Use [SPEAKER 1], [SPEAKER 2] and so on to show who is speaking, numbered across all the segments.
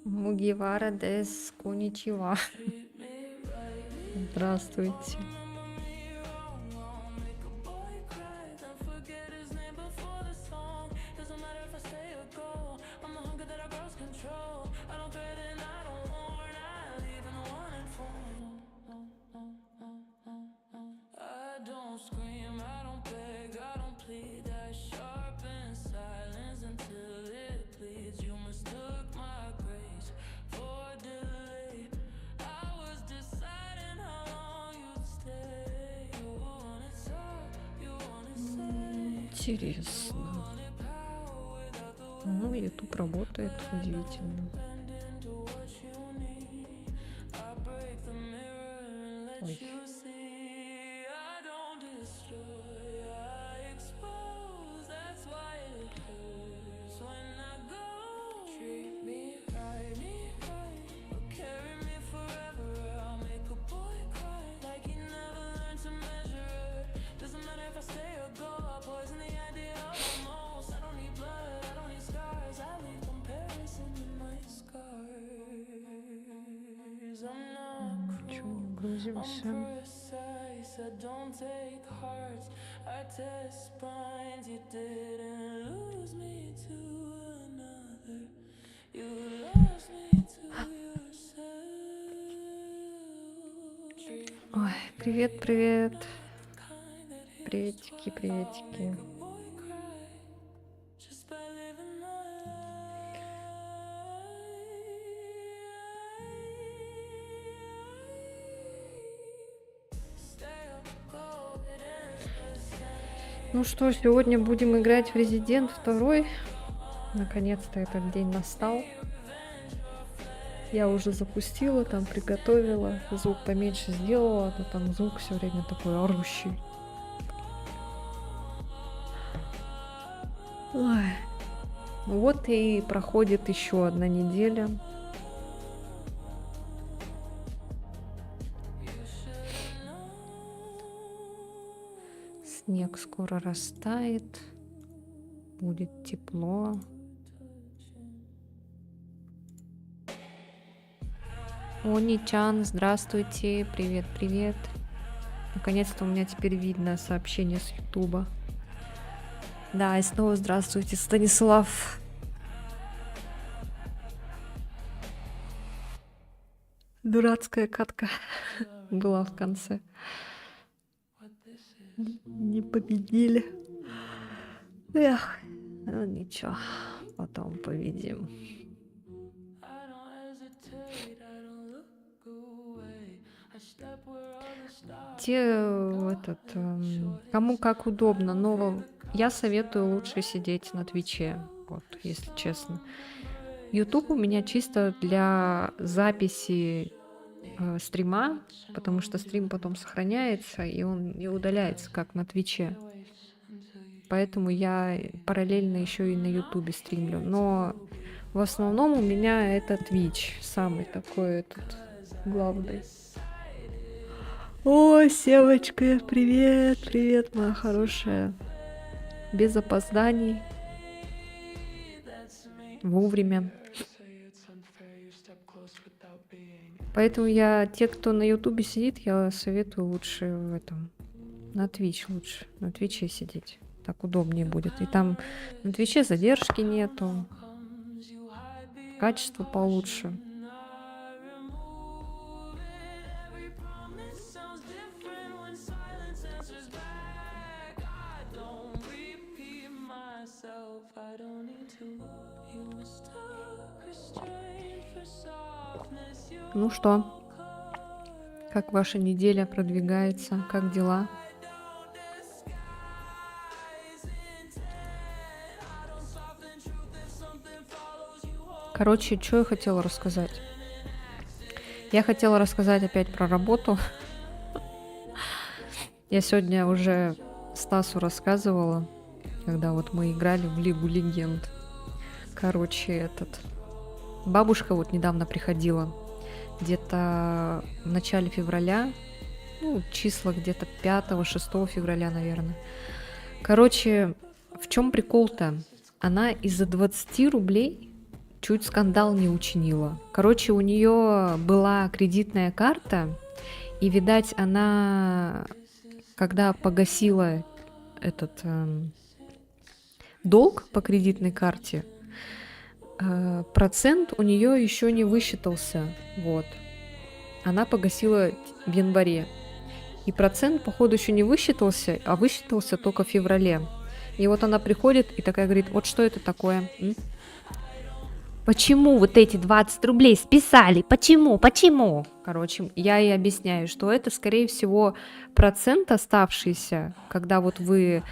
[SPEAKER 1] Мугивара дес коничева. Здравствуйте. Интересно. Ну, YouTube работает, удивительно. Ой. Ничего не грузимся. Ой, привет, привет. Приветики, приветики. Ну что, сегодня будем играть в Resident 2. Наконец-то этот день настал. Я уже запустила, там приготовила, звук поменьше сделала, а там звук все время такой орущий. Ой. Вот и проходит еще одна неделя. Снег скоро растает, будет тепло. Они-чан, здравствуйте, привет, привет. Наконец-то у меня теперь видно сообщение с Ютуба. Да, и снова здравствуйте, Станислав. Дурацкая катка была в конце. Не победили. Эх, ну ничего, потом победим. Кому как удобно, но я советую лучше сидеть на Твиче, вот, если честно. YouTube у меня чисто для записи стрима, потому что стрим потом сохраняется, и он не удаляется, как на Твиче. Поэтому я параллельно еще и на Ютубе стримлю. Но в основном у меня это Twitch, самый такой этот главный. О, Севочка, привет, привет, моя хорошая. Без опозданий. Вовремя. Поэтому те, кто на Ютубе сидит, я советую лучше на Twitch лучше. На Твиче сидеть. Так удобнее будет. И там на Твиче задержки нету. Качество получше. Ну что, как ваша неделя продвигается? Как дела? Короче, что я хотела рассказать? Я хотела рассказать опять про работу. Я сегодня уже Стасу рассказывала, когда вот мы играли в Лигу Легенд. Короче, бабушка вот недавно приходила, где-то в начале февраля, ну, числа где-то 5-6 февраля, наверное. Короче, В чем прикол-то? Она из-за 20 рублей чуть скандал не учинила. Короче, у нее была кредитная карта, и, видать, она, когда погасила этот долг по кредитной карте, процент у нее еще не высчитался. Вот. Она погасила в январе. И процент, походу, еще не высчитался, а высчитался только в феврале. И вот она приходит и такая говорит: вот что это такое? Почему вот эти 20 рублей списали? Почему? Почему? Короче, я ей объясняю, что это, скорее всего, процент оставшийся, когда вот вы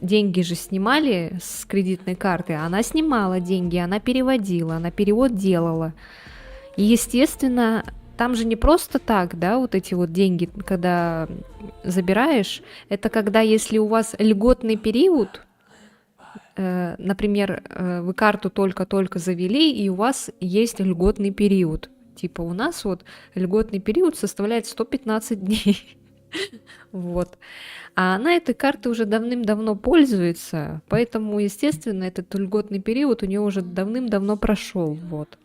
[SPEAKER 1] деньги же снимали с кредитной карты, она снимала деньги, она переводила, она перевод делала. И, естественно, там же не просто так, да, вот эти вот деньги, когда забираешь, это когда, если у вас льготный период, например, вы карту только-только завели, и у вас есть льготный период. Типа у нас вот льготный период составляет 115 дней. Вот. А она этой картой уже давным-давно пользуется, поэтому, естественно, этот льготный период у нее уже давным-давно прошел. Вот.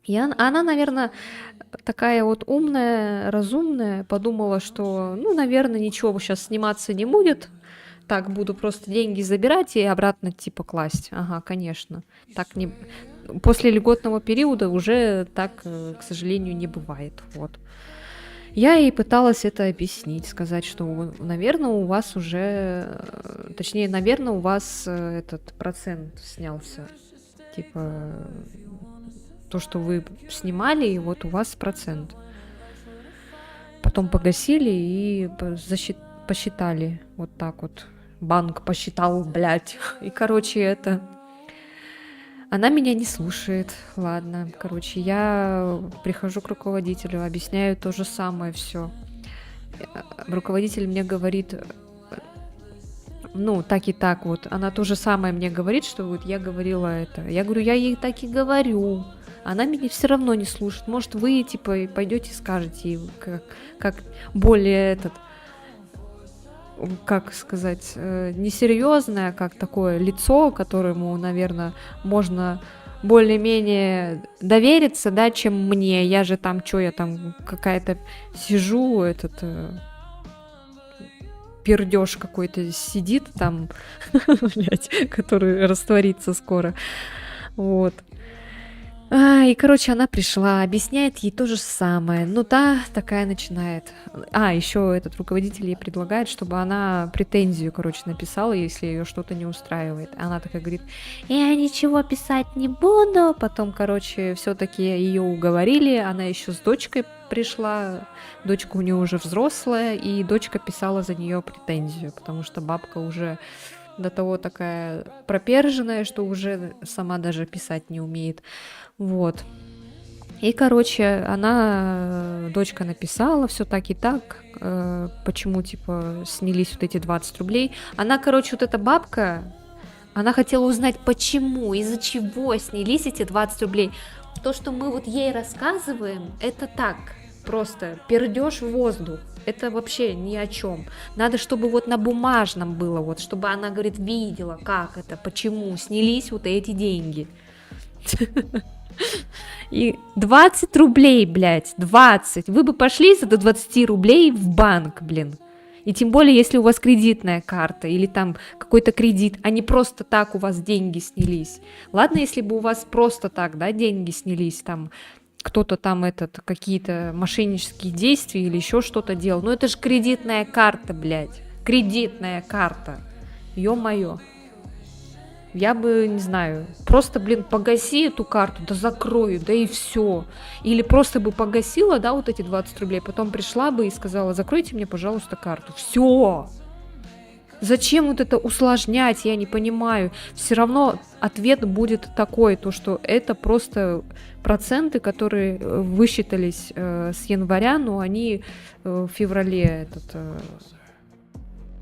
[SPEAKER 1] И она, наверное, такая вот умная, разумная, подумала, что, ну, наверное, ничего сейчас сниматься не будет. Так, буду просто деньги забирать и обратно типа класть. Ага, конечно. Так не... После льготного периода уже так, к сожалению, не бывает. Вот. Я ей пыталась это объяснить, сказать, что, наверное, у вас уже... Точнее, наверное, у вас этот процент снялся. Типа, то, что вы снимали, и вот у вас процент. Потом погасили и посчитали вот так вот. Банк посчитал, блядь. И, короче, это... Она меня не слушает. Ладно, короче, я прихожу к руководителю, объясняю то же самое все. Руководитель мне говорит, ну, так и так вот. Она то же самое мне говорит, что вот я говорила это. Я говорю, я ей так и говорю. Она меня все равно не слушает. Может, вы, типа, пойдете и скажете ей, как более этот... как сказать, несерьезное, как такое лицо, которому, наверное, можно более-менее довериться, да, чем мне. Я же там, что я там какая-то сижу, этот пердеж какой-то сидит там, блядь, который растворится скоро. Вот. И, короче, она пришла, объясняет ей то же самое. Ну, та такая начинает. Еще этот руководитель ей предлагает, чтобы она претензию, короче, написала, если ее что-то не устраивает. Она такая говорит, я ничего писать не буду. Потом, короче, все-таки ее уговорили. Она еще с дочкой пришла. Дочка у нее уже взрослая, и дочка писала за нее претензию, потому что бабка уже до того такая проперженная, что уже сама даже писать не умеет. Вот. И, короче, дочка написала все так и так, почему, типа, снялись вот эти 20 рублей. Она, короче, вот эта бабка, она хотела узнать, почему, из-за чего снялись эти 20 рублей. То, что мы вот ей рассказываем, это так, просто пердеж в воздух. Это вообще ни о чем. Надо, чтобы вот на бумажном было, вот, чтобы она, говорит, видела, как это, почему снялись вот эти деньги. И 20 рублей, блядь, 20. Вы бы пошли за до 20 рублей в банк, блин. И тем более, если у вас кредитная карта или там какой-то кредит, а не просто так у вас деньги снялись. Ладно, если бы у вас просто так, да, деньги снялись, там кто-то там какие-то мошеннические действия или еще что-то делал. Но это же кредитная карта, блядь. Кредитная карта. Ё-моё. Я бы, не знаю, просто, блин, погаси эту карту, да закрою, да и все. Или просто бы погасила, да, вот эти 20 рублей, потом пришла бы и сказала, закройте мне, пожалуйста, карту. Все. Зачем вот это усложнять, я не понимаю. Все равно ответ будет такой, то что это просто проценты, которые высчитались с января, но они в феврале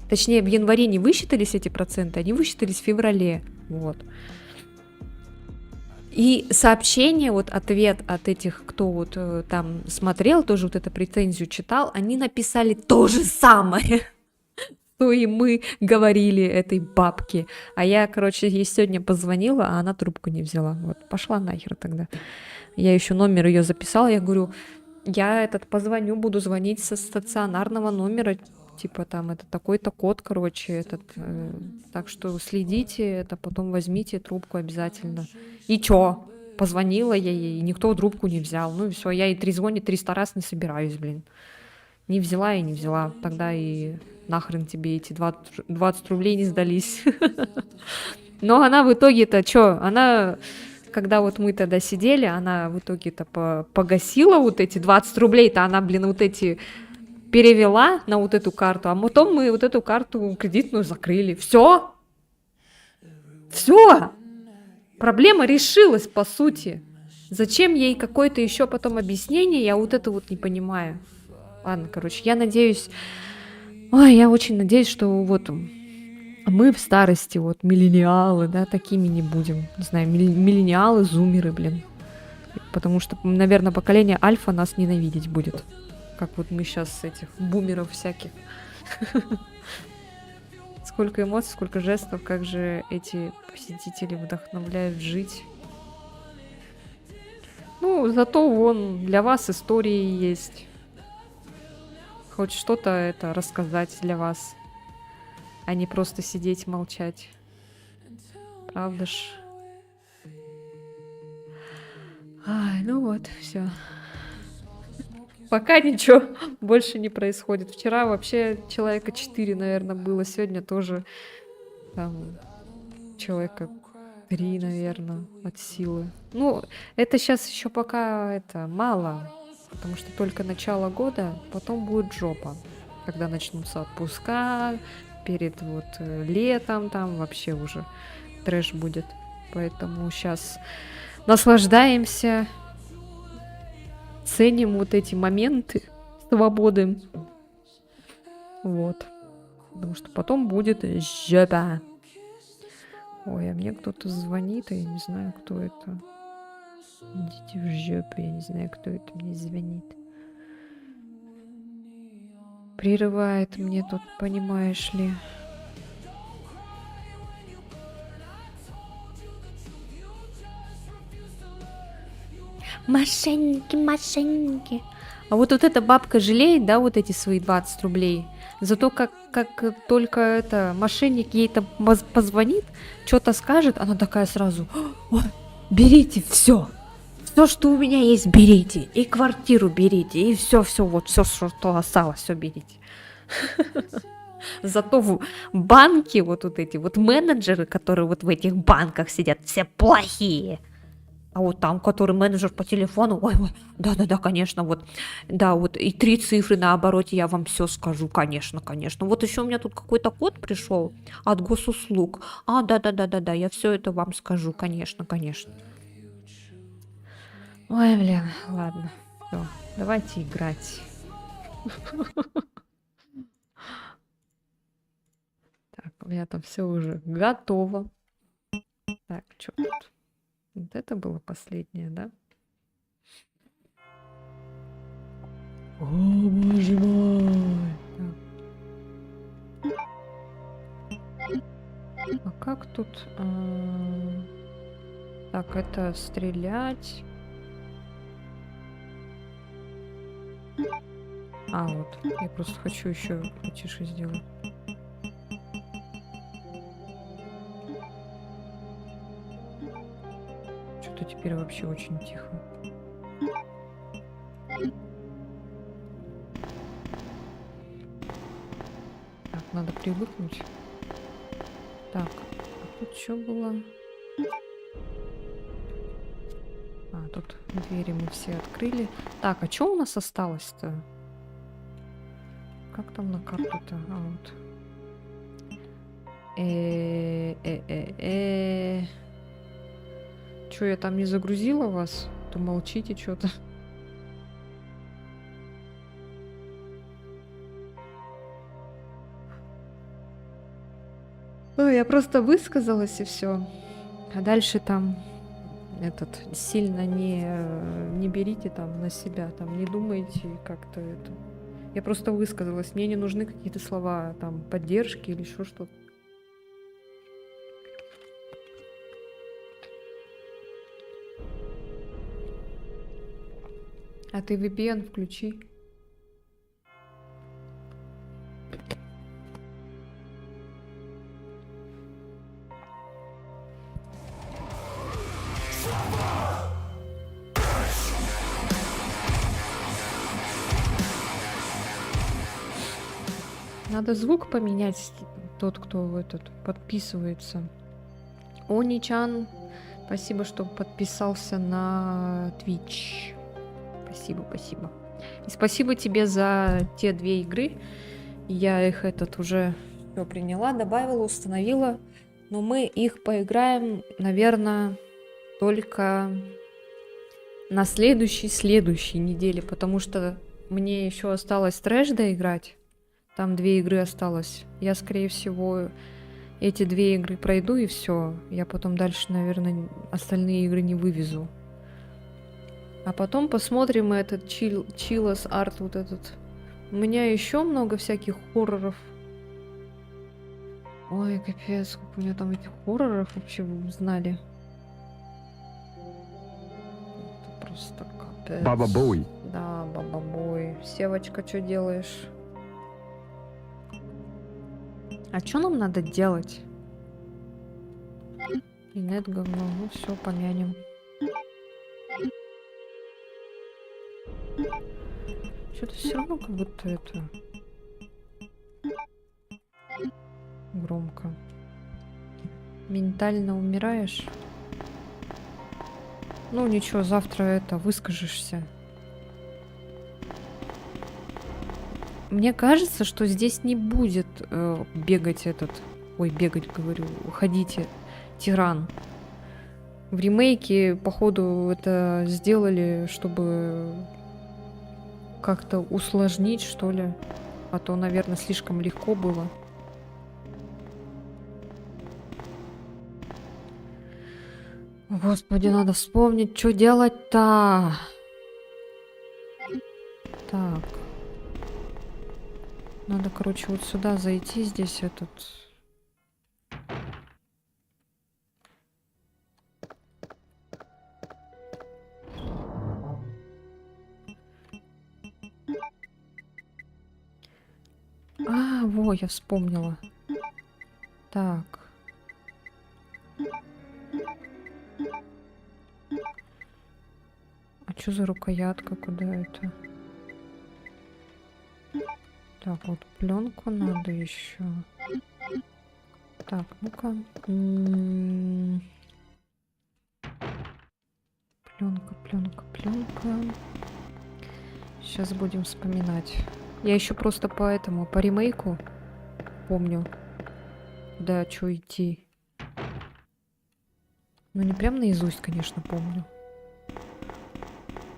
[SPEAKER 1] точнее, в январе не высчитались эти проценты, они высчитались в феврале. Вот. И сообщение, вот ответ от этих, кто вот там смотрел, тоже вот эту претензию читал, они написали то же самое. что и мы говорили этой бабке. А я, короче, ей сегодня позвонила, а она трубку не взяла. Вот, пошла нахер тогда. Я еще номер ее записала, я говорю, я позвоню, буду звонить со стационарного номера, типа там это такой-то код, короче, так что следите, это потом возьмите трубку обязательно. И чё? Позвонила я ей, и никто трубку не взял. Ну и все, я ей трезвонить 300 раз не собираюсь, блин. Не взяла и не взяла. Тогда и нахрен тебе эти 20 рублей не сдались. Но она в итоге-то чё? Она, когда вот мы тогда сидели, она в итоге-то погасила вот эти 20 рублей-то, она, блин, вот эти перевела на вот эту карту, а потом мы вот эту карту кредитную закрыли. Все, все, проблема решилась, по сути. Зачем ей какое-то еще потом объяснение, я вот это вот не понимаю. Ладно, короче, я надеюсь, я очень надеюсь, что вот мы в старости, вот миллениалы, да, такими не будем. Не знаю, миллениалы, зумеры, блин. Потому что, наверное, поколение альфа нас ненавидеть будет. Как вот мы сейчас этих бумеров всяких. Сколько эмоций, сколько жестов, как же эти посетители вдохновляют жить. Ну, зато вон для вас истории есть. Хоть что-то это рассказать для вас, а не просто сидеть молчать. Правда ж? Ай, ну вот, все. Пока ничего больше не происходит. Вчера вообще человека 4, наверное, было. Сегодня тоже там человека 3, наверное, от силы. Ну, это сейчас еще пока это мало, потому что только начало года, потом будет жопа, когда начнутся отпуска, перед вот летом там вообще уже трэш будет. Поэтому сейчас наслаждаемся, ценим вот эти моменты свободы. Вот. Потому что потом будет жопа. Ой, а мне кто-то звонит, а я не знаю, кто это. Идите в жопу, я не знаю, кто это мне звонит. Прерывает мне тут, понимаешь ли. Мошенники, мошенники. А вот эта бабка жалеет, да, вот эти свои 20 рублей. Зато как только это мошенник ей там позвонит, что-то скажет, она такая сразу: «Ой, берите все, что у меня есть, берите, и квартиру берите, и все, вот все, что осталось, все берите». Зато в банке вот эти вот менеджеры, которые вот в этих банках сидят, все плохие. А вот там, который менеджер по телефону, ой, да, конечно, вот, да, вот и 3 цифры на обороте я вам все скажу, конечно. Вот еще у меня тут какой-то код пришел от госуслуг. Да, я все это вам скажу, конечно. Ой, блин, ладно, все, давайте играть. Так, у меня там все уже готово. Так, что тут? Вот это было последнее, да? О, боже мой! А как тут? Так, это стрелять. Вот. Я просто хочу еще потише сделать. Что-то теперь вообще очень тихо. Так, надо привыкнуть. Так, а тут что было? Тут двери мы все открыли. Так, а что у нас осталось-то? Как там на карту-то? Вот. Чё, я там не загрузила вас? То молчите что-то. Ой, я просто высказалась и все. А дальше там сильно не берите там на себя, там не думайте как-то это. Я просто высказалась. Мне не нужны какие-то слова там поддержки или еще что-то. А ты VPN включи. Надо звук поменять, тот, кто подписывается. Они-чан, спасибо, что подписался на Twitch. Спасибо. И спасибо тебе за те 2 игры. Я их уже все приняла, добавила, установила. Но мы их поиграем, наверное, только на следующей неделе, потому что мне еще осталось трэш доиграть. Там 2 игры осталось. Я, скорее всего, эти 2 игры пройду и все. Я потом дальше, наверное, остальные игры не вывезу. А потом посмотрим этот Chillus Art вот этот. У меня еще много всяких хорроров. Ой, капец, сколько у меня там этих хорроров вообще, вы узнали. Это просто капец.
[SPEAKER 2] Баба Бой.
[SPEAKER 1] Да, Баба Бой. Севочка, что делаешь? А что нам надо делать? И нет говно. Ну все, помянем. Что-то все равно как будто это громко. Ментально умираешь? Ну ничего, завтра выскажешься. Мне кажется, что здесь не будет бегать бегать, говорю, ходить тиран. В ремейке, походу, это сделали, чтобы как-то усложнить, что ли. А то, наверное, слишком легко было. Господи, надо вспомнить, что делать-то. Так. Надо, короче, вот сюда зайти, здесь во, я вспомнила. Так. А что за рукоятка? Куда это? Так, вот пленку надо еще. Так, ну-ка. Пленка. Сейчас будем вспоминать. Я еще просто по ремейку помню, да, что идти. Ну, не прям наизусть, конечно, помню.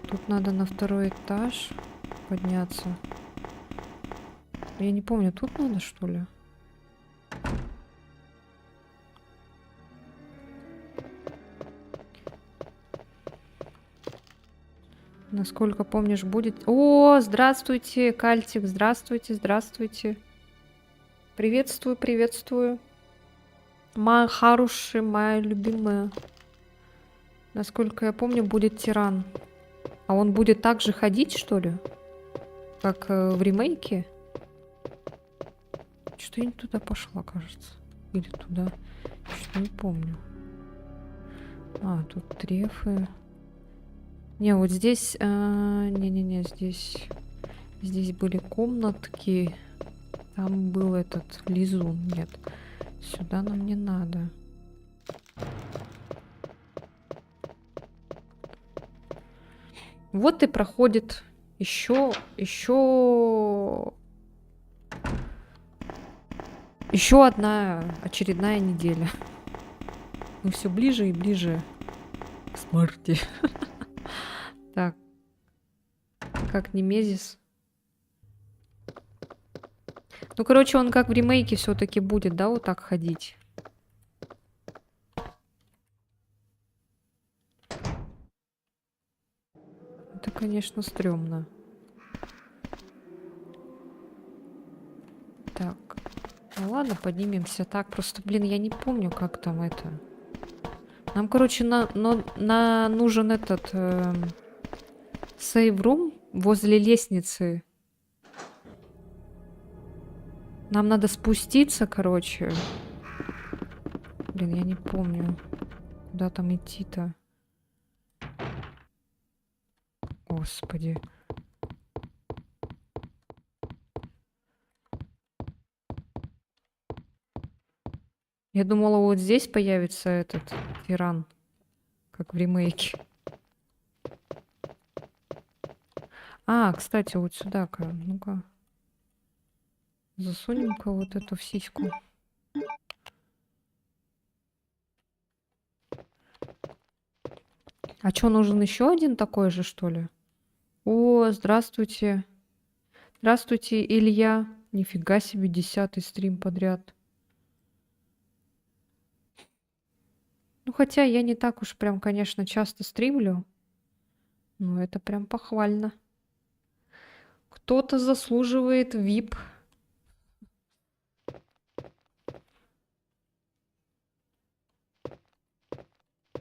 [SPEAKER 1] Тут надо на 2-й этаж подняться. Я не помню, тут надо, что ли? Насколько помнишь, будет... О, здравствуйте, Кальтик, здравствуйте. Приветствую. Моя хорошая, моя любимая. Насколько я помню, будет тиран. А он будет так же ходить, что ли? Как в ремейке? Что-то я не туда пошла, кажется. Или туда. Что-то не помню. А, тут трефы. Не, вот здесь... Не-не-не, здесь были комнатки. Там был лизун. Нет. Сюда нам не надо. Вот и проходит еще одна очередная неделя. Мы все ближе и ближе к смерти. Так. Как Немезис. Ну, короче, он как в ремейке все-таки будет, да, вот так ходить. Это, конечно, стрёмно. Так. Ну ладно, поднимемся. Так, просто, блин, я не помню, как там это. Нам, короче, нужен этот сейв-рум возле лестницы. Нам надо спуститься, короче. Блин, я не помню, куда там идти-то. Господи. Я думала, вот здесь появится этот тиран, как в ремейке. А, кстати, вот сюда-ка. Ну-ка. Засунем-ка вот эту в сиську. А что, нужен еще один такой же, что ли? О, здравствуйте. Здравствуйте, Илья. Нифига себе, 10-й стрим подряд. Ну, хотя я не так уж прям, конечно, часто стримлю. Но это прям похвально. Кто-то заслуживает VIP.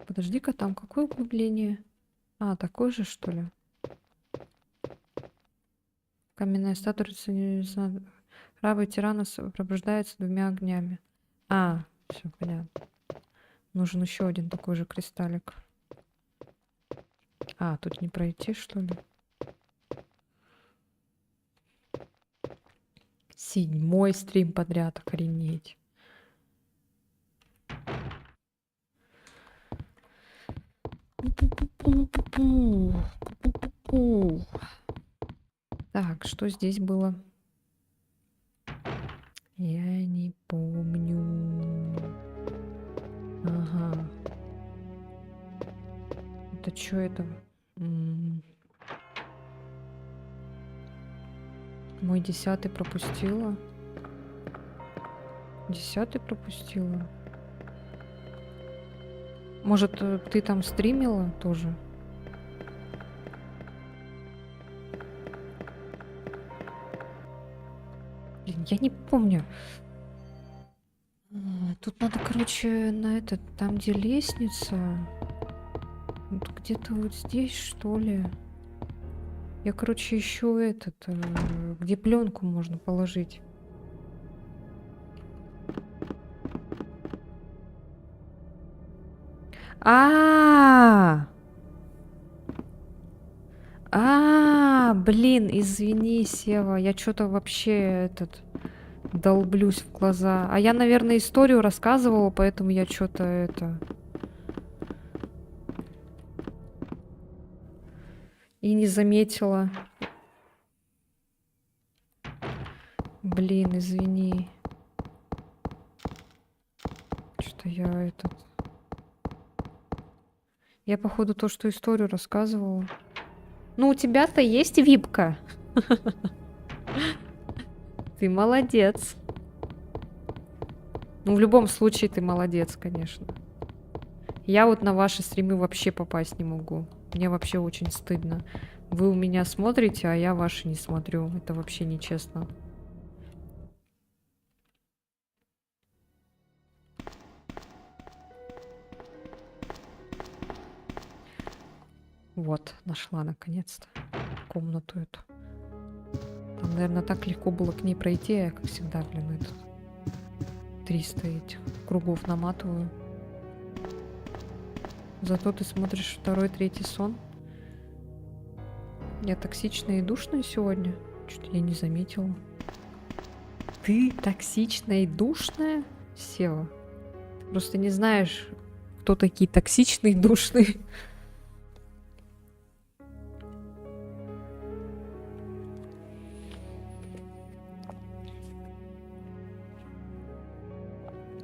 [SPEAKER 1] Подожди-ка, там какое углубление? А, такое же, что ли? Каменная статуя рабы тирана пробуждается 2 огнями. А, все понятно. Нужен еще один такой же кристаллик. А, тут не пройти, что ли? 7-й стрим подряд, охренеть. Так, что здесь было? Я не помню. Ага. Это что это? Мой 10-й пропустила. 10-й пропустила. Может, ты там стримила тоже? Блин, я не помню. Тут надо, короче, на этот, там, где лестница. Вот где-то вот здесь, что ли. Я, короче, ищу этот, где пленку можно положить. Блин, извини, Сева, я что-то вообще этот долблюсь в глаза. А я, наверное, историю рассказывала, поэтому я что-то это и не заметила. Блин, извини. Что-то я этот... Я, походу, то, что историю рассказывала. Ну, у тебя-то есть випка. Ты молодец. Ну, в любом случае, ты молодец, конечно. Я вот на ваши стримы вообще попасть не могу. Мне вообще очень стыдно. Вы у меня смотрите, а я ваши не смотрю. Это вообще нечестно. Вот, нашла наконец-то комнату эту. Там, наверное, так легко было к ней пройти, а я, как всегда, блин, этот 300 этих кругов наматываю. Зато ты смотришь 2-й, 3-й сон. Я токсичная и душная сегодня? Что-то я не заметила. Ты токсичная и душная? Сева. Ты просто не знаешь, кто такие токсичные и душные.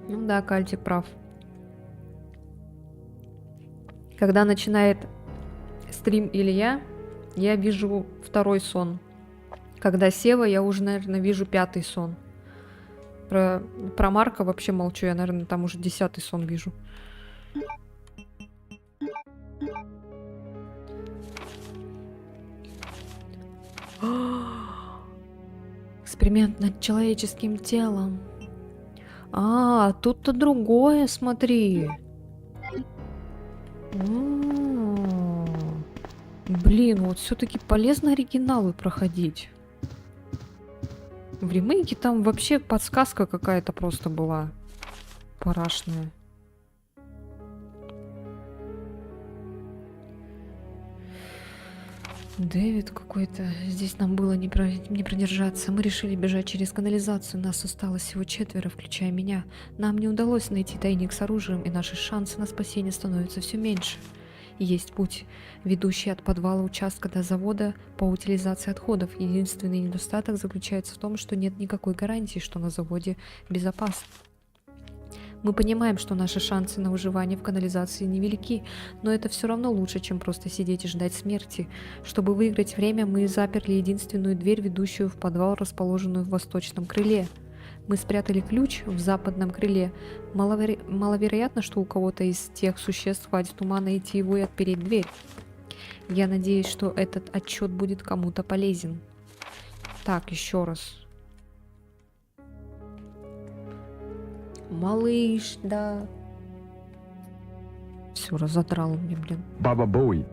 [SPEAKER 1] Ну да, Кальтик прав. Когда начинает стрим Илья, я вижу 2-й сон. Когда Сева, я уже, наверное, вижу 5-й сон. Про Марка вообще молчу. Я, наверное, там уже 10-й сон вижу. Эксперимент над человеческим телом. А, тут-то другое, смотри. Блин, вот все-таки полезно оригиналы проходить. В ремейке там вообще подсказка какая-то просто была. Парашная. Дэвид какой-то. Здесь нам было не продержаться. Мы решили бежать через канализацию. Нас осталось всего 4, включая меня. Нам не удалось найти тайник с оружием, и наши шансы на спасение становятся все меньше. Есть путь, ведущий от подвала участка до завода по утилизации отходов. Единственный недостаток заключается в том, что нет никакой гарантии, что на заводе безопасно. Мы понимаем, что наши шансы на выживание в канализации невелики, но это все равно лучше, чем просто сидеть и ждать смерти. Чтобы выиграть время, мы заперли единственную дверь, ведущую в подвал, расположенную в восточном крыле. Мы спрятали ключ в западном крыле. Маловероятно, что у кого-то из тех существ хватит ума найти его и отпереть дверь. Я надеюсь, что этот отчет будет кому-то полезен. Так, еще раз. Малыш, да. Все, разодрал мне, блин.
[SPEAKER 2] Баба Боуи.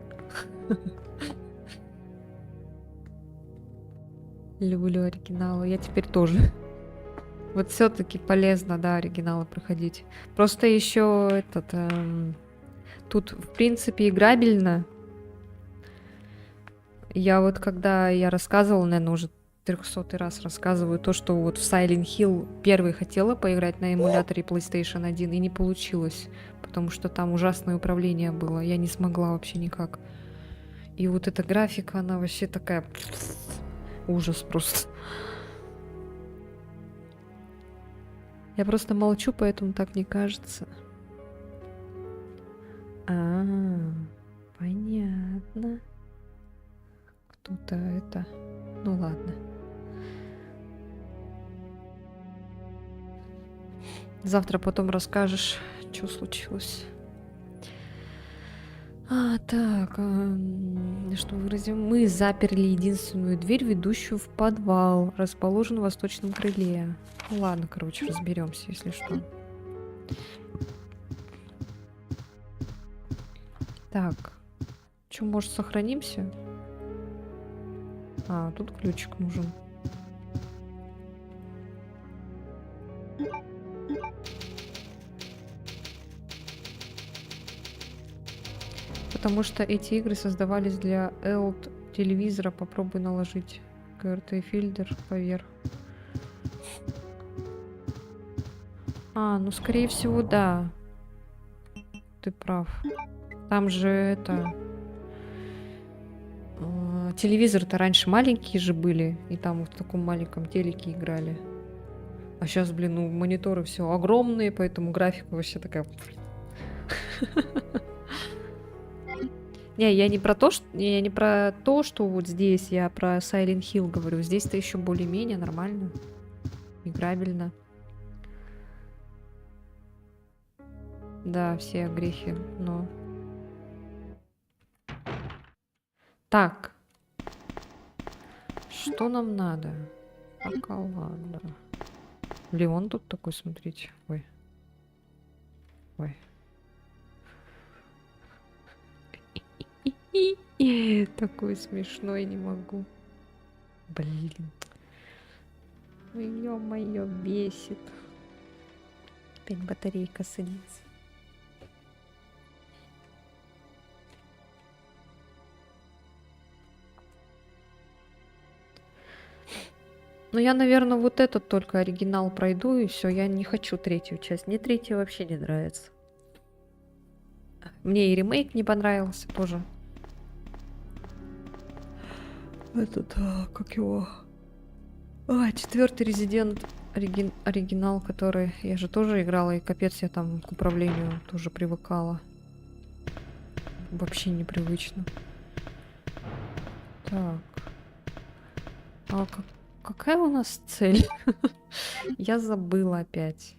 [SPEAKER 1] Люблю оригиналы. Я теперь тоже. Вот все-таки полезно, да, оригиналы проходить. Просто еще тут, в принципе, играбельно. Я вот, когда я рассказывала, наверное, уже 300-й раз рассказываю то, что вот в Silent Hill первый хотела поиграть на эмуляторе PlayStation 1, и не получилось, потому что там ужасное управление было. Я не смогла вообще никак. И вот эта графика, она вообще такая... Ужас просто. Я просто молчу, поэтому так не кажется. Понятно. Кто-то это... Ну ладно. Завтра потом расскажешь, что случилось. Так, что выразим? Мы заперли единственную дверь, ведущую в подвал, расположенный в восточном крыле. Ну, ладно, короче, разберемся, если что. Так, что, может, сохранимся? Тут ключик нужен. Потому что эти игры создавались для ELT телевизора. Попробуй наложить ГРТ фильтр поверх. Ну скорее всего, да. Ты прав. Там же это... телевизоры-то раньше маленькие же были. И там в таком маленьком телеке играли. А сейчас, блин, мониторы все огромные, поэтому графика вообще такая... Не, я не про то, что вот здесь, я про Silent Hill говорю. Здесь-то еще более-менее нормально. Играбельно. Да, все грехи, но... Так. Что нам надо? Шоколада. Леон тут такой, смотрите. Ой. Ой. Такой смешной, не могу. Блин. Ой, ё-моё, бесит. Опять батарейка садится. Ну, я, наверное, вот этот только оригинал пройду, и все. Я не хочу третью часть. Мне третья вообще не нравится. Мне и ремейк не понравился тоже. Этот, как его... 4-й Резидент оригинал, который я же тоже играла, и капец, я там к управлению тоже привыкала. Вообще непривычно. Так. Какая у нас цель? Я забыла опять.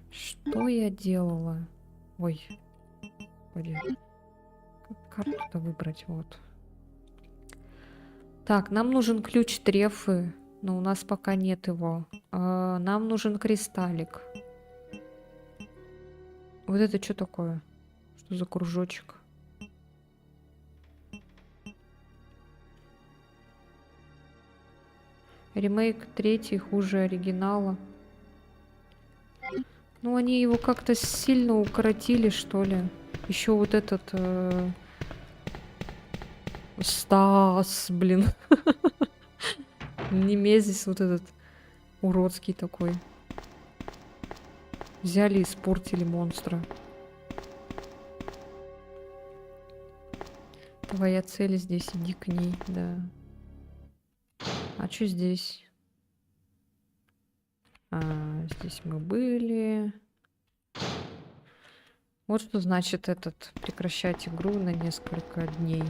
[SPEAKER 1] Что я делала? Ой. Как карту-то выбрать? Вот. Так, нам нужен ключ Трефы. Но у нас пока нет его. Нам нужен кристаллик. Вот это что такое? Что за кружочек? Ремейк 3 хуже оригинала. Ну, они его как-то сильно укоротили, что ли. Еще вот этот... Стас, блин. Немезис вот этот уродский такой. Взяли и испортили монстра. Твоя цель здесь, иди к ней, да. А что здесь? Здесь мы были. Вот что значит этот прекращать игру на несколько дней.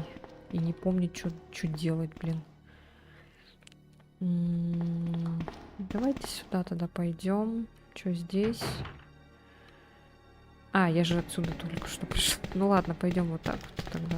[SPEAKER 1] И не помнить, что делать, блин. Давайте сюда тогда пойдем. Что здесь? Я же отсюда только что пришла. Ну ладно, пойдем вот так вот тогда.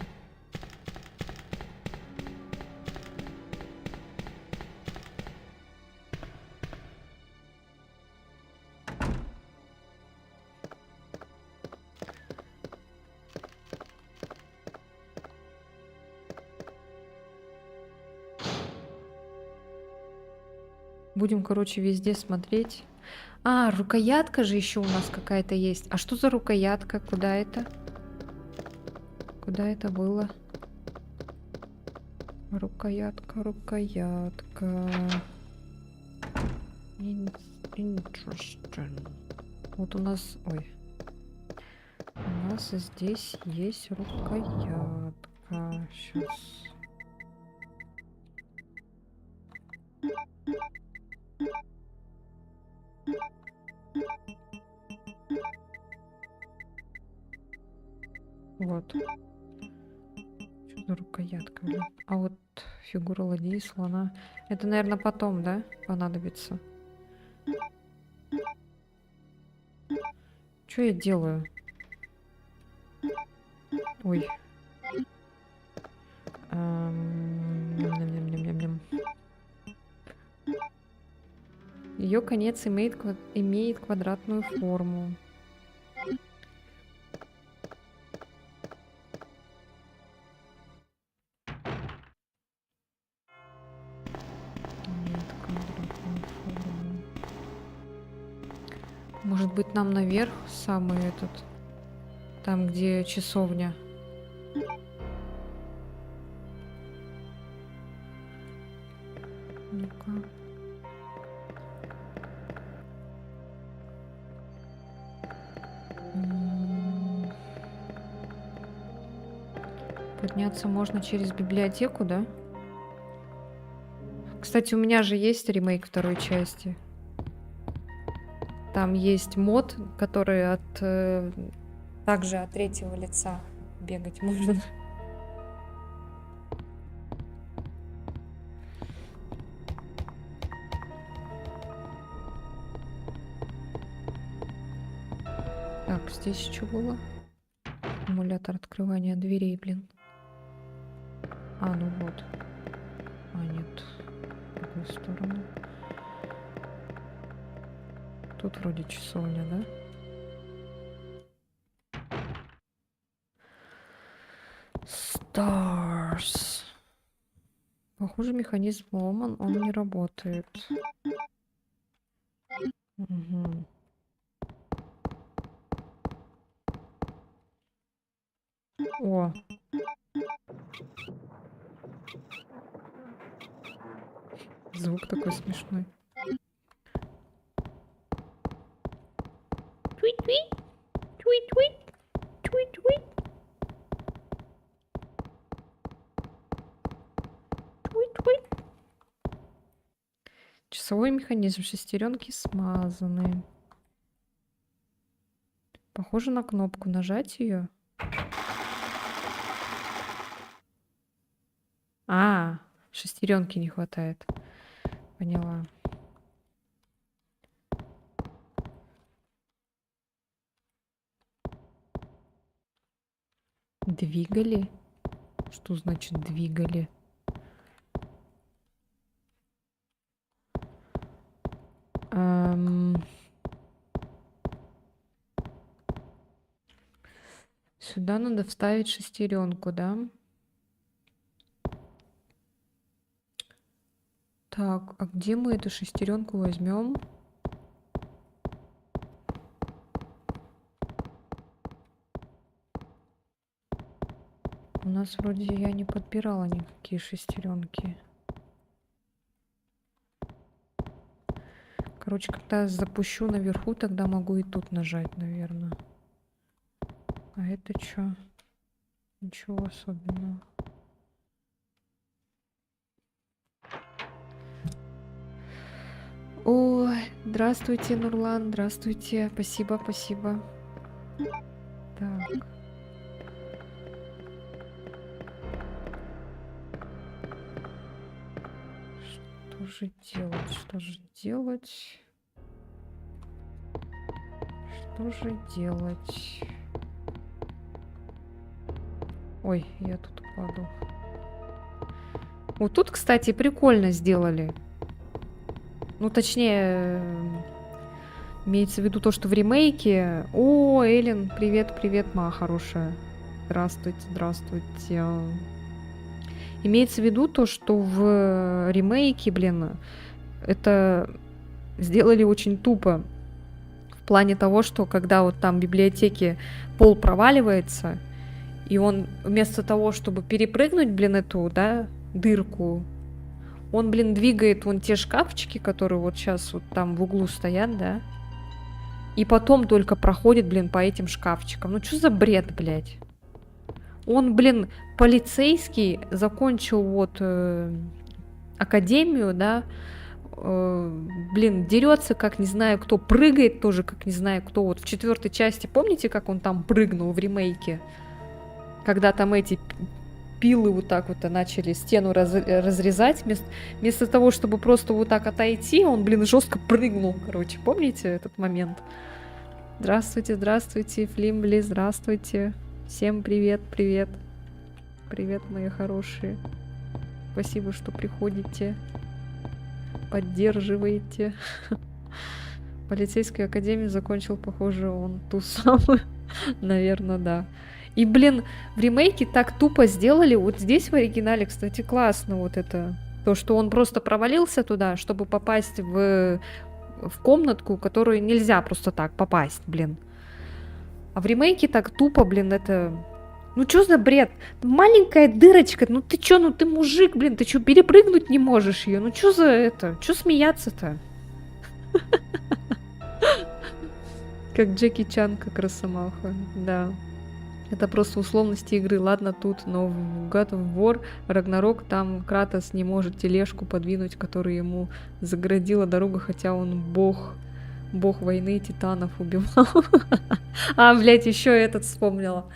[SPEAKER 1] Будем, короче, везде смотреть. Рукоятка же еще у нас какая-то есть. А что за рукоятка? Куда это? Куда это было? Рукоятка, рукоятка. Interesting. Вот у нас... Ой. У нас здесь есть рукоятка. Сейчас. Вот. Что за рукоятка, блин? А вот фигура ладьи, слона. Это, наверное, потом, да, понадобится? Что я делаю? Ой. Ням-ням-ням-ням-ням. Ее конец имеет квадратную форму. Имеет квадратную форму. Может быть, нам наверх самый этот... Там, где часовня. Ну-ка. Подняться можно через библиотеку, да? Кстати, у меня же есть ремейк второй части. Там есть мод, который также от третьего лица бегать можно. Так, здесь что было? Эмулятор открывания дверей, блин. Ну вот. Нет. В другую сторону. Тут вроде часовня, да? Stars. Похоже, механизм сломан, он не работает. Угу. О. Звук такой смешной. Твит-твит. Твит-твит. Твит-твит. Твит-твит. Часовой механизм, шестеренки смазаны. Похоже на кнопку. Нажать ее. Шестеренки не хватает. Поняла. Двигали? Что значит двигали? Сюда надо вставить шестеренку, да? Так, а где мы эту шестеренку возьмем? У нас вроде я не подбирала никакие шестеренки. Короче, когда запущу наверху, тогда могу и тут нажать, наверное. А это что? Ничего особенного. Ой, здравствуйте, Нурлан, здравствуйте. Спасибо, спасибо. Так. Что же делать? Что же делать? Что же делать? Ой, я тут упаду. Вот тут, кстати, прикольно сделали. Ну, точнее, имеется в виду то, что в ремейке... О, Эллен, привет, привет, моя хорошая. Здравствуйте, здравствуйте. Имеется в виду то, что в ремейке, блин, это сделали очень тупо. В плане того, что когда вот там в библиотеке пол проваливается, и он вместо того, чтобы перепрыгнуть, блин, эту, да, дырку, он, блин, двигает вон те шкафчики, которые вот сейчас вот там в углу стоят, да, и потом только проходит, блин, по этим шкафчикам. Ну, что за бред, блядь? Он, блин, полицейский, закончил вот академию, да, блин, дерется, как не знаю кто, прыгает тоже, как не знаю кто. Вот в 4-й части, помните, как он там прыгнул в ремейке? Когда там эти пилы вот так вот начали стену разрезать, вместо того, чтобы просто вот так отойти, он, блин, жестко прыгнул, короче. Помните этот момент? Здравствуйте, здравствуйте, Флимбли, здравствуйте. Всем привет, привет. Привет, мои хорошие. Спасибо, что приходите. Поддерживаете. Полицейскую академию закончил, похоже, он ту самую. Наверное, да. И, блин, в ремейке так тупо сделали. Вот здесь в оригинале, кстати, классно вот это. То, что он просто провалился туда, чтобы попасть в комнатку, в которую нельзя просто так попасть, блин. А в ремейке так тупо, блин, это... Ну что за бред? Маленькая дырочка, ну ты чё, ну ты мужик, блин, ты чё, перепрыгнуть не можешь ее? Ну что за это? Чё смеяться-то? Как Джеки Чан, как Росомаха, да. Это просто условности игры, ладно тут, но в God of War Ragnarok там Кратос не может тележку подвинуть, которая ему заградила дорогу, хотя он бог войны титанов убивал. А, блядь, еще этот вспомнила.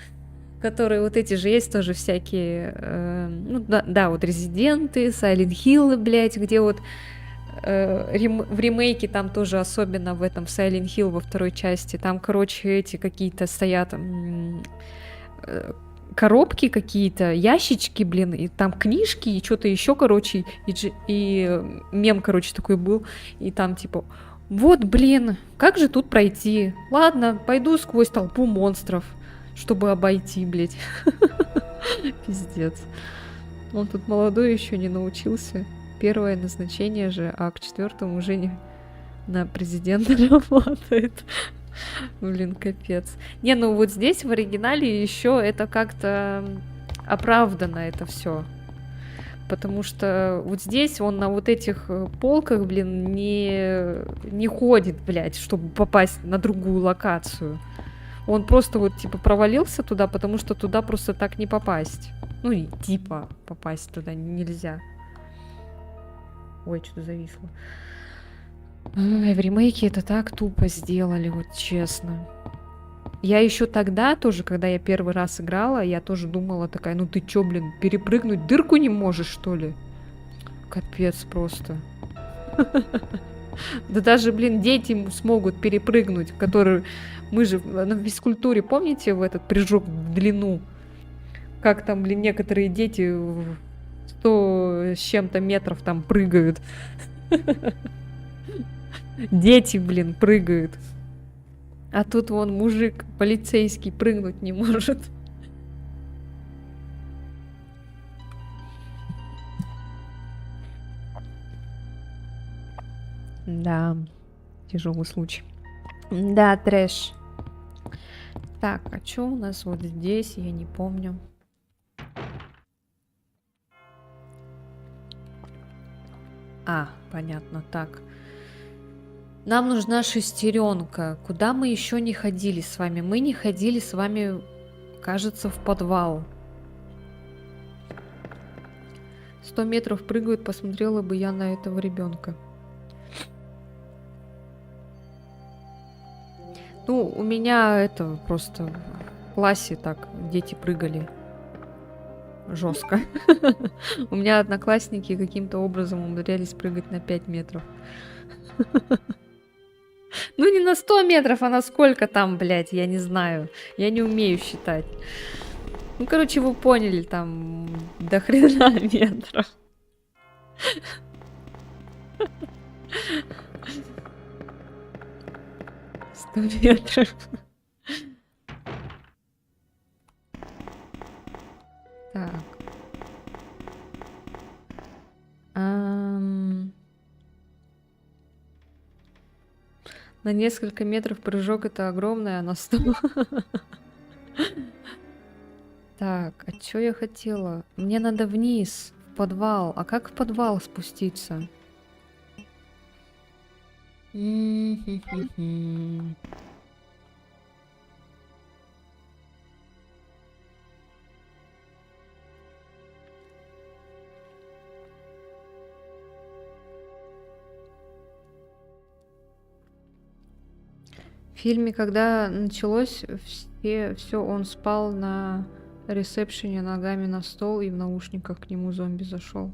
[SPEAKER 1] Которые вот эти же есть тоже всякие, ну да, вот Резиденты, Silent Hill, блядь, где вот в ремейке там тоже, особенно в этом Silent Hill во 2-й части, там, короче, эти какие-то стоят коробки какие-то, ящички, блин, и там книжки, и что-то еще, короче, и мем, короче, такой был, и там типа, вот, блин, как же тут пройти? Ладно, пойду сквозь толпу монстров, чтобы обойти, блядь. Пиздец. Он тут молодой еще не научился. Первое назначение же, а к 4-му уже не на президента работает. Блин, капец. Не, ну вот здесь в оригинале еще это как-то оправдано, это все. Потому что вот здесь он на вот этих полках, блин, не ходит, блядь, чтобы попасть на другую локацию. Он просто вот типа провалился туда, потому что туда просто так не попасть. Ну и типа попасть туда нельзя. Ой, что-то зависло. Ой, в ремейке это так тупо сделали, вот честно. Я еще тогда тоже, когда я первый раз играла, я тоже думала такая, ну ты чё, блин, перепрыгнуть дырку не можешь, что ли? Капец просто. Да даже, блин, дети смогут перепрыгнуть, которые... Мы же на физкультуре, помните, в этот прыжок в длину? Как там, блин, некоторые дети 100 с чем-то метров там прыгают. Дети, прыгают. А тут вон мужик полицейский прыгнуть не может. Да, тяжелый случай. Да, трэш. Так, а что у нас вот здесь? Я не помню. А, понятно, так. Нам нужна шестеренка. Куда мы еще не ходили с вами? Мы не ходили с вами, кажется, в подвал. 100 метров прыгают, посмотрела бы я на этого ребенка. Ну, у меня это просто в классе так дети прыгали жестко. У меня одноклассники каким-то образом умудрялись прыгать на 5 метров. Ну, не на 100 метров, а на сколько там, блядь, я не знаю. Я не умею считать. Ну, короче, вы поняли, там до хрена метров. Сто метров. Так. На несколько метров прыжок это огромное, а на 100. Так, а что я хотела? Мне надо вниз, в подвал. А как в подвал спуститься? В фильме, когда началось, все, он спал на ресепшене ногами на стол, и в наушниках к нему зомби зашел.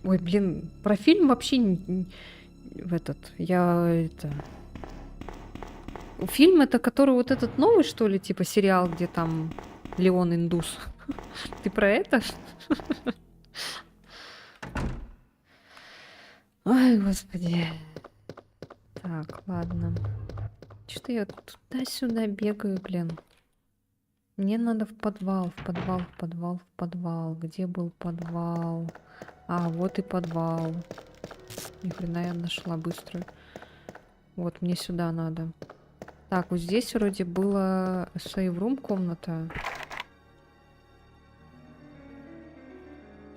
[SPEAKER 1] Ой, блин, про фильм вообще Фильм это который вот этот новый, что ли, типа сериал, где там Леон индус. Ты про это? Ой, господи. Так, ладно. Что-то я туда-сюда бегаю, блин. Мне надо в подвал, в подвал, в подвал, в подвал. Где был подвал? А, вот и подвал. Ни хрена я нашла быстро. Вот, мне сюда надо. Так, вот здесь вроде было сейв-рум комната.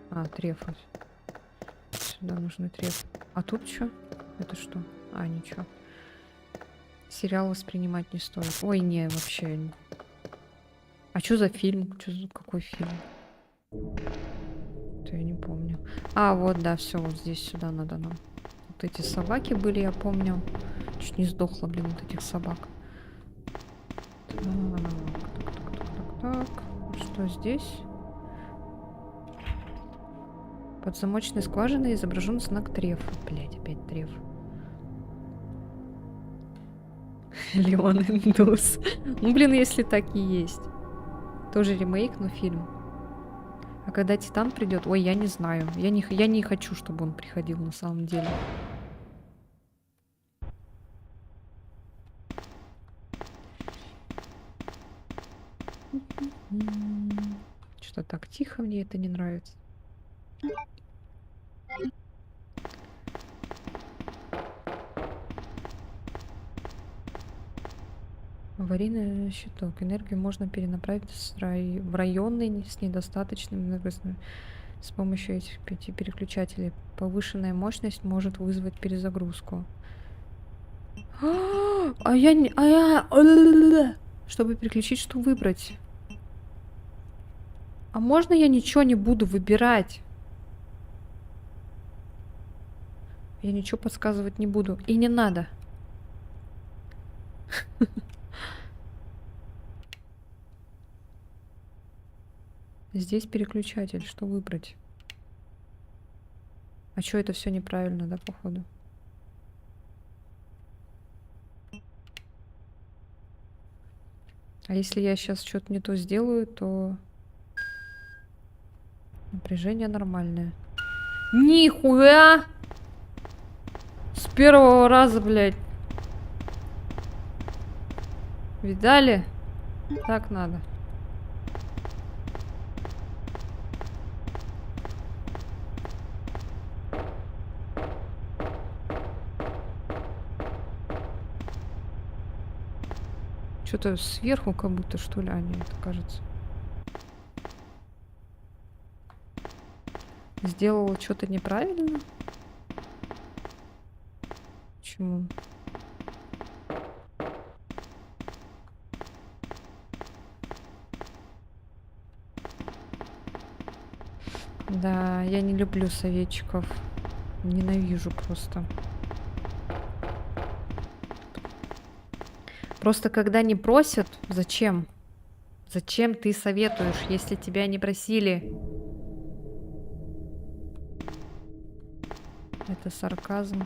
[SPEAKER 1] А, треф. Сюда нужны треф. А тут что? Это что? А, ничего. Сериал воспринимать не стоит. Ой, не, вообще. А что за фильм? Какой фильм? Это я не помню. А, вот, да, все, вот здесь сюда надо нам. Вот эти собаки были, я помню. Чуть не сдохла, блин, от этих собак. Так. Что здесь? Под замочной скважиной изображен знак трефа. Блять, опять треф. Леон индус. Ну, блин, если так и есть. Тоже ремейк, но фильм. А когда Титан придет, ой, я не знаю. Я не хочу, чтобы он приходил на самом деле. Что-то так тихо, мне это не нравится. Аварийный щиток. Энергию можно перенаправить в районный с недостаточным энергоснабжением. С помощью этих 5 переключателей повышенная мощность может вызвать перезагрузку. Чтобы переключить, что выбрать? А можно я ничего не буду выбирать? Я ничего подсказывать не буду. И не надо. Здесь переключатель. Что выбрать? А что это все неправильно, да, походу? А если я сейчас что-то не то сделаю, то напряжение нормальное. Нихуя! С первого раза, блядь. Видали? Так надо. Что-то сверху как будто, что ли, Аня, это кажется. Сделала что-то неправильно? Почему? Да, я не люблю советчиков. Ненавижу просто. Просто когда не просят, зачем? Зачем ты советуешь, если тебя не просили? Это сарказм.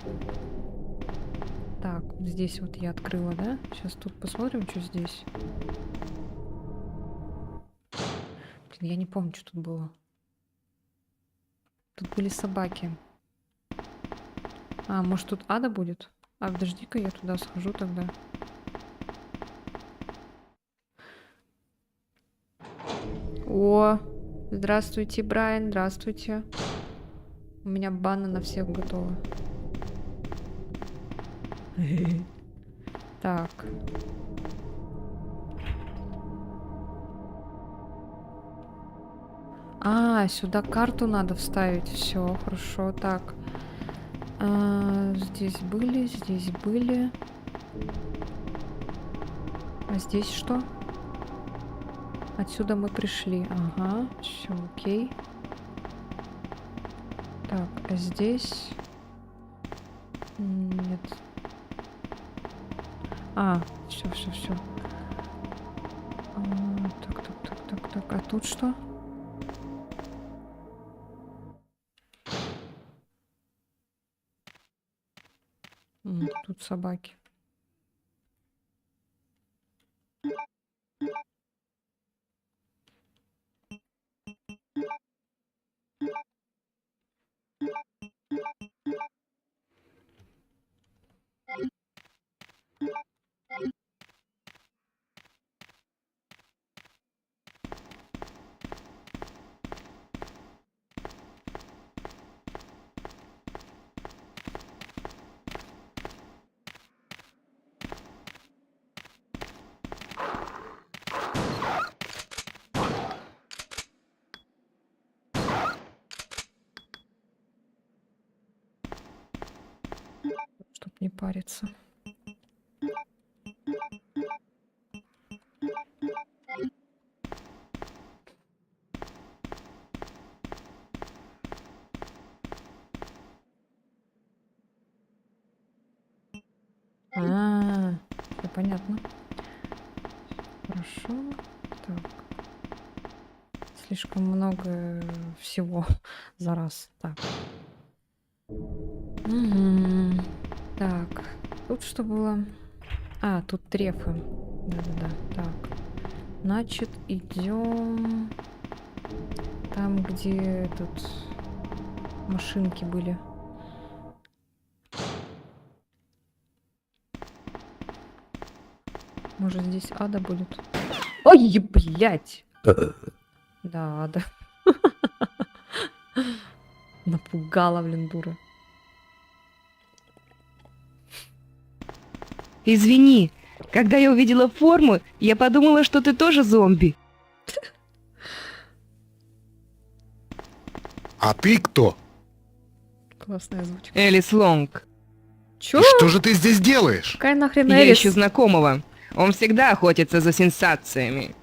[SPEAKER 1] Так, вот здесь вот я открыла, да? Сейчас тут посмотрим, что здесь. Блин, я не помню, что тут было. Тут были собаки. А, может тут ада будет? А, подожди-ка, я туда схожу тогда. О, здравствуйте, Брайан, здравствуйте. У меня банна на всех готова. Так. А, сюда карту надо вставить. Все, хорошо. Так. Здесь были, здесь были. А здесь что? Отсюда мы пришли. Ага, все окей. Так, а здесь... Нет. А, все. Так. А тут что? Тут собаки. Чтоб не париться. Всё понятно. Хорошо. Так. Слишком много всего за раз. Так. Угу. Так. Тут что было? А, тут трефы. Да. Так. Значит, идем там, где тут машинки были. Может, здесь ада будет? Ой, блядь! Да, ада. Напугала, блин, дура.
[SPEAKER 2] Извини, когда я увидела форму, я подумала, что ты тоже зомби.
[SPEAKER 3] А ты кто?
[SPEAKER 1] Классная озвучка.
[SPEAKER 2] Элис Лонг.
[SPEAKER 1] Чё?
[SPEAKER 3] И что же ты здесь делаешь?
[SPEAKER 1] Какая нахрен
[SPEAKER 2] Я
[SPEAKER 1] Элис?
[SPEAKER 2] ищу знакомого. Он всегда охотится за сенсациями.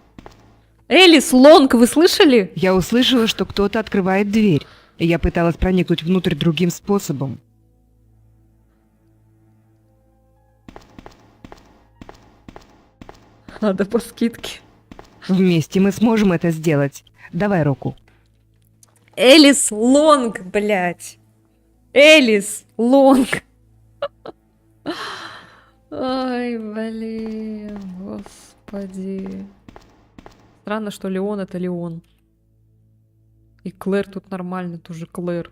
[SPEAKER 1] Элис Лонг, вы слышали?
[SPEAKER 2] Я услышала, что кто-то открывает дверь, и я пыталась проникнуть внутрь другим способом.
[SPEAKER 1] Надо по скидке.
[SPEAKER 2] Вместе мы сможем это сделать. Давай руку.
[SPEAKER 1] Элис Лонг, блядь. Элис Лонг. Ай, блин, господи. Странно, что Леон это Леон. И Клэр тут нормально, тоже Клэр.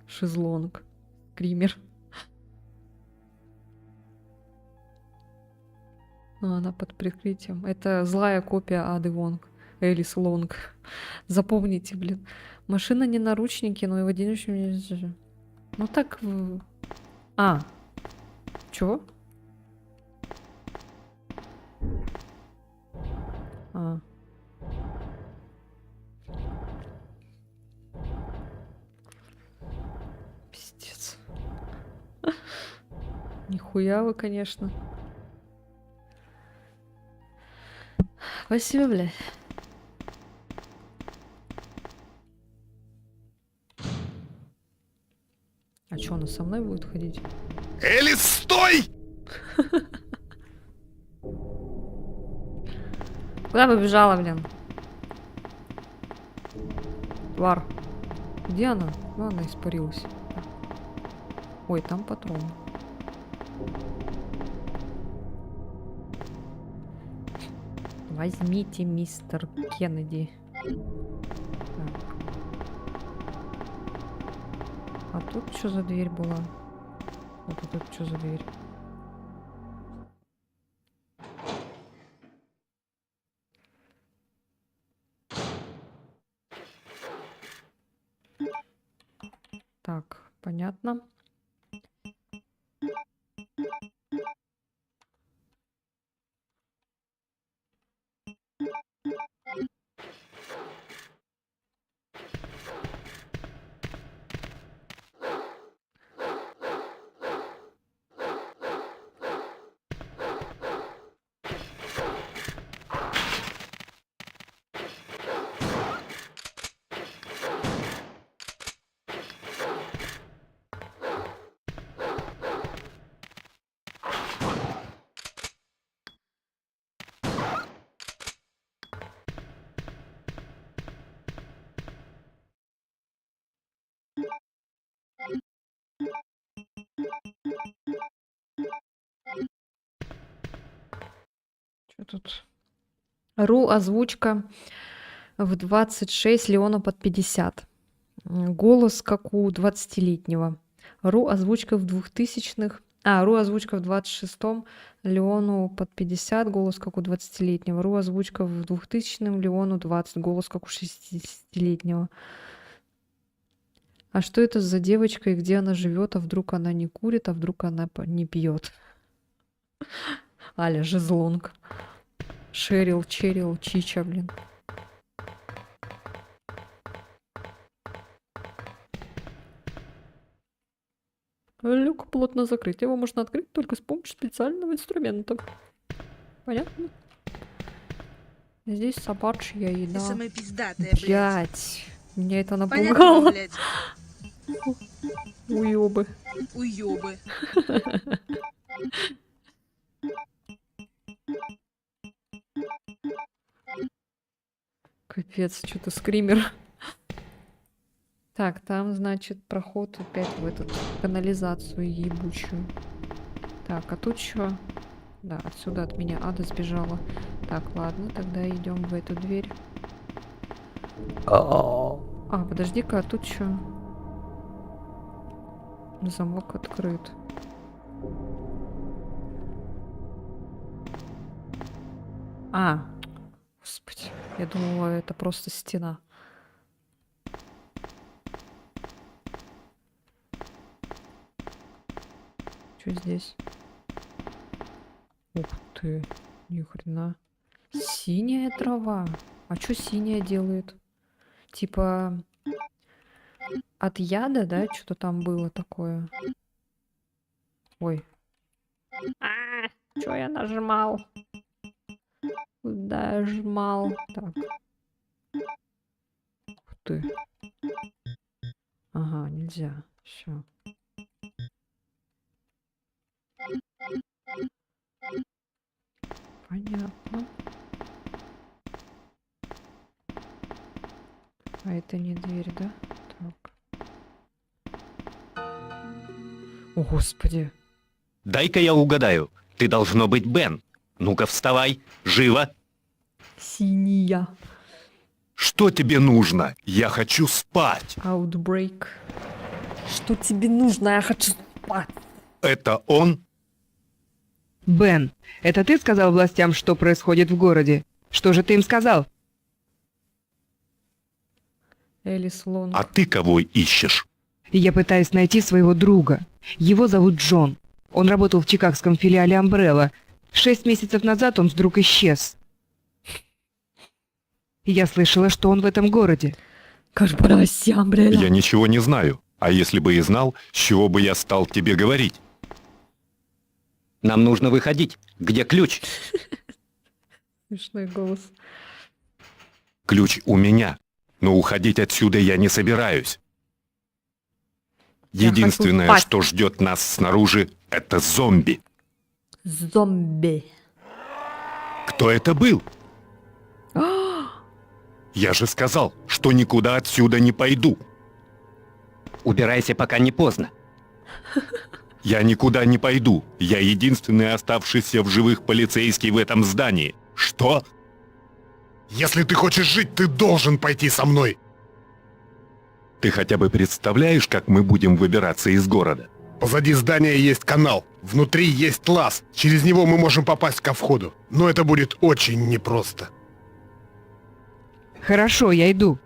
[SPEAKER 1] Шезлонг. Кример. Она под прикрытием. Это злая копия Ады Вонг. Элис Лонг. Запомните, блин. Машина не наручники, но и в одиночном... Ну так... А. Чё? А. Пиздец. Нихуя вы, конечно. Спасибо, блядь. А чё, она со мной будет ходить?
[SPEAKER 3] Элис, стой!
[SPEAKER 1] Куда побежала, блин? Твар. Где она? Ну, она испарилась. Ой, там патрон. Возьмите, мистер Кеннеди. Так. А тут что за дверь была? Вот тут что за дверь? Так, понятно. Что тут? Ру озвучка в 26, Леона под 50. Голос как у 20-летнего. Ру озвучка в 2000-х. Ру озвучка в 26-м, Леону под 50, голос как у 20-летнего. Ру озвучка в 2000-м, Леону 20, голос как у 60-летнего. А что это за девочка и где она живет? А вдруг она не курит, а вдруг она не пьет? Аля, жезлонг. Шерил, Черил, Чича, блин. Люк плотно закрыт. Его можно открыть только с помощью специального инструмента. Понятно? Здесь собачья
[SPEAKER 4] Ты
[SPEAKER 1] еда.
[SPEAKER 4] самая пиздатая, блядь.
[SPEAKER 1] Блять. Меня это
[SPEAKER 4] Понятно,
[SPEAKER 1] напугало.
[SPEAKER 4] блядь?
[SPEAKER 1] Уёбы.
[SPEAKER 4] Уёбы.
[SPEAKER 1] Капец, что-то скример. Так, там, значит, проход опять в эту канализацию ебучую. Так, а тут что? Да, отсюда от меня ада сбежала. Так, ладно, тогда идем в эту дверь. Подожди-ка, а тут что? Замок открыт. Господи, я думала, это просто стена. Что здесь? Ух ты, ни хрена. Синяя трава. А что синяя делает? Типа от яда, да? Что-то там было такое. Ой. Что я нажимал? Куда я жмал? Так. Ух ты. Ага, нельзя. Все. Понятно. А это не дверь, да? Так. О, Господи.
[SPEAKER 5] Дай-ка я угадаю. Ты должно быть Бен. Ну-ка вставай, живо.
[SPEAKER 1] Синяя.
[SPEAKER 3] Что тебе нужно? Я хочу спать.
[SPEAKER 1] Outbreak. Что тебе нужно? Я хочу спать.
[SPEAKER 3] Это он?
[SPEAKER 2] Бен, это ты сказал властям, что происходит в городе? Что же ты им сказал?
[SPEAKER 1] Элис Лонг.
[SPEAKER 3] А ты кого ищешь?
[SPEAKER 2] Я пытаюсь найти своего друга. Его зовут Джон. Он работал в чикагском филиале Umbrella. 6 месяцев назад он вдруг исчез. Я слышала, что он в этом городе.
[SPEAKER 1] Корпорация Амбрелла.
[SPEAKER 3] Я ничего не знаю. А если бы и знал, с чего бы я стал тебе говорить?
[SPEAKER 5] Нам нужно выходить. Где ключ?
[SPEAKER 1] Смешной голос.
[SPEAKER 3] Ключ у меня. Но уходить отсюда я не собираюсь.
[SPEAKER 1] Я хочу
[SPEAKER 3] Единственное,
[SPEAKER 1] спать.
[SPEAKER 3] что ждет нас снаружи, это зомби.
[SPEAKER 1] Зомби.
[SPEAKER 3] Кто это был? Я же сказал, что никуда отсюда не пойду.
[SPEAKER 5] Убирайся, пока не поздно.
[SPEAKER 3] Я никуда не пойду. Я единственный оставшийся в живых полицейский в этом здании. Что?
[SPEAKER 6] Если ты хочешь жить, ты должен пойти со мной.
[SPEAKER 3] Ты хотя бы представляешь, как мы будем выбираться из города?
[SPEAKER 6] Позади здания есть канал. Внутри есть лаз. Через него мы можем попасть ко входу. Но это будет очень непросто.
[SPEAKER 2] Хорошо, я иду.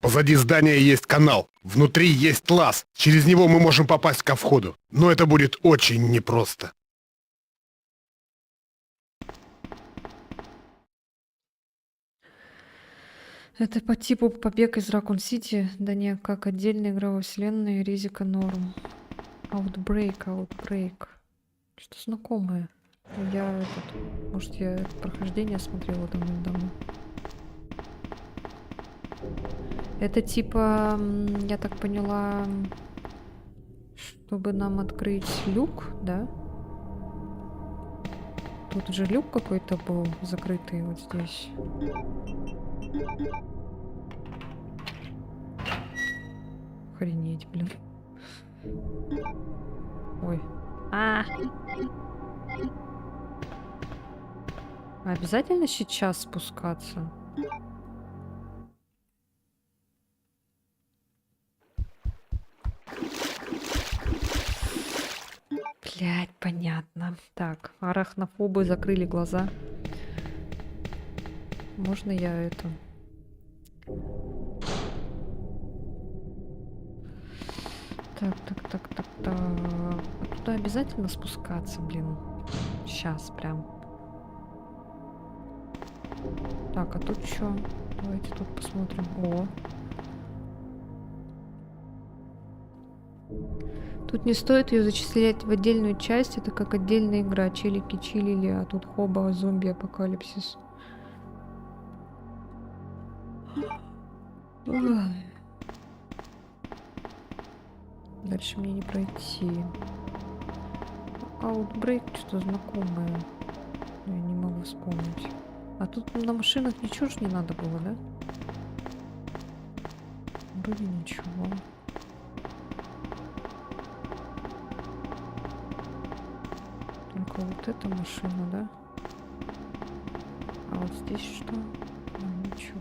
[SPEAKER 6] Позади здания есть канал. Внутри есть лаз. Через него мы можем попасть ко входу. Но это будет очень непросто.
[SPEAKER 1] Это по типу побег из Ракун Сити, да не как отдельная игровая вселенная, Ризика Норм. Outbreak. Что знакомое. Может, я это прохождение смотрела давным-давно. Это типа, я так поняла, чтобы нам открыть люк, да? Тут же люк какой-то был закрытый вот здесь. Охренеть, блин. Ой. Обязательно сейчас спускаться? Блядь, понятно. Так, арахнофобы закрыли глаза. Можно я это... Так. А туда обязательно спускаться, блин. Сейчас прям. Так, а тут что? Давайте тут посмотрим. О. Тут не стоит ее зачислять в отдельную часть. Это как отдельная игра. Челики чилили, а тут хоба, зомби, апокалипсис. Ой. Дальше мне не пройти. Outbreak что-то знакомое. Я не могу вспомнить. А тут на машинах ничего ж не надо было, да? Вроде ничего. Только вот эта машина, да? А вот здесь что? Ну, ничего.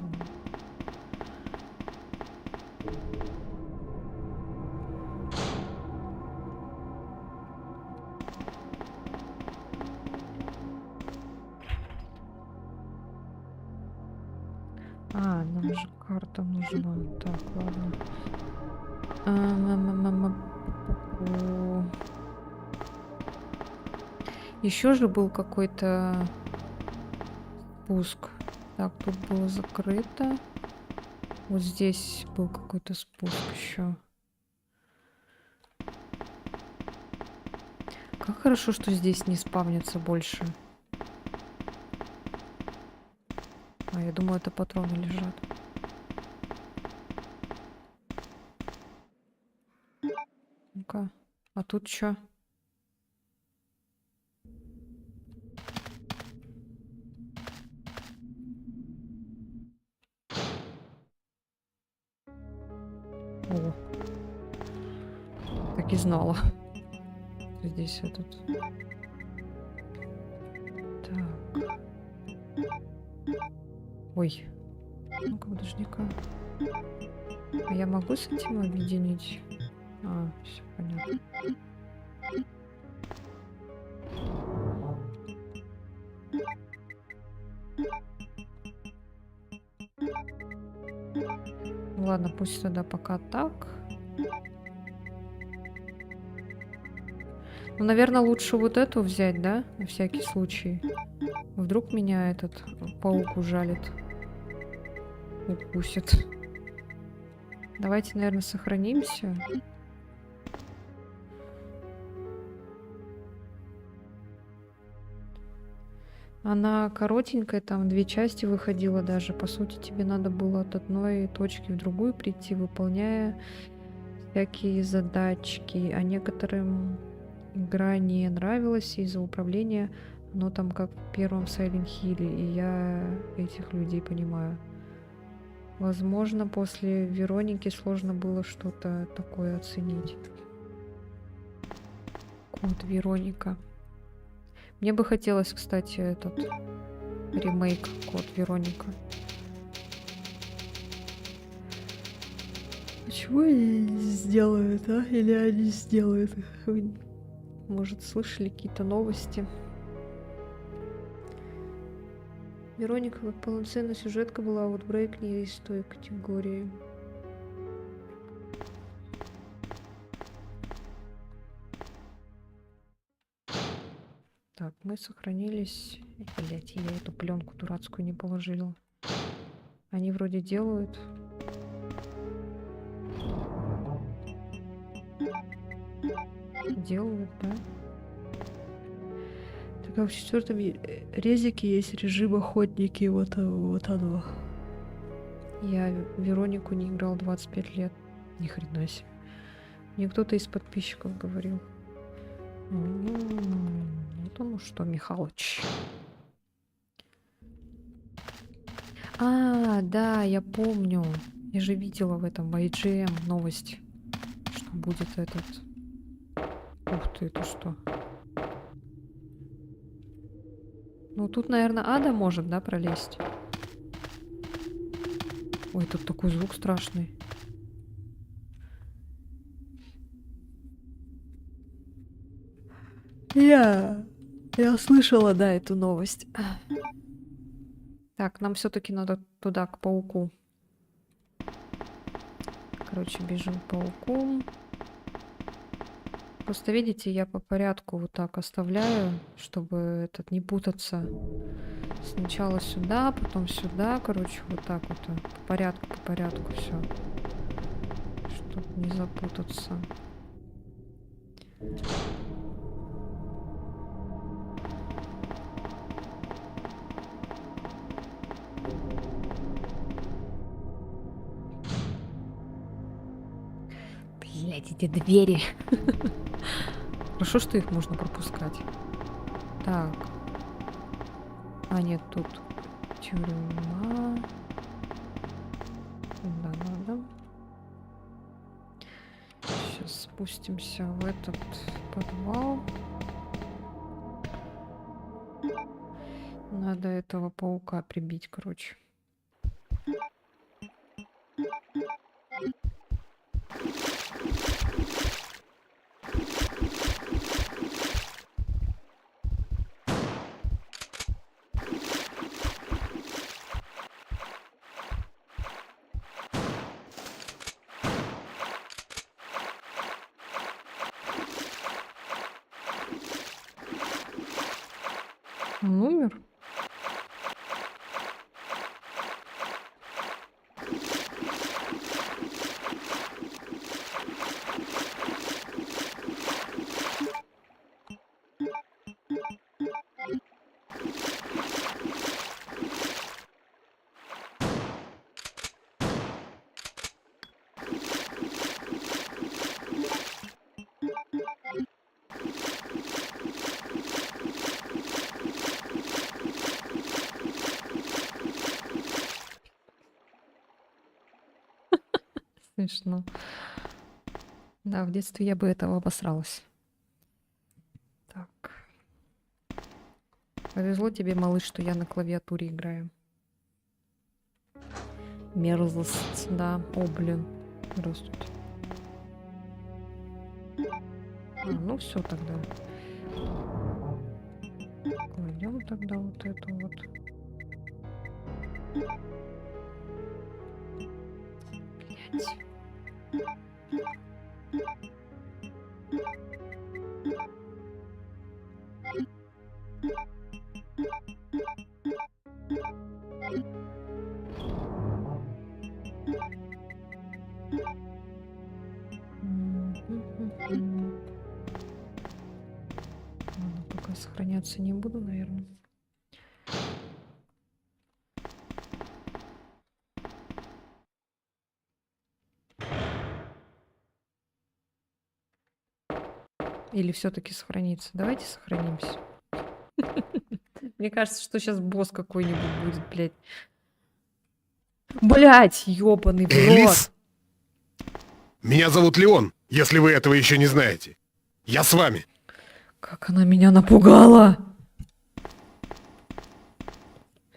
[SPEAKER 1] Нам же карта нужна. Так, ладно. Еще же был какой-то спуск. Так, тут было закрыто. Вот здесь был какой-то спуск еще. Как хорошо, что здесь не спавнится больше. А, я думаю, это патроны лежат. Ну-ка. А тут что? О. Так и знала. Здесь этот. Так. Ой. Ну-ка, подожди-ка. А я могу с этим объединить? А, все понятно. ладно, пусть тогда пока так. Ну, наверное, лучше вот эту взять, да? На всякий случай. Вдруг меня этот паук ужалит. Укусит. Давайте, наверное, сохранимся. Она коротенькая, там 2 части выходила даже. По сути, тебе надо было от одной точки в другую прийти, выполняя всякие задачки. А некоторым игра не нравилась из-за управления. Оно там как в первом Silent Hill, и я этих людей понимаю. Возможно, после Вероники сложно было что-то такое оценить. Код Вероника. Мне бы хотелось, кстати, этот ремейк Код Вероника. Почему они не сделают, а? Или они сделают? Вы, может, слышали какие-то новости? Вероника как полноценная сюжетка была, а вот Брейк не из той категории. Так, мы сохранились. Блять, я эту пленку дурацкую не положила. Они вроде делают. Делают, да? Так, а в 4-м резике есть режим охотники, вот оно. Я Веронику не играл 25 лет. Ни хрена себе. Мне кто-то из подписчиков говорил. Вот оно что, Михалыч. А, да, я помню. Я же видела в этом в IGM новость, что будет этот... Ух ты, это что? Ну, тут, наверное, Ада может, да, пролезть? Ой, тут такой звук страшный. Я слышала, да, эту новость. Так, нам все-таки надо туда, к пауку. Короче, бежим к пауку. Просто, видите, я по порядку вот так оставляю, чтобы этот не путаться. Сначала сюда, потом сюда. Короче, вот так вот. По порядку все. Чтобы не запутаться. Блять, эти двери. Хорошо, что их можно пропускать. Так. А, нет, тут тюрьма. Да, надо. Сейчас спустимся в этот подвал. Надо этого паука прибить, короче. Он умер? Смешно. Да, в детстве я бы этого обосралась. Так. Повезло тебе, малыш, что я на клавиатуре играю. Мерзость, да. О, блин. Здравствуйте. А, ну все тогда. Кладем тогда вот эту вот. Блять. Ладно, пока сохраняться не буду, наверное. Или все-таки сохраниться? Давайте сохранимся. Мне кажется, что сейчас босс какой-нибудь будет, блядь. Блять, ёбаный в рот.
[SPEAKER 6] Элис? Меня зовут Леон, если вы этого еще не знаете. Я с вами.
[SPEAKER 1] Как она меня напугала.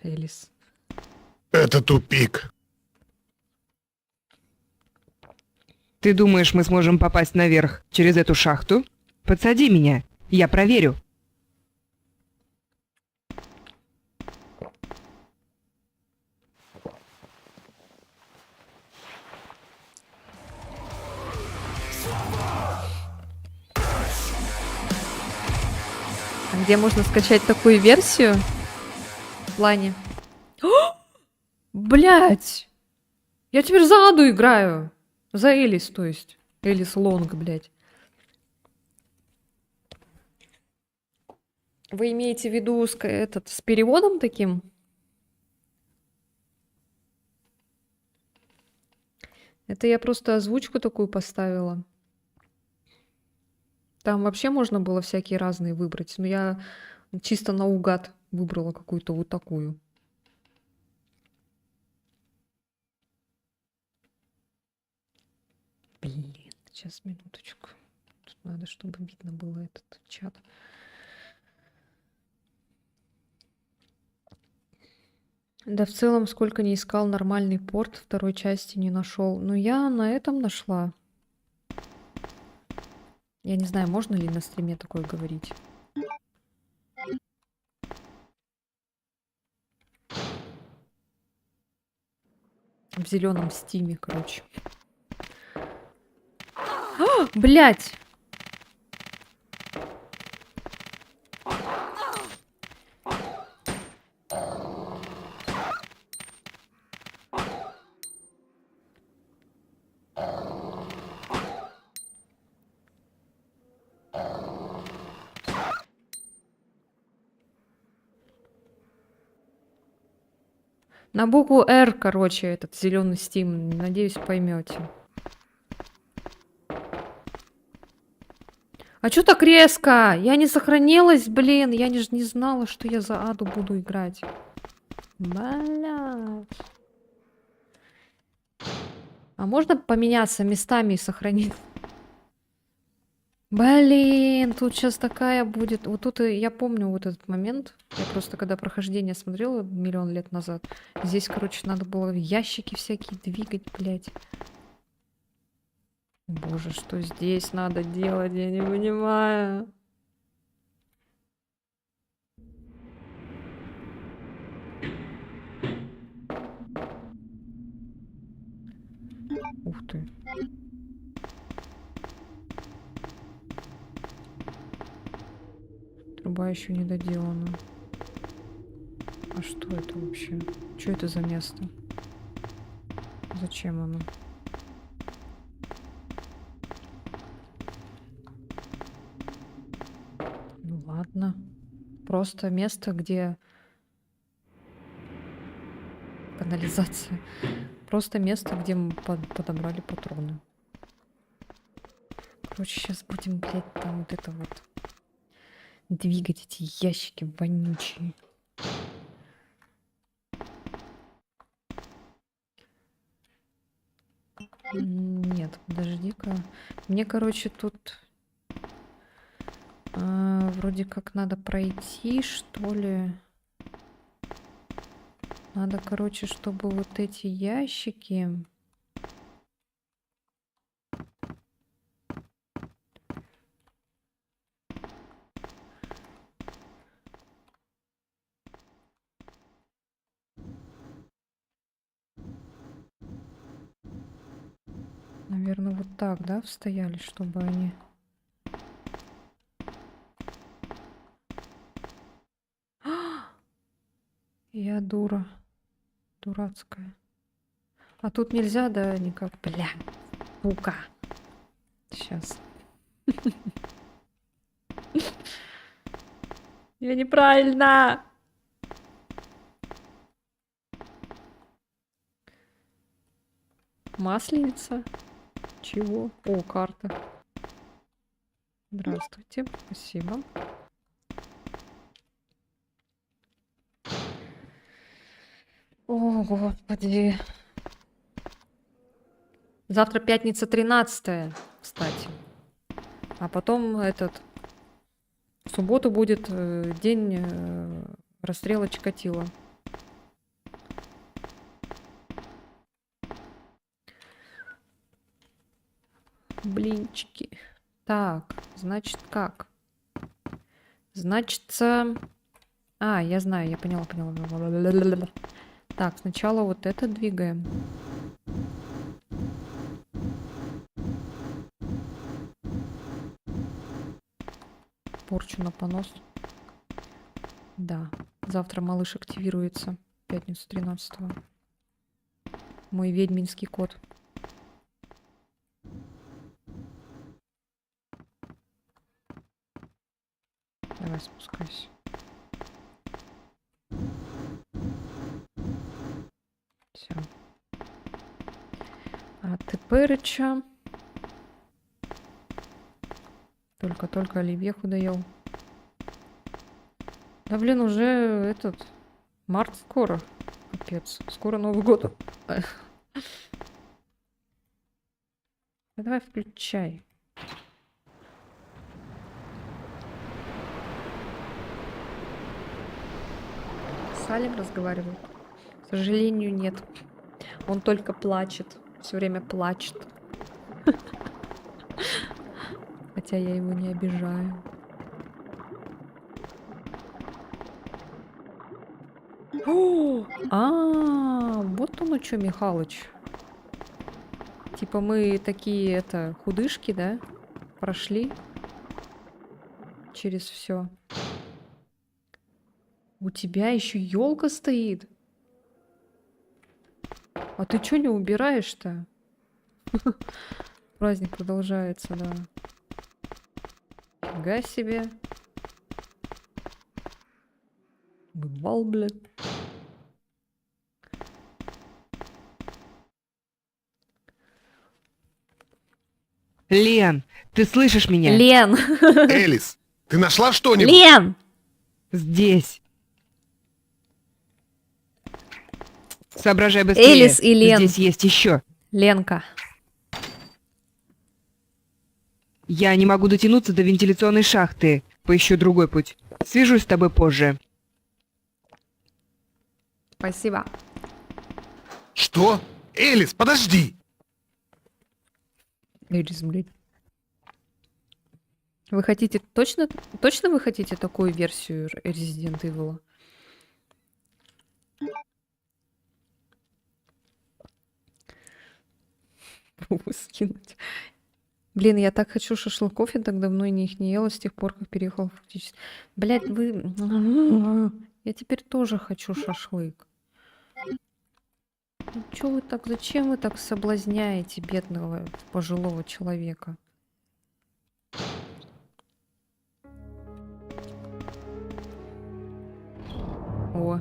[SPEAKER 1] Элис.
[SPEAKER 6] Это тупик.
[SPEAKER 2] Ты думаешь, мы сможем попасть наверх через эту шахту? Подсади меня, я проверю.
[SPEAKER 1] А где можно скачать такую версию? В плане. Блять! Я теперь за Аду играю. За Элис, то есть. Элис Лонг, блядь. Вы имеете в виду с переводом таким? Это я просто озвучку такую поставила. Там вообще можно было всякие разные выбрать, но я чисто наугад выбрала какую-то вот такую. Блин, сейчас, минуточку. Тут надо, чтобы видно было этот чат. Да в целом, сколько не искал нормальный порт, второй части не нашел. Но я на этом нашла. Я не знаю, можно ли на стриме такое говорить. В зеленом стиме, короче. Блять! На букву R, короче, этот зеленый стим. Надеюсь, поймете. А чё так резко? Я не сохранилась, блин. Я не знала, что я за Аду буду играть. Блядь. А можно поменяться местами и сохранить? Блин, тут сейчас такая будет. Вот тут я помню вот этот момент. Я просто когда прохождение смотрела миллион лет назад. Здесь, короче, надо было ящики всякие двигать, блядь. Боже, что здесь надо делать? Я не понимаю. Ух ты. Труба еще не доделана. А что это вообще? Что это за место? Зачем оно? Ну ладно. Просто место, где канализация. Просто место, где мы подобрали патроны. Короче, сейчас будем, блядь, там вот это вот двигать эти ящики вонючие. Нет, подожди-ка. Мне, короче, тут вроде как надо пройти, что ли. Надо, короче, чтобы вот эти ящики... наверное, вот так, да, стояли, чтобы они... Я дура. Дурацкая. А тут нельзя, да, никак. Бля, пука. Сейчас. Я неправильно. Масленица. Чего? О, карта. Здравствуйте. Спасибо. О, господи. Завтра пятница 13, кстати. А потом в субботу будет день расстрела Чикатило. Блинчики. Так, значит как? Значится... А, я знаю, я поняла. Так, сначала вот это двигаем. Порчу на понос. Да. Завтра малыш активируется. В пятницу 13-го. Мой ведьминский кот. Давай спускайся. Все. А теперыча... Только оливьеху доел. Да блин, уже март скоро. Капец. Скоро Новый год. Давай включай. С Алем разговаривает? К сожалению, нет. Он только плачет. Все время плачет. Хотя я его не обижаю. Вот он что, Михалыч. Типа мы такие, худышки, да? Прошли через все. У тебя еще елка стоит. А ты что не убираешь-то? Праздник продолжается, да. Фига себе. Бывал, блядь.
[SPEAKER 2] Лен, ты слышишь меня?
[SPEAKER 1] Лен!
[SPEAKER 6] Элис, ты нашла что-нибудь?
[SPEAKER 1] Лен!
[SPEAKER 2] Здесь. Соображай быстрее.
[SPEAKER 1] Элис и Лен.
[SPEAKER 2] Здесь есть еще.
[SPEAKER 1] Ленка.
[SPEAKER 2] Я не могу дотянуться до вентиляционной шахты. Поищу другой путь. Свяжусь с тобой позже.
[SPEAKER 1] Спасибо.
[SPEAKER 6] Что? Элис, подожди!
[SPEAKER 1] Элис, блядь. Вы хотите точно вы хотите такую версию Resident Evil? Скинуть. Блин, я так хочу шашлыков, я так давно их не ела с тех пор, как переехала фактически. Блядь, вы... Я теперь тоже хочу шашлык. Ну чё вы так, зачем вы так соблазняете бедного пожилого человека? О,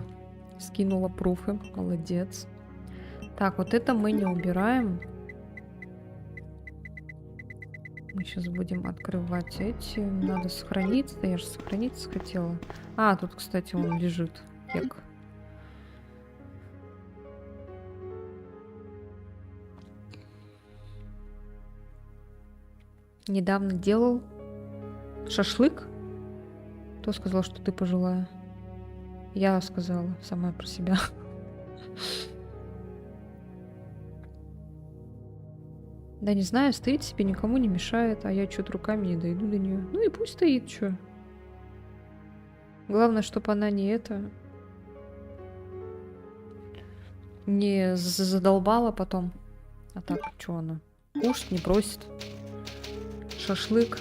[SPEAKER 1] скинула пруфы, молодец. Так, вот это мы не убираем. Мы сейчас будем открывать эти. Надо сохраниться. Я же сохраниться хотела. А, тут, кстати, он лежит. Кек. Недавно делал шашлык. Кто сказал, что ты пожилая? Я сказала сама про себя. Да не знаю, стоит себе, никому не мешает, а я что-то руками не дойду до нее. Ну и пусть стоит, что. Главное, чтобы она не задолбала потом. А так, что она? Кушать не просит. Шашлык.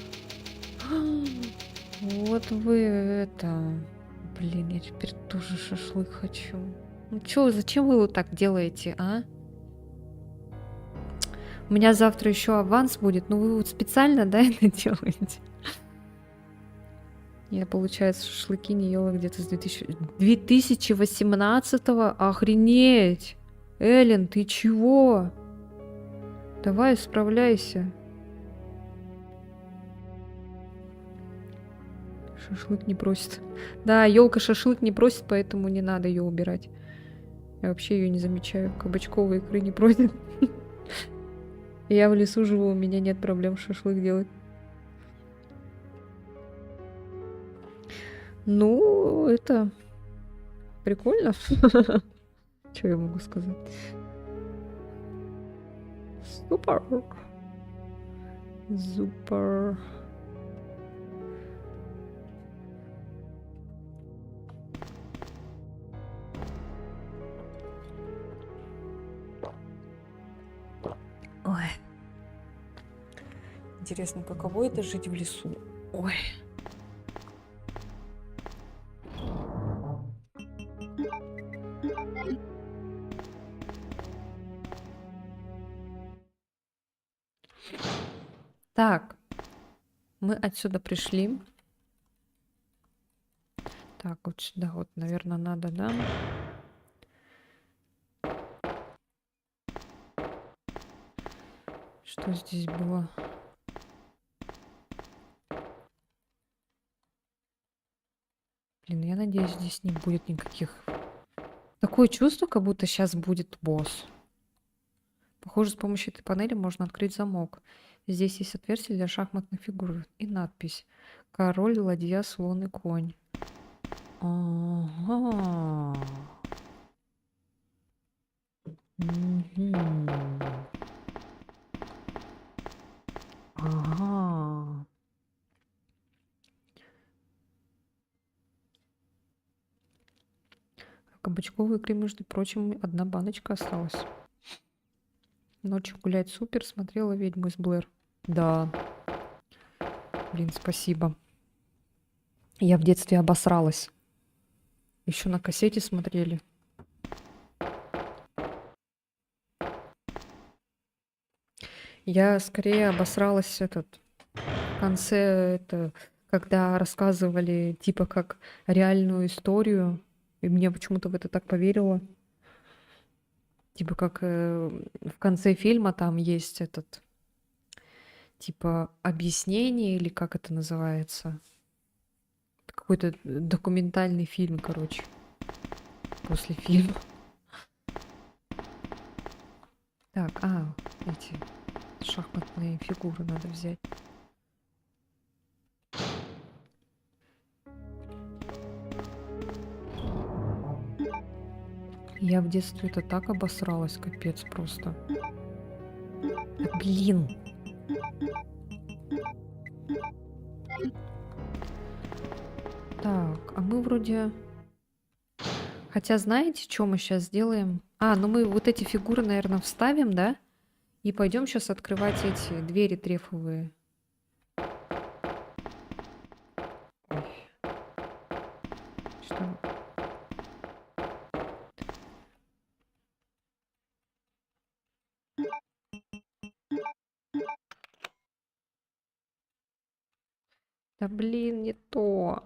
[SPEAKER 1] Вот вы это... Блин, я теперь тоже шашлык хочу. Ну чё, зачем вы вот так делаете, а? У меня завтра еще аванс будет. Ну вы вот специально, да, это делаете? Я, получается, шашлыки не ела где-то с 2018-го. Охренеть! Эллен, ты чего? Давай, справляйся. Шашлык не просит. Да, елка шашлык не просит, поэтому не надо ее убирать. Я вообще ее не замечаю. Кабачковой икры не просит. Я в лесу живу, у меня нет проблем шашлык делать. Ну, это прикольно. Что я могу сказать? Супер. Супер. Ой. Интересно, каково это жить в лесу? Ой. Так, мы отсюда пришли. Так, вот сюда вот, наверное, надо, да? Что здесь было? Блин, я надеюсь, здесь не будет никаких... Такое чувство, как будто сейчас будет босс. Похоже, с помощью этой панели можно открыть замок. Здесь есть отверстие для шахматных фигур и надпись: король, ладья, слон и конь. Ага. Мгм. Ага. Кабачковой икры, между прочим, одна баночка осталась. Ночью гулять супер, смотрела «Ведьму из Блэр». Да. Блин, спасибо. Я в детстве обосралась. Еще на кассете смотрели. Я скорее обосралась в конце, это, когда рассказывали типа как реальную историю, и мне почему-то в это так поверила. Типа как в конце фильма там есть типа объяснение, или как это называется. Какой-то документальный фильм, короче. После фильма. Так, эти шахматные фигуры надо взять. Я в детстве это так обосралась, капец просто. Да, блин. Так, а мы вроде... Хотя знаете, что мы сейчас сделаем? Ну мы вот эти фигуры, наверное, вставим, да? И пойдем сейчас открывать эти двери трефовые. Ой. Что? Да блин, не то.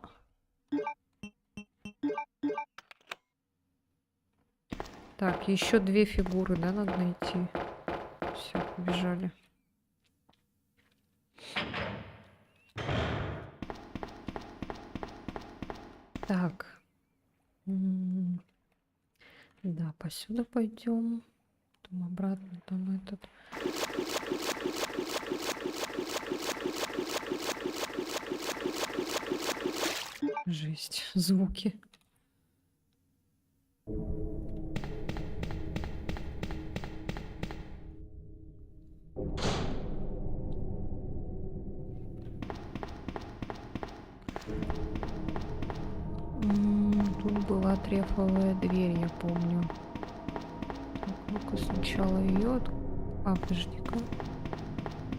[SPEAKER 1] Так, еще две фигуры, да, надо найти. Все, побежали. Так. Да, посюда пойдем. Потом обратно, там этот. Жесть, звуки. Тут была трефовая дверь, я помню. Так, ну-ка сначала ее... подожди-ка.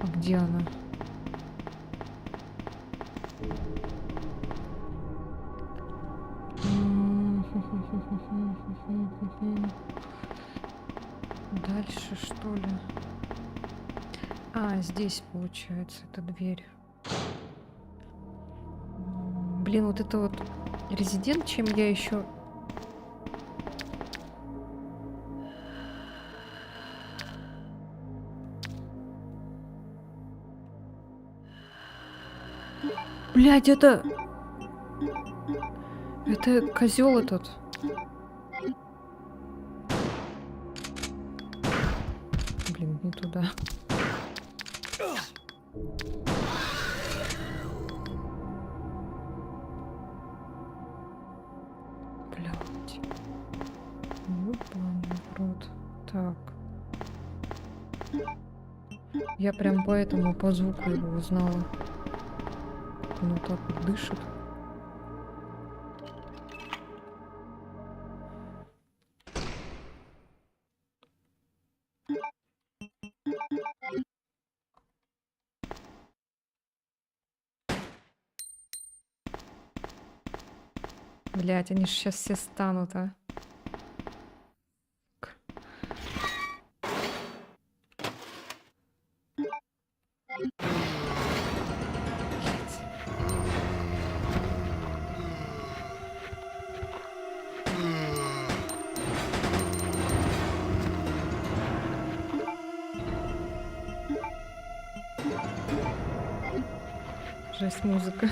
[SPEAKER 1] А где она? Дальше, что ли? А, здесь получается эта дверь. Блин, вот это вот резидент, чем я еще... Блядь, это... Это козел этот. Блин, не туда. Блядь. Ёбаный в рот. Так. Я прям поэтому по звуку его узнала. Как он вот так вот дышит. Блять, они же сейчас все станут, а. Жесть, музыка.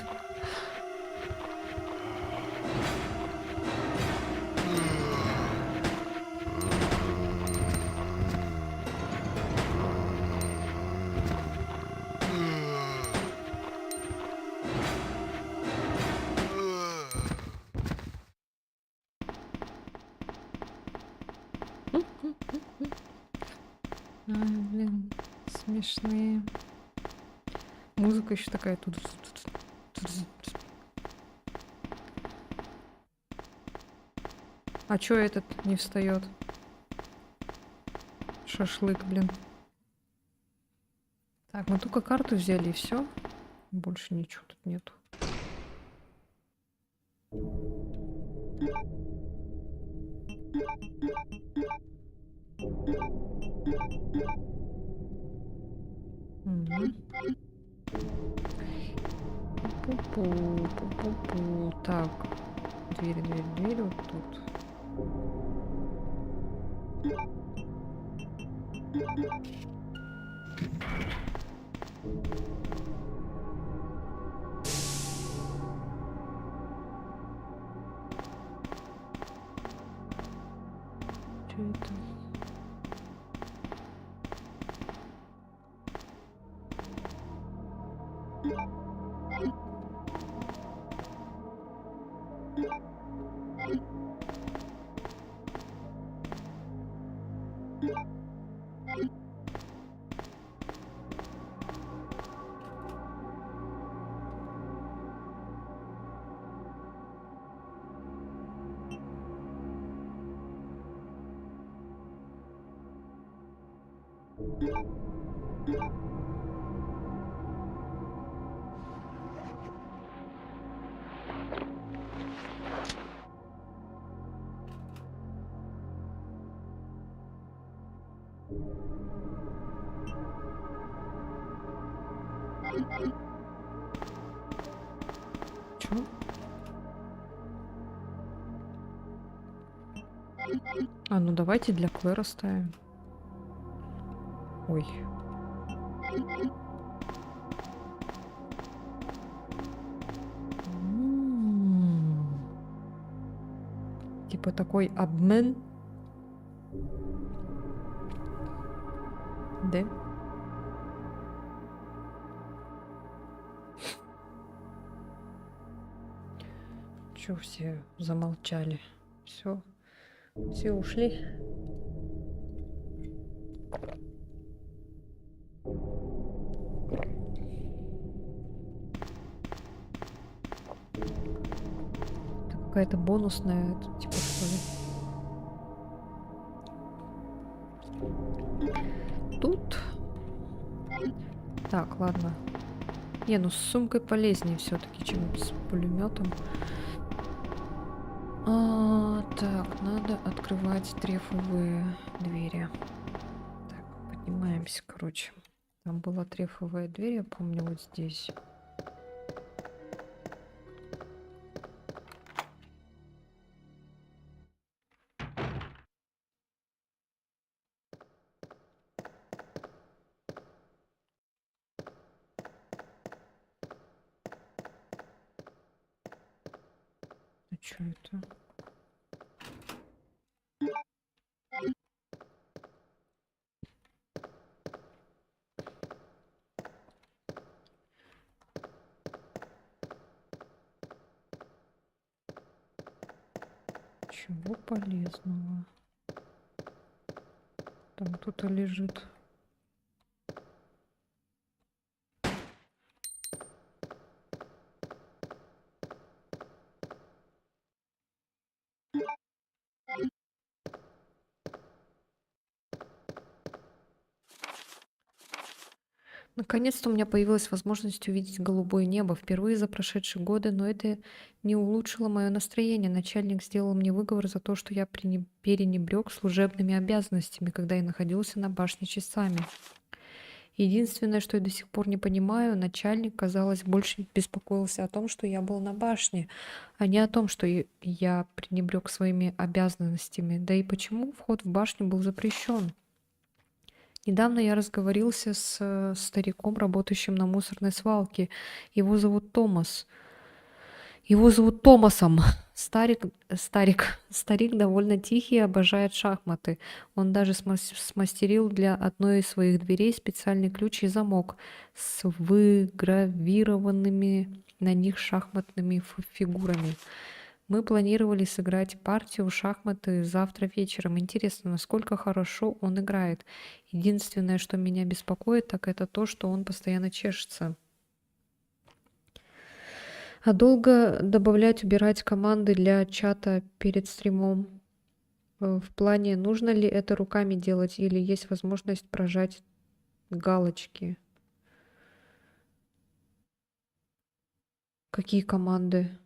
[SPEAKER 1] Ай, блин, смешные. Музыка еще такая тут. А чё этот не встает? Шашлык, блин. Так, мы только карту взяли и все. Больше ничего тут нету. Мгм. Пу-пу, пу-пу-пу. Так, двери вот тут. Чё это? Чё? А, ну давайте для Клэр оставим. Ой. Типа такой обмен. Да? Чё все замолчали? Все ушли. Это какая-то бонусная, типа, что ли? Тут Так, ладно. Не, ну с сумкой полезнее все-таки, чем с пулеметом. Так, надо открывать трефовые двери. Так, поднимаемся, короче. Там была трефовая дверь, я помню, вот здесь. А что это? Чего полезного? Там кто-то лежит. Наконец-то у меня появилась возможность увидеть голубое небо впервые за прошедшие годы, но это не улучшило мое настроение. Начальник сделал мне выговор за то, что я перенебрег служебными обязанностями, когда я находился на башне часами. Единственное, что я до сих пор не понимаю, начальник, казалось, больше беспокоился о том, что я был на башне, а не о том, что я пренебрег своими обязанностями. Да и почему вход в башню был запрещен? Недавно я разговорился с стариком, работающим на мусорной свалке. Его зовут Томас. Его зовут Томасом. Старик довольно тихий и обожает шахматы. Он даже смастерил для одной из своих дверей специальный ключ и замок с выгравированными на них шахматными фигурами. Мы планировали сыграть партию в шахматы завтра вечером. Интересно, насколько хорошо он играет. Единственное, что меня беспокоит, так это то, что он постоянно чешется. А долго добавлять, убирать команды для чата перед стримом? В плане, нужно ли это руками делать или есть возможность прожать галочки? Какие команды?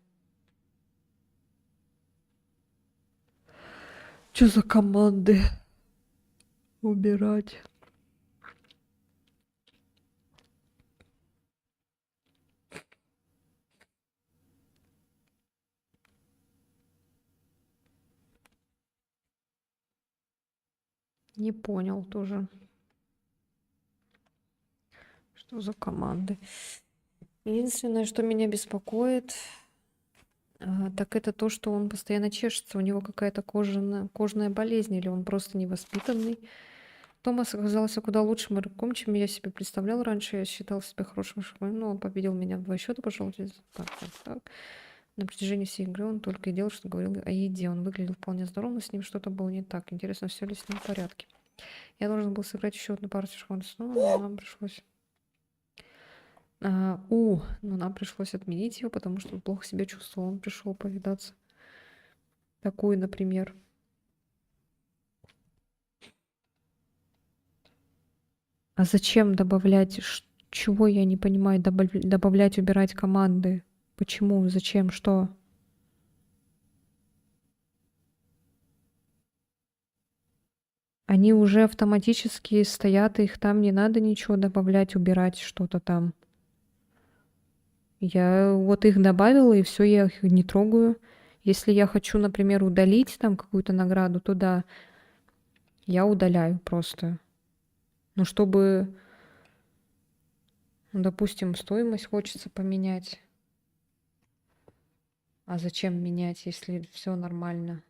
[SPEAKER 1] Что за команды? Убирать. Не понял тоже. Что за команды? Единственное, что меня беспокоит, так это то, что он постоянно чешется. У него какая-то кожная болезнь, или он просто невоспитанный. Томас оказался куда лучшим игроком, чем я себе представлял раньше. Я считал себя хорошим шахматистом, но он победил меня в 2 счета, пожалуйста. Так. На протяжении всей игры он только и делал, что говорил о еде. Он выглядел вполне здоровым, но с ним что-то было не так. Интересно, все ли с ним в порядке. Я должен был сыграть еще одну партию шахматистов, но нам пришлось... но нам пришлось отменить его, потому что он плохо себя чувствовал. Он пришел повидаться. Такую, например. А зачем добавлять? Чего я не понимаю? Добавлять, убирать команды. Почему? Зачем? Что? Они уже автоматически стоят, их там не надо ничего добавлять, убирать что-то там. Я вот их добавила, и все, я их не трогаю. Если я хочу, например, удалить там какую-то награду, то да, я удаляю просто. Ну, чтобы, допустим, стоимость хочется поменять. А зачем менять, если все нормально?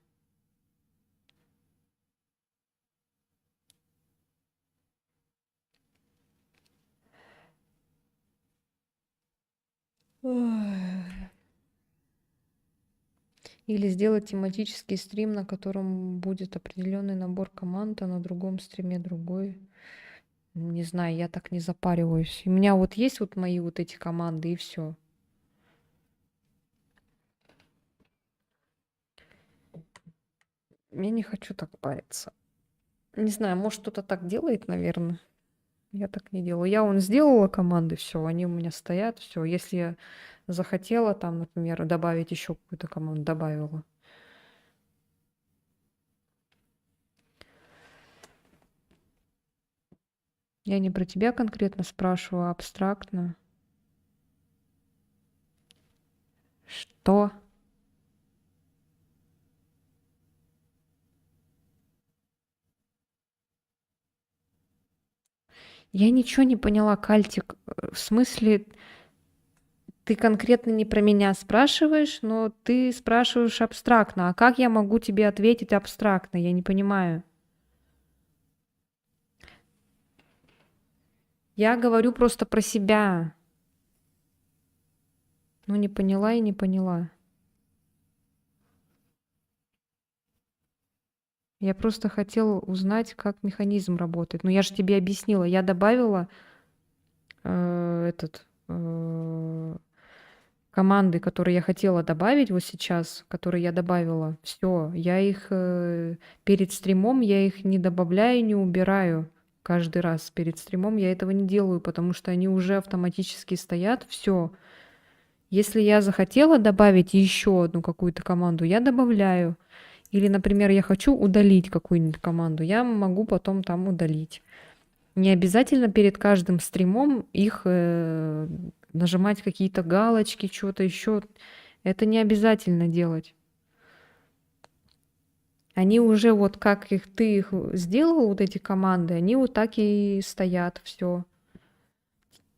[SPEAKER 1] Ой. Или сделать тематический стрим, на котором будет определенный набор команд, а на другом стриме другой. Не знаю, я так не запариваюсь. У меня вот есть вот мои вот эти команды, и все. Я не хочу так париться. Не знаю, может кто-то так делает, наверное. Я так не делаю. Я сделала команды, все, они у меня стоят, все. Если я захотела там, например, добавить еще какую-то команду, добавила. Я не про тебя конкретно спрашиваю, а абстрактно. Что? Я ничего не поняла, Кальтик. В смысле, ты конкретно не про меня спрашиваешь, но ты спрашиваешь абстрактно. А как я могу тебе ответить абстрактно? Я не понимаю. Я говорю просто про себя. Ну, не поняла и не поняла. Я просто хотела узнать, как механизм работает. Но я же тебе объяснила. Я добавила команды, которые я хотела добавить вот сейчас, которые я добавила. Все, я их перед стримом, я их не добавляю, не убираю каждый раз. Перед стримом я этого не делаю, потому что они уже автоматически стоят. Все. Если я захотела добавить еще одну какую-то команду, я добавляю. Или, например, я хочу удалить какую-нибудь команду, я могу потом там удалить. Не обязательно перед каждым стримом их нажимать какие-то галочки, что-то еще. Это не обязательно делать. Они уже вот как ты их сделал, вот эти команды, они вот так и стоят, все.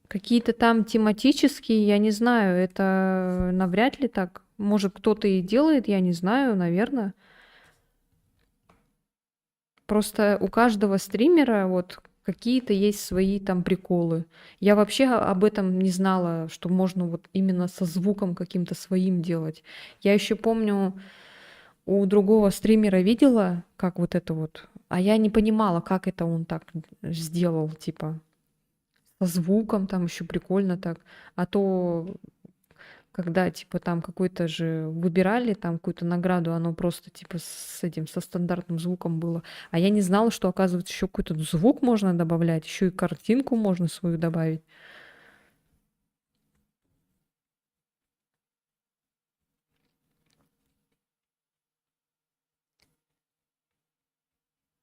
[SPEAKER 1] Какие-то там тематические, я не знаю, это навряд ли так. Может, кто-то и делает, я не знаю, наверное. Просто у каждого стримера вот какие-то есть свои там приколы. Я вообще об этом не знала, что можно вот именно со звуком каким-то своим делать. Я еще помню, у другого стримера видела, как вот это вот, а я не понимала, как это он так сделал, типа, со звуком там еще прикольно так. А то когда, типа, там какой-то же выбирали там какую-то награду, оно просто, типа, с этим, со стандартным звуком было. А я не знала, что, оказывается, еще какой-то звук можно добавлять, еще и картинку можно свою добавить.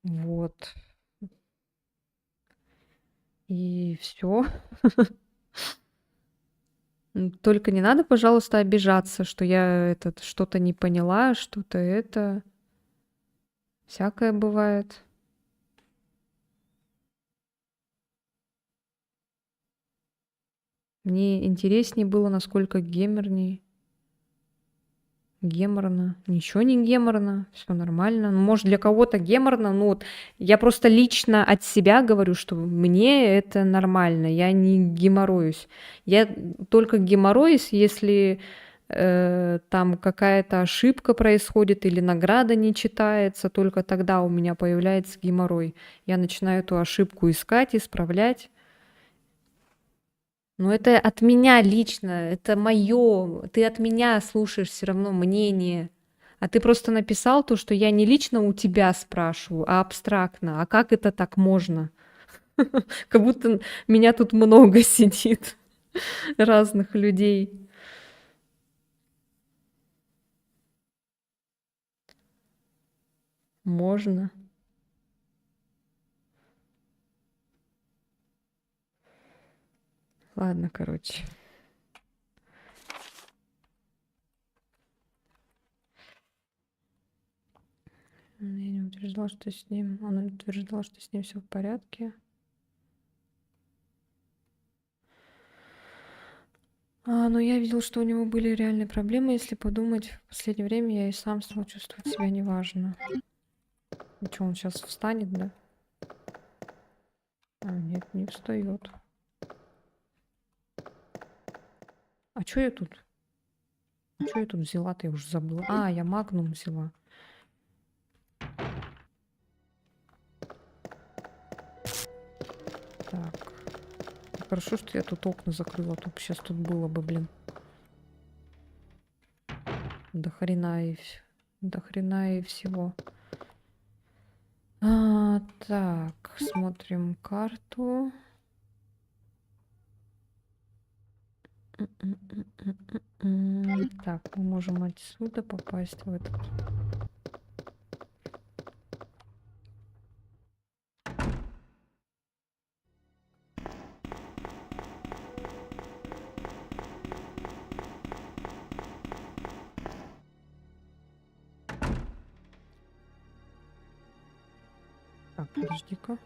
[SPEAKER 1] Вот. И все. Только не надо, пожалуйста, обижаться, что я что-то не поняла, что-то это. Всякое бывает. Мне интереснее было, насколько геморней. Геморно. Ничего не геморно, все нормально. Ну, может, для кого-то геморно, ну вот я просто лично от себя говорю, что мне это нормально, я не геморроюсь. Я только геморроюсь, если там какая-то ошибка происходит или награда не читается, только тогда у меня появляется геморрой. Я начинаю эту ошибку искать, исправлять. Но это от меня лично, это мое. Ты от меня слушаешь все равно мнение. А ты просто написал то, что я не лично у тебя спрашиваю, а абстрактно. А как это так можно? Как будто меня тут много сидит разных людей. Можно. Ладно, короче. Я не утверждала, что с ним... Он утверждал, что с ним все в порядке. Но я видел, что у него были реальные проблемы. Если подумать, в последнее время я и сам стал чувствовать себя неважно. Ну что, он сейчас встанет, да? Нет, не встает. А что я тут? Что я тут взяла-то? Я уже забыла. Я магнум взяла. Так. Хорошо, что я тут окна закрыла. Тут сейчас тут было бы, блин. До хрена и всего. Так, смотрим карту. Так, мы можем отсюда попасть в этот. Так, подожди-ка.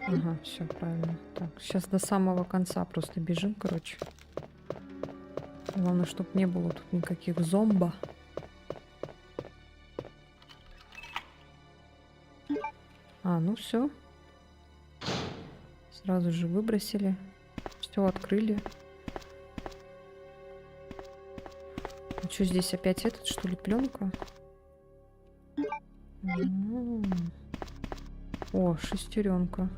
[SPEAKER 1] Ага, все правильно. Так, сейчас до самого конца просто бежим, короче. Главное, чтобы не было тут никаких зомба. А, ну все. Сразу же выбросили. Все открыли. А что здесь опять этот, что ли, пленка? О, шестеренка.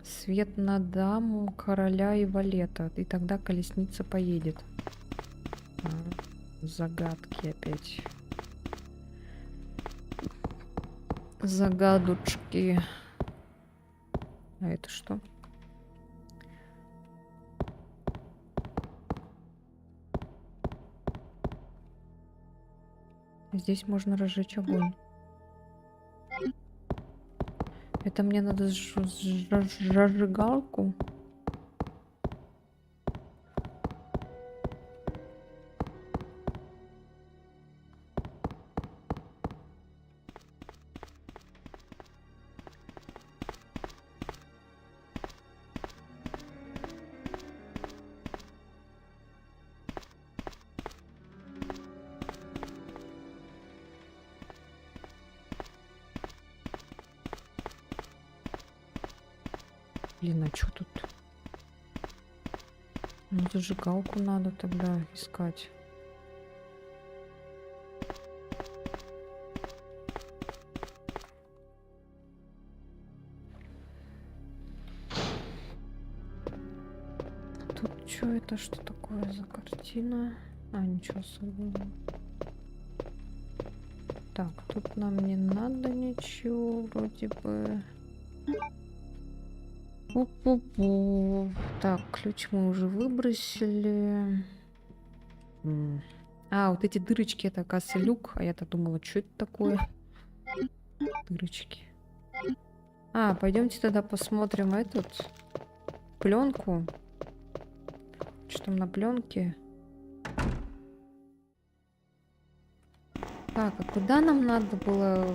[SPEAKER 1] Свет на даму, короля и валета. И тогда колесница поедет. Загадки опять. Загадочки. А это что? Здесь можно разжечь огонь. Это мне надо зажигалку. Блин, а что тут? Ну, зажигалку надо тогда искать. Тут что это? Что такое за картина? А, ничего особенного. Так, тут нам не надо ничего, вроде бы. Пу-пу-пу. Так, ключ мы уже выбросили. А, вот эти дырочки, это, оказывается, люк. А я-то думала, что это такое? Дырочки. А, пойдемте тогда посмотрим этот пленку. Что там на пленке? Так, а куда нам надо было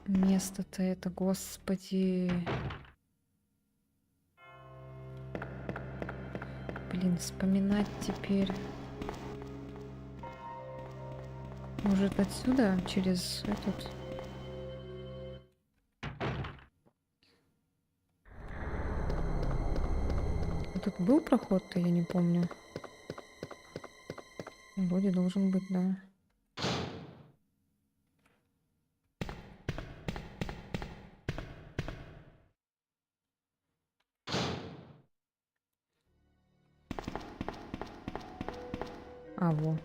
[SPEAKER 1] место-то это, господи? Блин, вспоминать теперь. Может, отсюда, через этот... Тут был проход-то, я не помню. Вроде должен быть, да. А, во.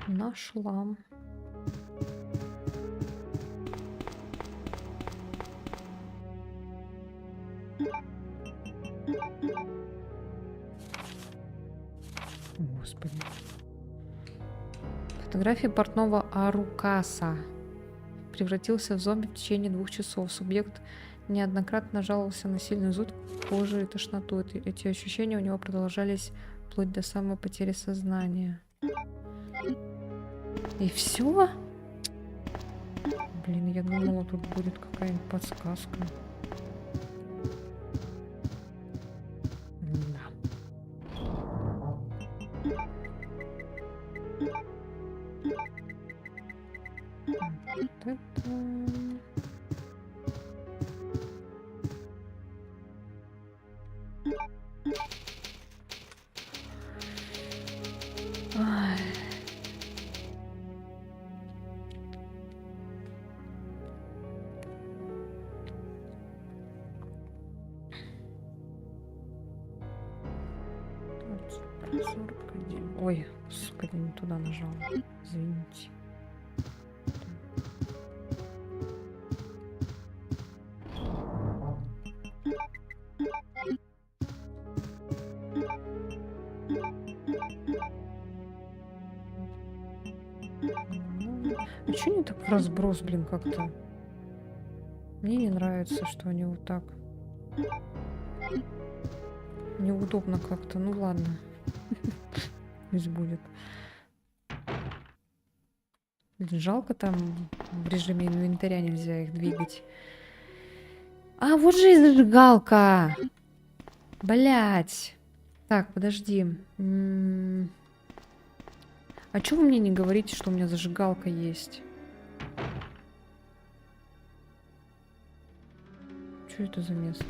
[SPEAKER 1] Нашла. Господи. Фотография портного Арукаса. Превратился в зомби в течение 2 часов. Субъект неоднократно жаловался на сильный зуд кожи и тошноту. Эти ощущения у него продолжались вплоть до самой потери сознания. И все? Блин, я думала, тут будет какая-нибудь подсказка. Вот это... Ай. Ой, господи, не туда нажала. Извините. чё они так в разброс, блин, как-то? Мне не нравится, что они вот так. Неудобно как-то. Ну ладно. Пусть будет. Блин, жалко там в режиме инвентаря нельзя их двигать. А, вот же и зажигалка! Блять. Так, подожди. А чё вы мне не говорите, что у меня зажигалка есть? Что это за место?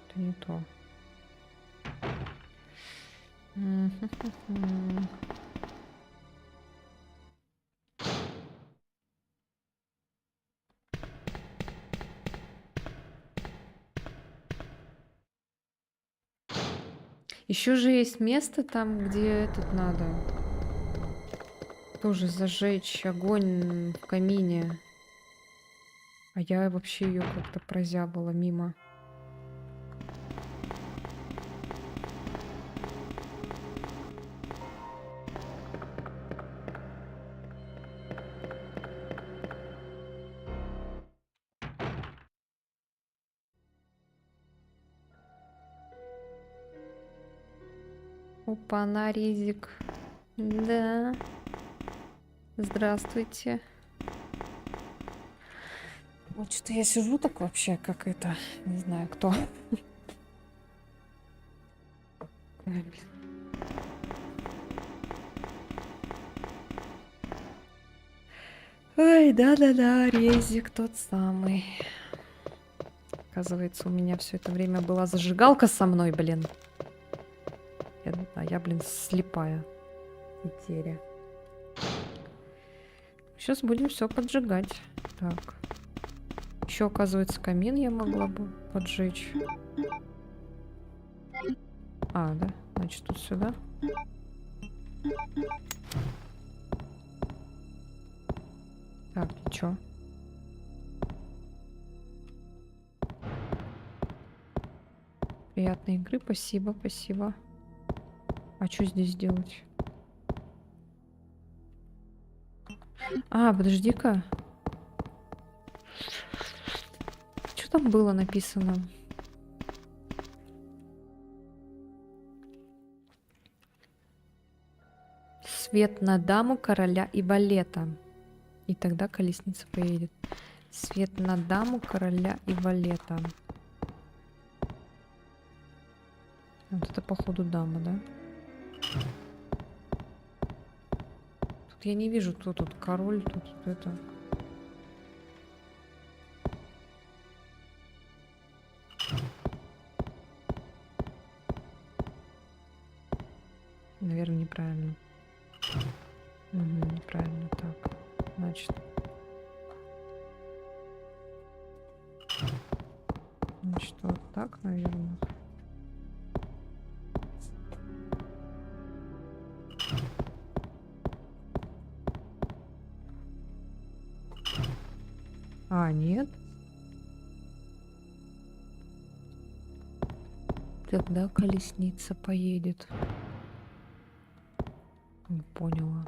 [SPEAKER 1] Это не то. Еще же есть место там, где этот надо. Тоже зажечь огонь в камине. А я вообще ее как-то прозябала мимо. Опа, нарезик. Да. Здравствуйте. Вот что я сижу так вообще, как это, не знаю кто. Ой, блин. Ой, да-да-да, резик тот самый. Оказывается, у меня все это время была зажигалка со мной, блин. Я, блин, слепая. Тетеря. Сейчас будем все поджигать. Так. Еще, оказывается, камин я могла бы поджечь. А, да? Значит, тут сюда. Так, и чё? Приятной игры, спасибо, спасибо. А что здесь делать? А, подожди-ка. Что там было написано? Свет на даму, короля и валета. И тогда колесница поедет. Свет на даму, короля и валета. Вот это, походу, дама, да? Тут я не вижу, кто тут король, тут это... Наверное, неправильно. Угу, неправильно. Так, значит... Значит, вот так, наверное. А, нет. Тогда колесница поедет. Не поняла.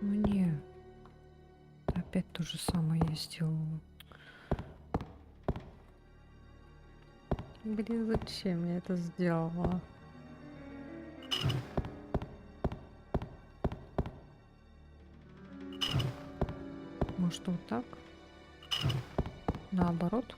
[SPEAKER 1] Ну не. Опять то же самое я сделала. Блин, зачем я это сделала? Может, вот так? Наоборот?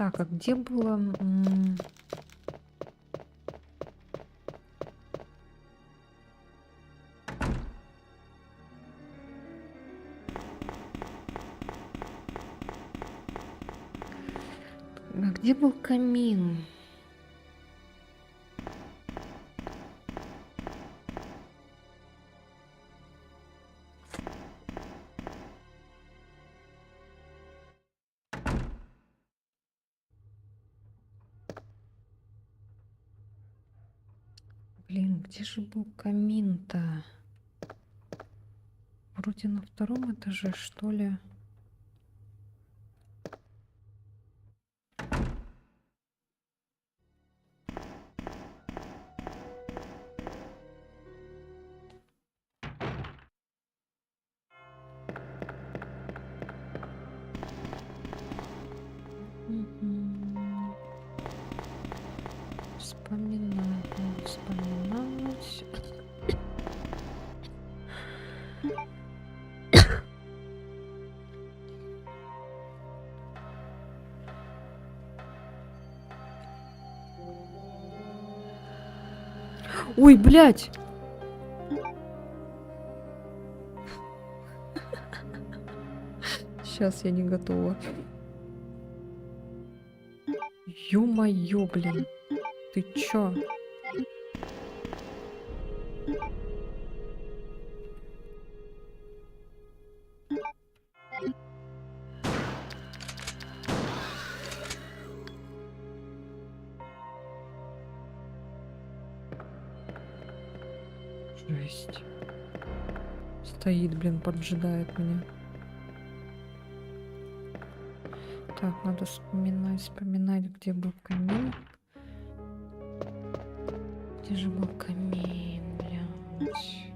[SPEAKER 1] Так, а где было... А где был камин? Блин, где же был камин-то? Вроде на втором этаже, что ли? Мгм. Вспоминать, надо вспоминать. Ой, блядь! Сейчас я не готова. Ё-моё, блин. Ты чё? Жесть. Стоит, блин, поджидает меня. Так, надо вспоминать, где был камин. Где же был камин, блядь?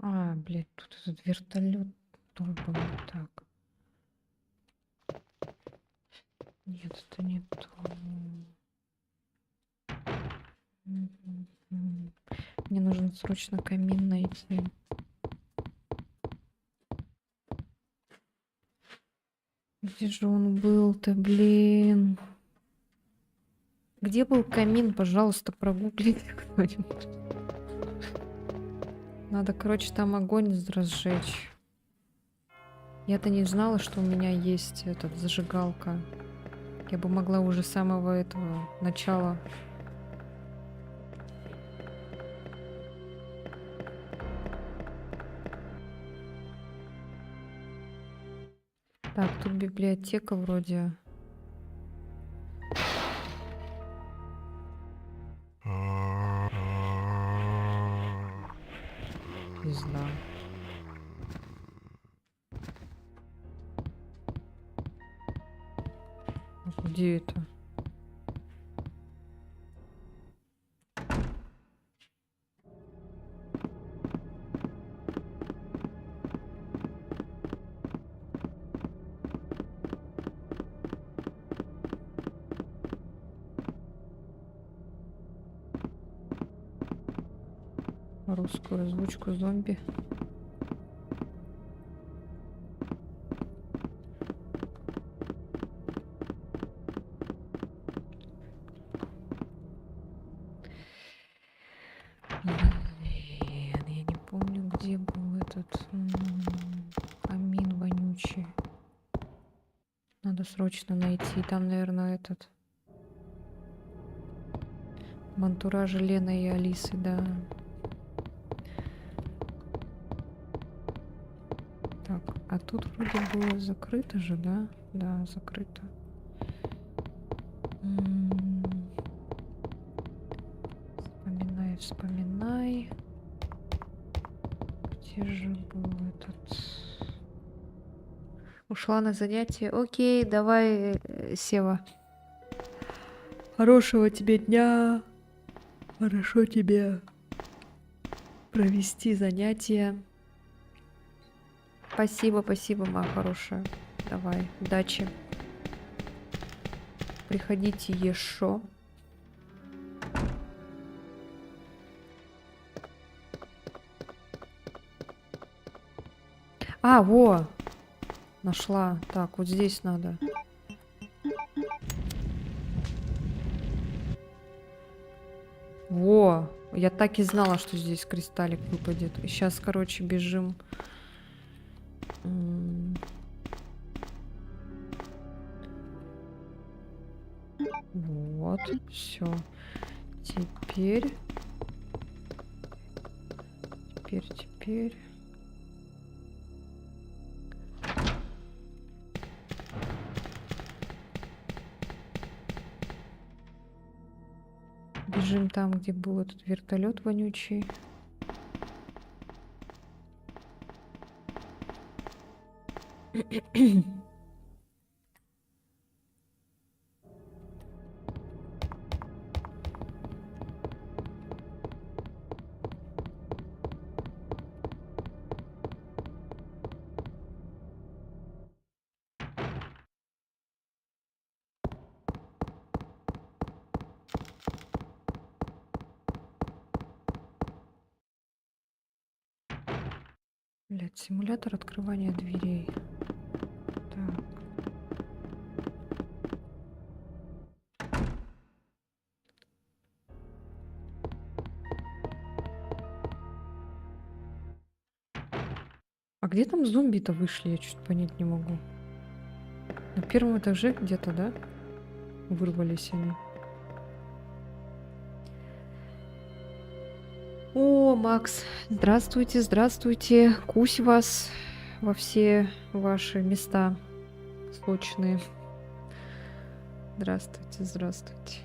[SPEAKER 1] А, блядь, тут этот вертолет долбанный. Так. Нет, это не то. Мгм. Мне нужно срочно камин найти. Где же он был-то, блин? Где был камин, пожалуйста, прогуглите кто-нибудь. Надо, короче, там огонь разжечь. Я-то не знала, что у меня есть этот зажигалка. Я бы могла уже с самого этого начала. Так, тут библиотека вроде. Не знаю. Где это? Русскую озвучку зомби. Блин, я не помню, где был этот камин вонючий. Надо срочно найти. Там, наверное, этот в антураже Лены и Алисы, да. Так, а тут вроде было закрыто же, да? Да, закрыто. Вспоминай, вспоминай. Где же был этот? Ушла на занятие. Окей, давай, Сева. Хорошего тебе дня. Хорошо тебе провести занятия. Спасибо, спасибо, моя хорошая. Давай, удачи. Приходите еще. А, во! Нашла. Так, вот здесь надо. Во! Я так и знала, что здесь кристаллик выпадет. И сейчас, короче, бежим. Вот, все. Теперь. Теперь. Бежим там, где был этот вертолет вонючий. Блять, симулятор открывания дверей. Так. А где там зомби-то вышли? Я чуть понять не могу. На первом этаже где-то, да? Вырвались они. О, Макс, здравствуйте, здравствуйте. Кусь вас во все ваши места сочные. Здравствуйте, здравствуйте.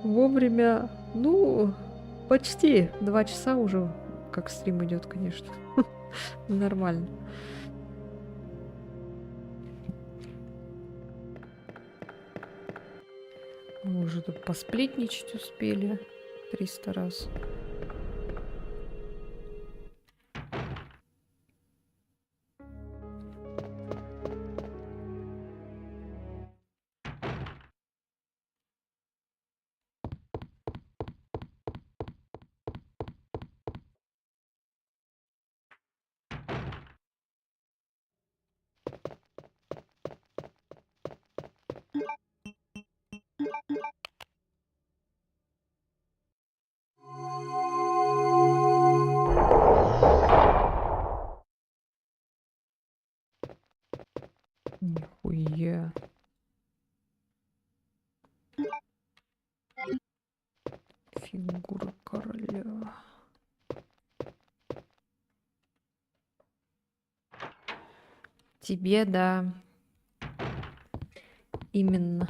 [SPEAKER 1] Вовремя, ну, почти 2 часа уже, как стрим идет, конечно. Нормально. Мы уже тут посплетничать успели 300 раз. Нихуя. Фигура короля. Тебе, да. Именно.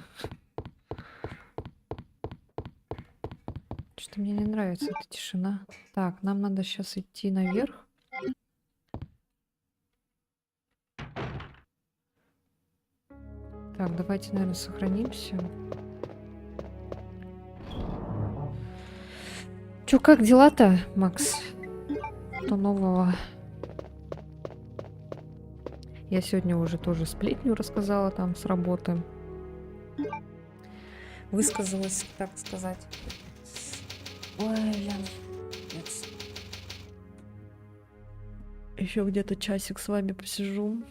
[SPEAKER 1] Что-то мне не нравится эта тишина. Так, нам надо сейчас идти наверх. Так, давайте, наверное, сохранимся. Чё, как дела-то, Макс? Что нового? Я сегодня уже тоже сплетню рассказала там с работы. Высказалась, так сказать. Ой, блин. Еще где-то часик с вами посижу.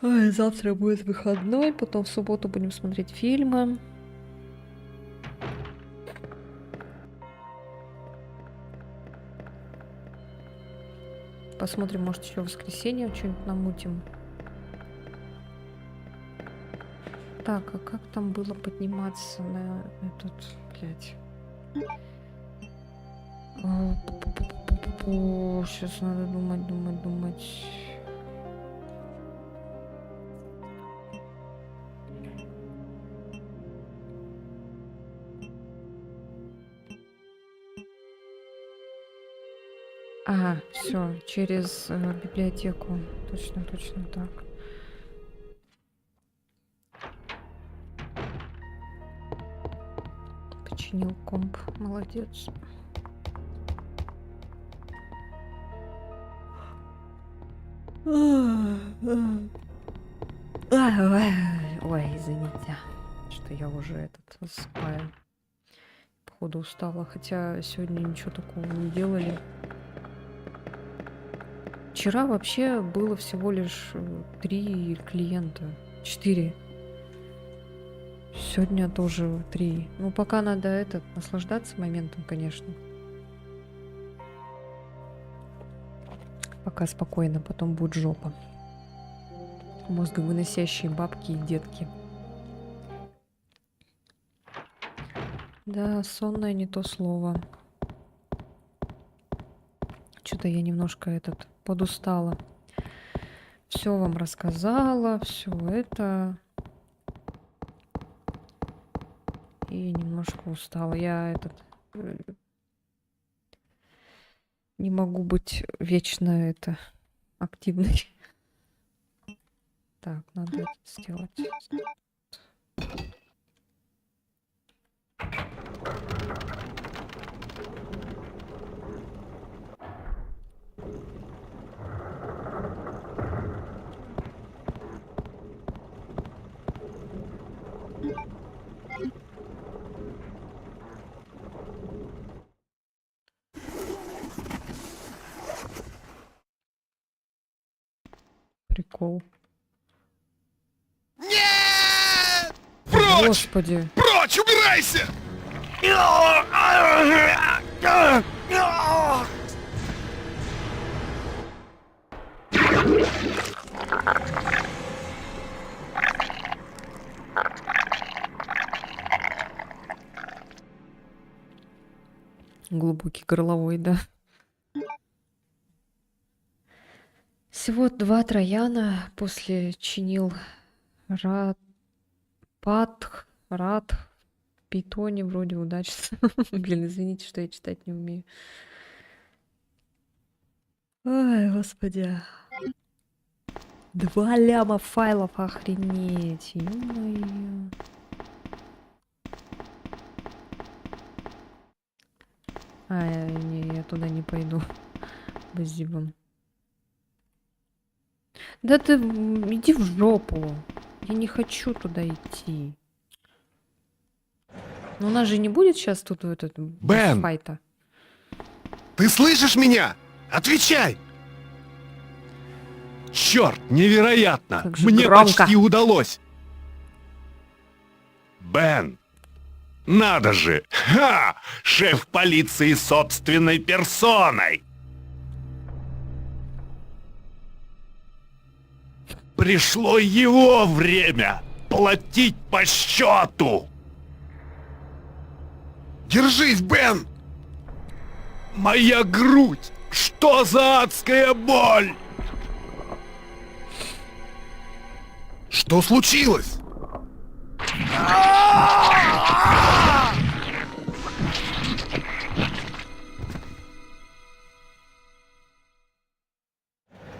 [SPEAKER 1] Ой, завтра будет выходной, потом в субботу будем смотреть фильмы. Посмотрим, может, еще в воскресенье что-нибудь намутим. Так, а как там было подниматься на этот, блядь? Сейчас надо думать. Ага, все, через библиотеку. Точно, точно так. Починил комп, молодец. Ой, извините, что я уже засыпаю. Походу устала, хотя сегодня ничего такого не делали. Вчера вообще было всего лишь 3 клиента. 4. Сегодня тоже 3. Ну, пока надо наслаждаться моментом, конечно. Пока спокойно, потом будет жопа. Мозговыносящие бабки и детки. Да, сонное не то слово. Что-то я немножко подустала. Все вам рассказала, все это. И немножко устала. Я не могу быть вечно активной. Так, надо это сделать. Прикол.
[SPEAKER 6] Нет! Прочь!
[SPEAKER 1] Господи.
[SPEAKER 6] Прочь, убирайся!
[SPEAKER 1] Глубокий горловой, да. Всего 2 трояна после чинил рад, питоне вроде удачно. Блин, извините, что я читать не умею. Ой, господи. 2 ляма файлов, охренеть. Ё-моё. Не, я туда не пойду. Спасибо. Да ты иди в жопу. Я не хочу туда идти. Но у нас же не будет сейчас тут
[SPEAKER 6] Бен!
[SPEAKER 1] файта.
[SPEAKER 6] Ты слышишь меня? Отвечай!
[SPEAKER 3] Черт, невероятно!
[SPEAKER 1] Как же
[SPEAKER 3] Мне
[SPEAKER 1] громко.
[SPEAKER 3] почти удалось! Бен! Надо же! Ха! Шеф полиции собственной персоной! Пришло его время платить по счету!
[SPEAKER 6] Держись, Бен!
[SPEAKER 3] Моя грудь! Что за адская боль?
[SPEAKER 6] Что случилось?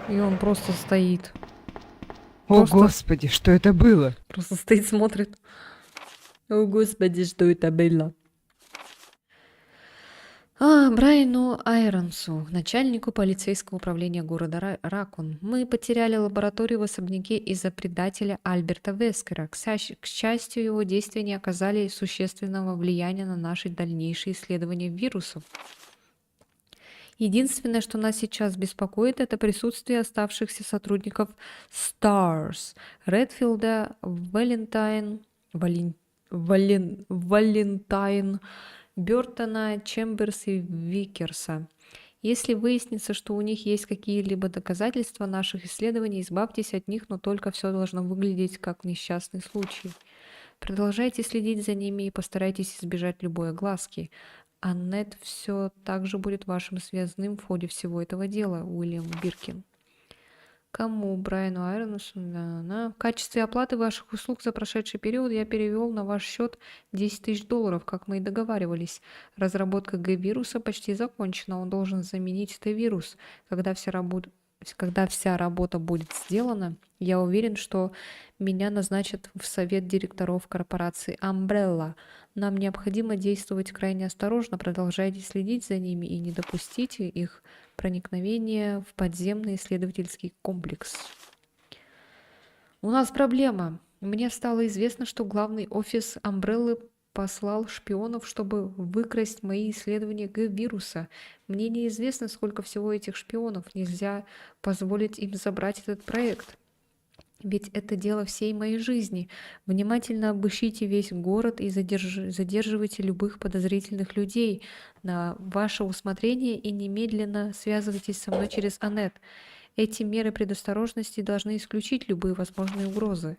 [SPEAKER 1] И он просто стоит.
[SPEAKER 2] О,
[SPEAKER 1] Просто-
[SPEAKER 2] Господи, что это было?
[SPEAKER 1] Просто стоит, смотрит. О, господи, что это было? Брайану Айронсу, начальнику полицейского управления города Ракун. Мы потеряли лабораторию в особняке из-за предателя Альберта Вескера. К счастью, его действия не оказали существенного влияния на наши дальнейшие исследования вирусов. Единственное, что нас сейчас беспокоит, это присутствие оставшихся сотрудников STARS, Редфилда, Валентайн, Бёртона, Чемберс и Викерса. Если выяснится, что у них есть какие-либо доказательства наших исследований, избавьтесь от них, но только все должно выглядеть как несчастный случай. Продолжайте следить за ними и постарайтесь избежать любой огласки. Аннет все так же будет вашим связным в ходе всего этого дела, Уильям Биркин. Кому? Брайану Айронсу? Да. В качестве оплаты ваших услуг за прошедший период я перевел на ваш счет 10 тысяч долларов, как мы и договаривались. Разработка Г-вируса почти закончена. Он должен заменить Т-вирус. Когда вся работа будет сделана, я уверен, что меня назначат в совет директоров корпорации Umbrella. Нам необходимо действовать крайне осторожно. Продолжайте следить за ними и не допустите их проникновения в подземный исследовательский комплекс. У нас проблема. Мне стало известно, что главный офис Umbrella послал шпионов, чтобы выкрасть мои исследования Г-вируса. Мне неизвестно, сколько всего этих шпионов. Нельзя позволить им забрать этот проект. Ведь это дело всей моей жизни. Внимательно обыщите весь город и задерживайте любых подозрительных людей на ваше усмотрение и немедленно связывайтесь со мной через Анет. Эти меры предосторожности должны исключить любые возможные угрозы.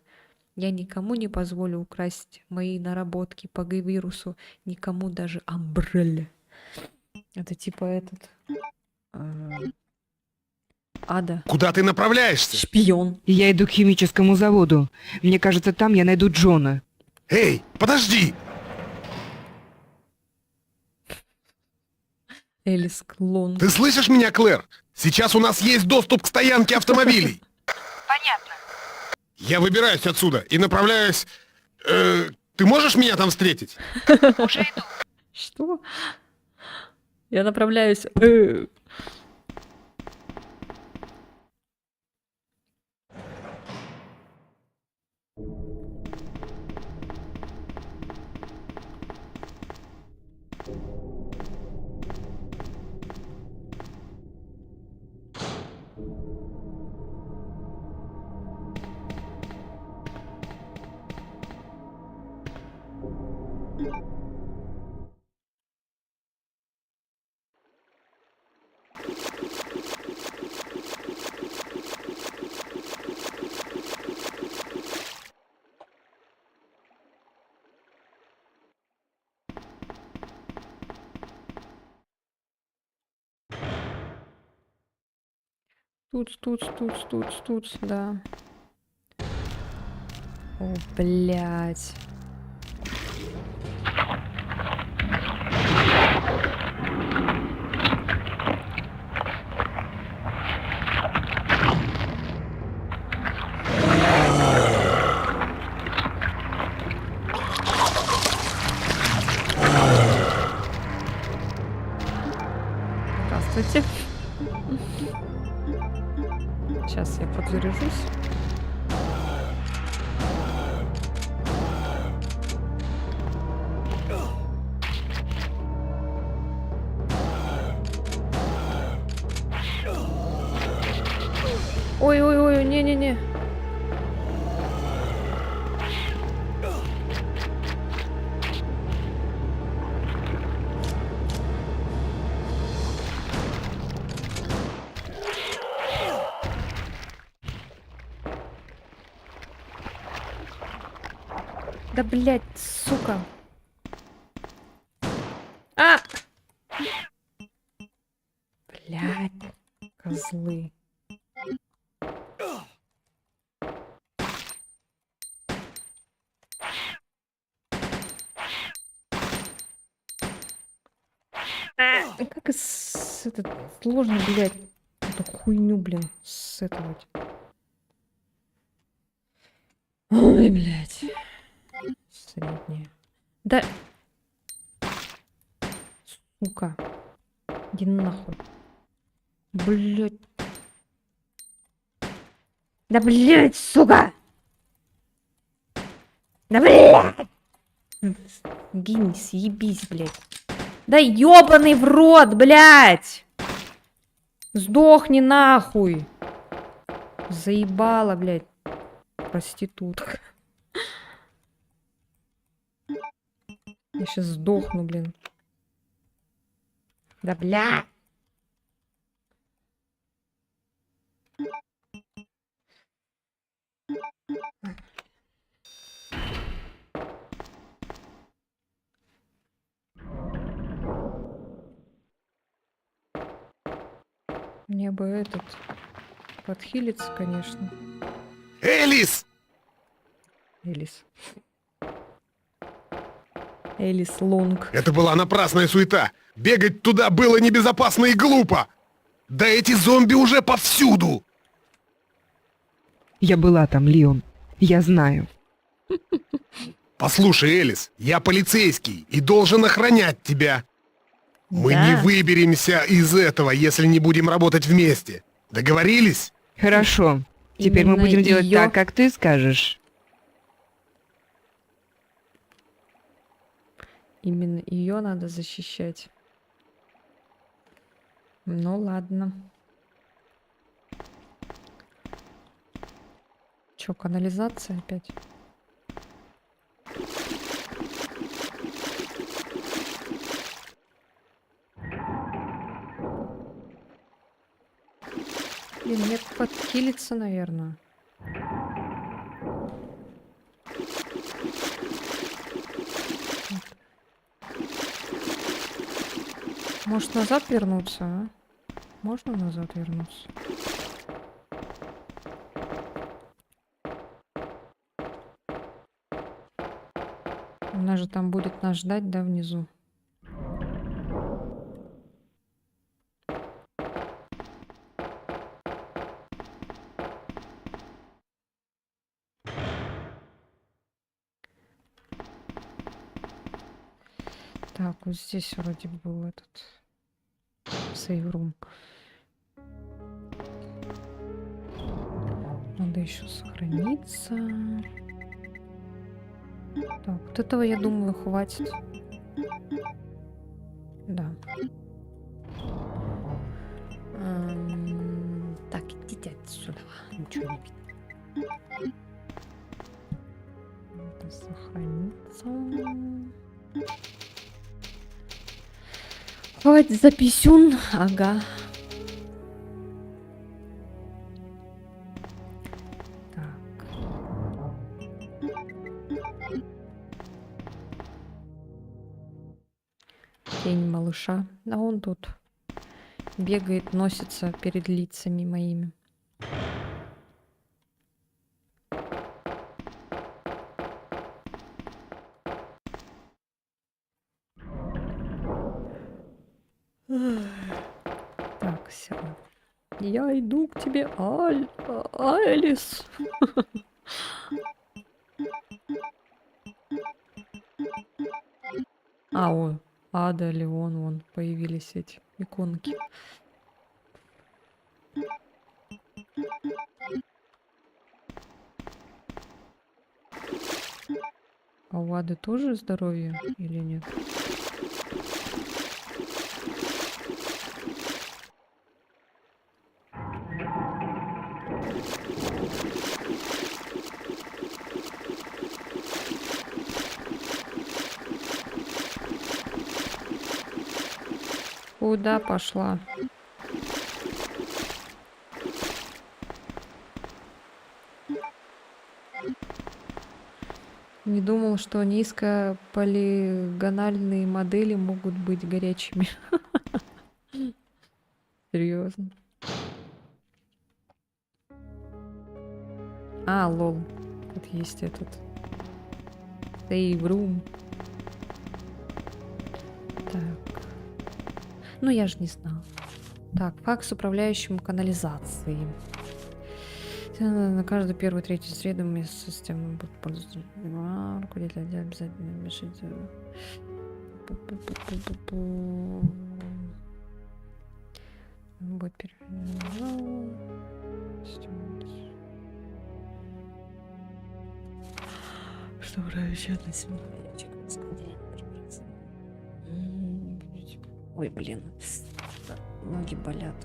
[SPEAKER 1] Я никому не позволю украсть мои наработки по Г-вирусу, никому, даже Umbrella. Это типа этот... Ада.
[SPEAKER 6] Куда ты направляешься?
[SPEAKER 1] Шпион.
[SPEAKER 2] Я иду к химическому заводу. Мне кажется, там я найду Джона.
[SPEAKER 6] Эй, подожди!
[SPEAKER 1] Элис Клон.
[SPEAKER 6] Ты слышишь меня, Клэр? Сейчас у нас есть доступ к стоянке автомобилей.
[SPEAKER 2] Понятно.
[SPEAKER 6] Я выбираюсь отсюда и направляюсь... ты можешь меня там встретить?
[SPEAKER 2] Уже иду.
[SPEAKER 1] Что? Я направляюсь... Тут, да. О, блядь. Здравствуйте. Сейчас я подзаряжусь. Ой, не-не-не. Да, блядь, сука. А! Блядь, козлы. Как этот сложно, блядь, эту хуйню, блин, с этого. Ой, блядь. Средняя. Да. Сука. Иди нахуй. Блядь. Да, блядь, сука. Да, блядь. Гинь, съебись, блядь. Да ёбаный в рот, блядь. Сдохни нахуй. Заебала, блядь. Проститутка. Я сейчас сдохну, блин. Да, бля. Мне бы этот подхилиться, конечно.
[SPEAKER 6] Элис!
[SPEAKER 1] Элис. Элис Лонг.
[SPEAKER 6] Это была напрасная суета. Бегать туда было небезопасно и глупо. Да эти зомби уже повсюду.
[SPEAKER 2] Я была там, Леон. Я знаю.
[SPEAKER 6] Послушай, Элис, я полицейский и должен охранять тебя. Мы
[SPEAKER 1] Да.
[SPEAKER 6] не выберемся из этого, если не будем работать вместе. Договорились?
[SPEAKER 2] Хорошо. Теперь мы
[SPEAKER 1] Именно
[SPEAKER 2] будем делать
[SPEAKER 1] её-
[SPEAKER 2] так, как ты скажешь.
[SPEAKER 1] Именно ее надо защищать. Ну ладно. Чё, канализация опять? Блин, мне подкилиться, наверное. Может, назад вернуться, а? Можно назад вернуться? Она же там будет нас ждать, да, внизу? Так, вот здесь вроде был этот сейв-рум. Надо еще сохраниться. Так, вот этого, я думаю, хватит. Да. Так, идите отсюда. Ничего не видно. Надо сохраниться. Хватит за писюн. Ага. Так. Тень малыша. А он тут бегает, носится перед лицами моими. Так, все. Я иду к тебе, Алис. О, Ада, Леон, вон появились эти иконки. А у Ады тоже здоровье или нет? Куда пошла? Не думал, что низкополигональные модели могут быть горячими. Серьезно. А, лол. Тут есть этот Save Room. Так. Ну, я же не знала. Так, факс управляющему канализацией. На каждую первую, третью среду мы с системой будут пользоваться. Руководитель обязательно решить. Будет что врача на семейчик. Ой, блин. Ноги болят.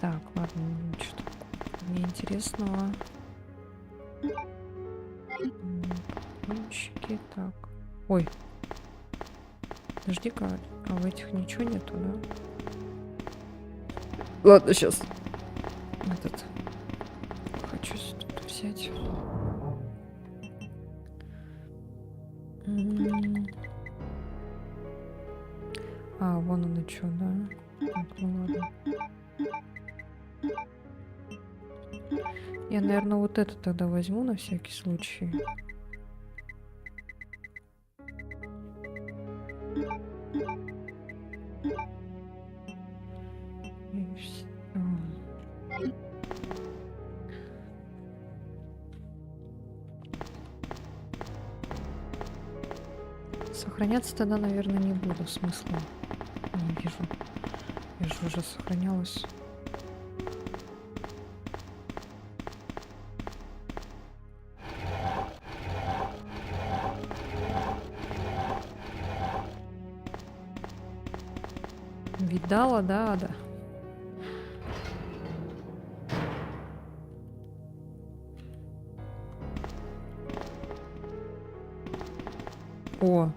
[SPEAKER 1] Так, ладно, что неинтересного. Кончики, так. Ой. Подожди-ка, а в этих ничего нету, да? Ладно, сейчас. Этот. Хочу тут взять. А, вон оно что, да? Так, ну ладно. Я, наверное, вот это тогда возьму на всякий случай. И всё. Сохраняться тогда, наверное, не буду. Смысла не вижу. Я же уже сохранялась. Видала, да, да. О,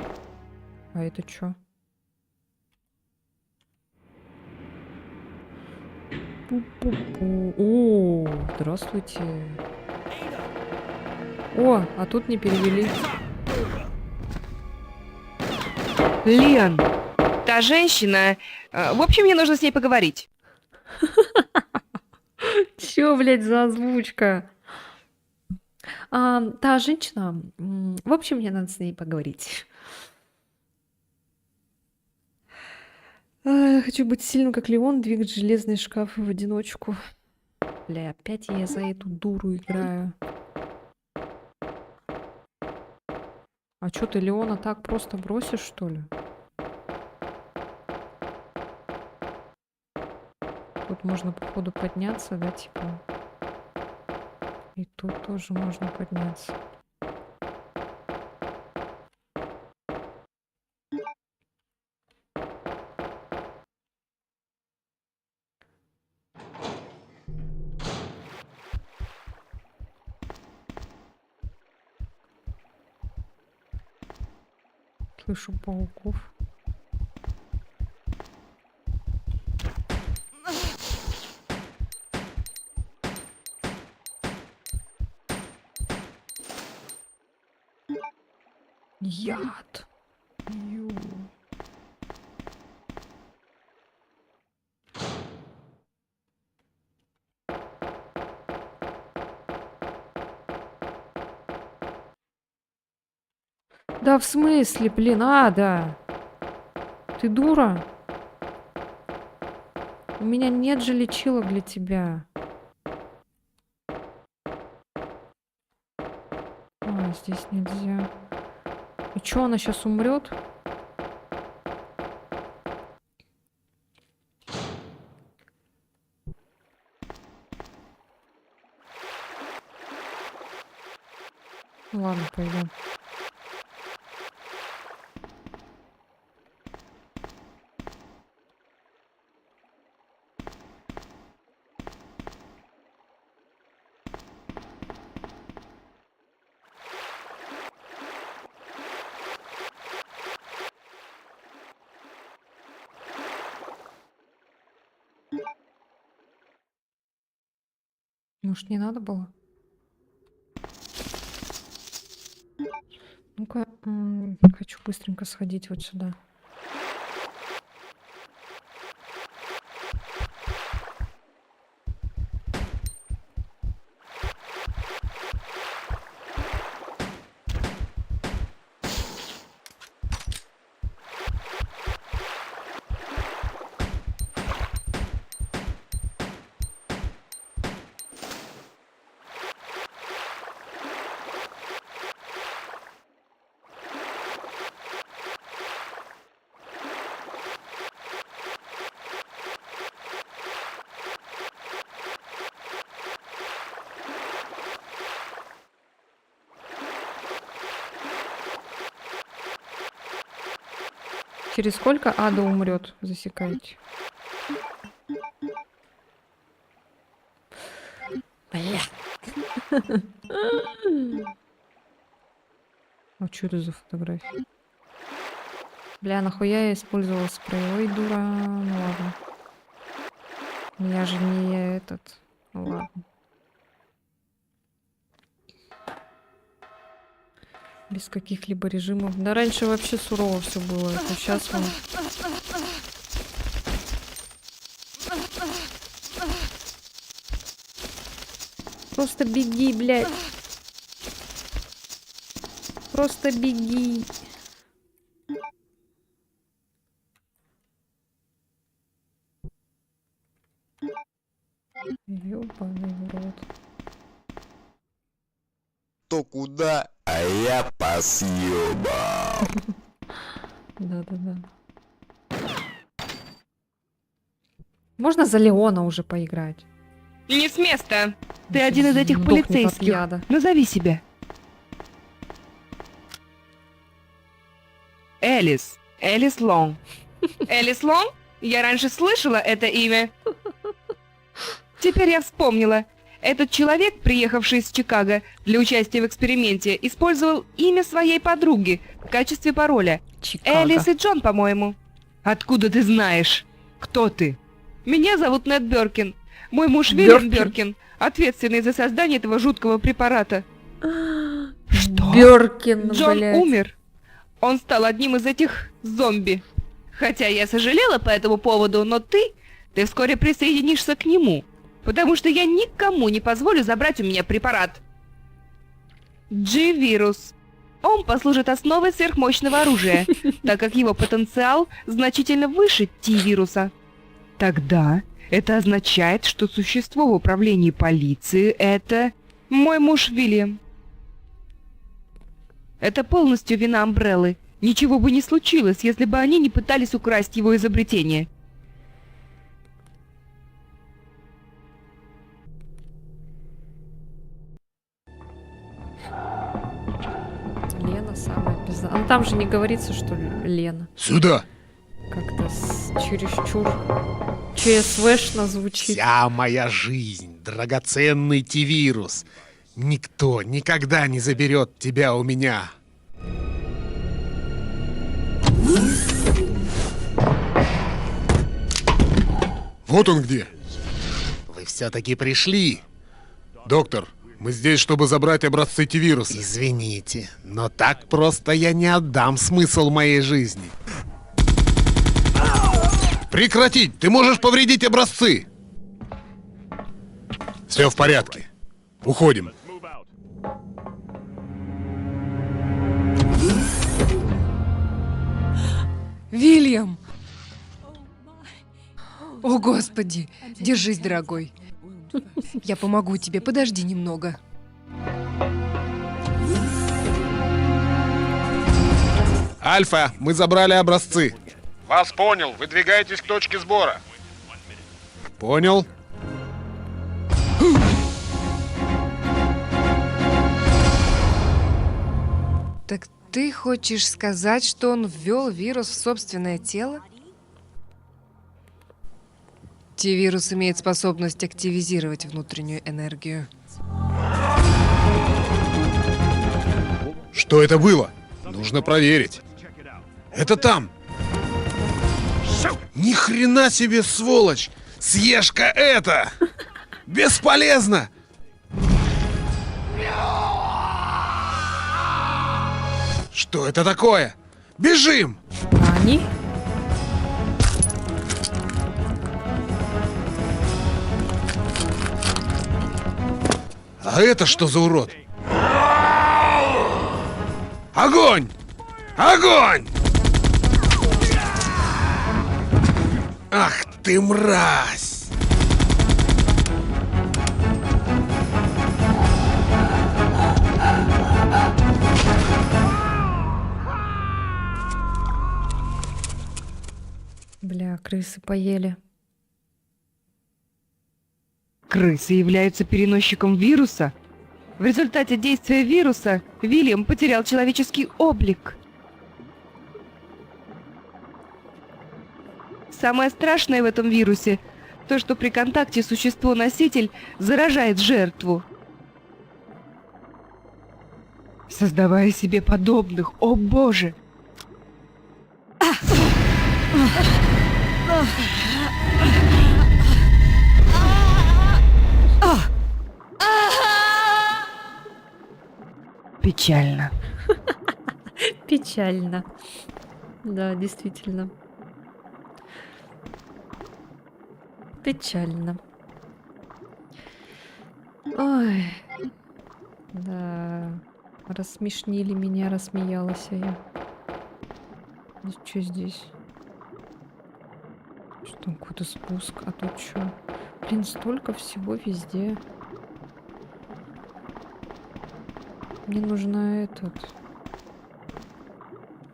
[SPEAKER 1] а это чё? Пу-пу-пу. О, здравствуйте. О, а тут не перевели.
[SPEAKER 2] Лен, та женщина... в общем, мне нужно с ней поговорить.
[SPEAKER 1] Чё, блядь, за озвучка? Та женщина... В общем, мне надо с ней поговорить. Хочу быть сильным, как Леон, двигать железные шкафы в одиночку. Бля, опять я за эту дуру играю. А чё ты Леона так просто бросишь, что ли? Тут можно, походу, подняться, да, типа? И тут тоже можно подняться. Слышу пауков. Яд. Ю. Да в смысле, блин, да. Ты дура? У меня нет же лечилок для тебя. Здесь нельзя. И чё, она сейчас умрет? Ладно, пойдем. Может, не надо было? Ну-ка, хочу быстренько сходить вот сюда. Через сколько Ада умрет, засекайте. Бля. А что это за фотография? Бля, нахуя я использовала спрей? Ой, дура. Ну ладно. Я же не этот. Ну ладно. Без каких-либо режимов. Да раньше вообще сурово все было. Это сейчас он... Просто беги, блядь. Просто беги. Ёбаный в рот.
[SPEAKER 7] То куда, а я по съебам.
[SPEAKER 1] Да-да-да. Можно за Леона уже поиграть?
[SPEAKER 2] Не с места! Ты один из этих
[SPEAKER 1] Сдохнет от
[SPEAKER 2] полицейских.
[SPEAKER 1] яда.
[SPEAKER 2] Назови себя. Элис. Элис Лонг. Элис Лонг? Я раньше слышала это имя. Теперь я вспомнила. Этот человек, приехавший из Чикаго для участия в эксперименте, использовал имя своей подруги в качестве пароля.
[SPEAKER 1] Чикаго.
[SPEAKER 2] Элис и Джон, по-моему. Откуда ты знаешь? Кто ты? Меня зовут Нед Бёркин. Мой муж Вильям Бёркин, ответственный за создание этого жуткого препарата. Что?
[SPEAKER 1] Бёркин,
[SPEAKER 2] Джон
[SPEAKER 1] блядь.
[SPEAKER 2] умер. Он стал одним из этих зомби. Хотя я сожалела по этому поводу, но ты вскоре присоединишься к нему. Потому что я никому не позволю забрать у меня препарат. G-вирус. Он послужит основой сверхмощного оружия, так как его потенциал значительно выше T-вируса. Тогда это означает, что существо в управлении полиции — это мой муж Вильям. Это полностью вина Амбреллы. Ничего бы не случилось, если бы они не пытались украсть его изобретение.
[SPEAKER 1] Лена самая пизда. Ну там же не говорится, что Лена.
[SPEAKER 6] Сюда!
[SPEAKER 1] Как-то чересчур ЧСВшно звучит.
[SPEAKER 6] Вся моя жизнь, драгоценный T-вирус. Никто никогда не заберет тебя у меня. Вот он где. Вы все-таки пришли. Доктор, мы здесь, чтобы забрать образцы T-вируса. Извините, но так просто я не отдам смысл моей жизни. Прекратить! Ты можешь повредить образцы! Все в порядке. Уходим.
[SPEAKER 8] Вильям! О, Господи! Держись, дорогой. Я помогу тебе, подожди немного.
[SPEAKER 6] Альфа, мы забрали образцы. Вас понял. Выдвигайтесь к точке сбора. Понял.
[SPEAKER 8] Так ты хочешь сказать, что он ввел вирус в собственное тело? T-вирус имеет способность активизировать внутреннюю энергию.
[SPEAKER 6] Что это было? Нужно проверить. Это там. Ни хрена себе, сволочь! Съешь-ка это! Бесполезно! Что это такое? Бежим!
[SPEAKER 1] А они?
[SPEAKER 6] А это что за урод? Огонь! Огонь! Ах ты мразь!
[SPEAKER 1] Бля, крысы поели.
[SPEAKER 2] Крысы являются переносчиком вируса. В результате действия вируса Вильям потерял человеческий облик. Самое страшное в этом вирусе — то, что при контакте существо-носитель заражает жертву, создавая себе подобных. О боже! Печально.
[SPEAKER 1] Печально. Да, действительно. Печально. Ой. Да. Рассмешнили меня, рассмеялась я. Что здесь? Что там, какой-то спуск? А тут что? Блин, столько всего везде. Мне нужно этот.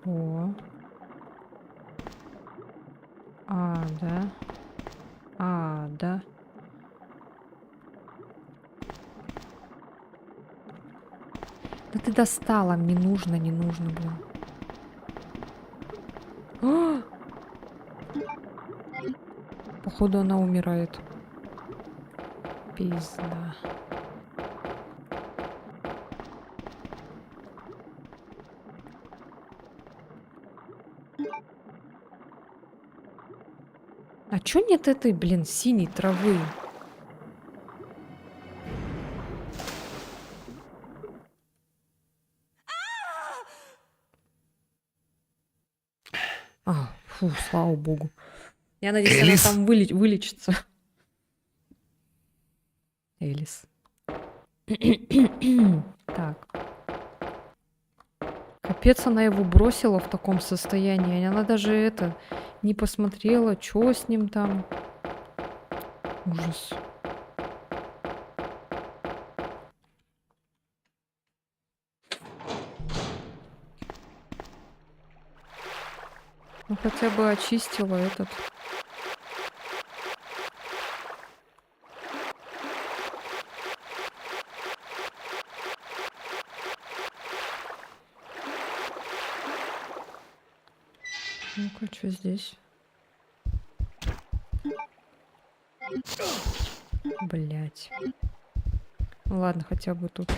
[SPEAKER 1] О. А, да. А, да. Да ты достала, мне нужно, не нужно, блин. А! Походу она умирает. Пизда. А чё нет этой, блин, синей травы? А, фу, слава богу. Я надеюсь,
[SPEAKER 3] Элис?
[SPEAKER 1] она там вылечится. Элис. Так. Капец, она его бросила в таком состоянии. Она даже это не посмотрела, что с ним там. Ужас. Ну хотя бы очистила этот. Ну-ка, что здесь? Блять. Ну ладно, хотя бы тут.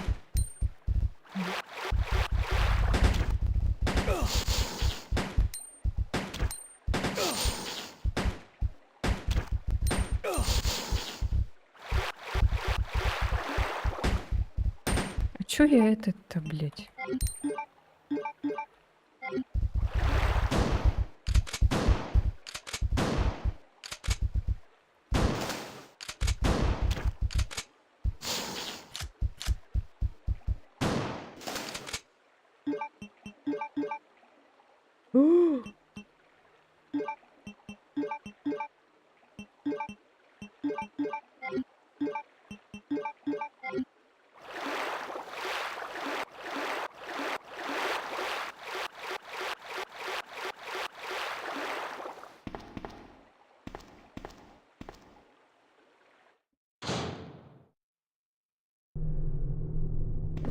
[SPEAKER 1] А чё я это-то, блять?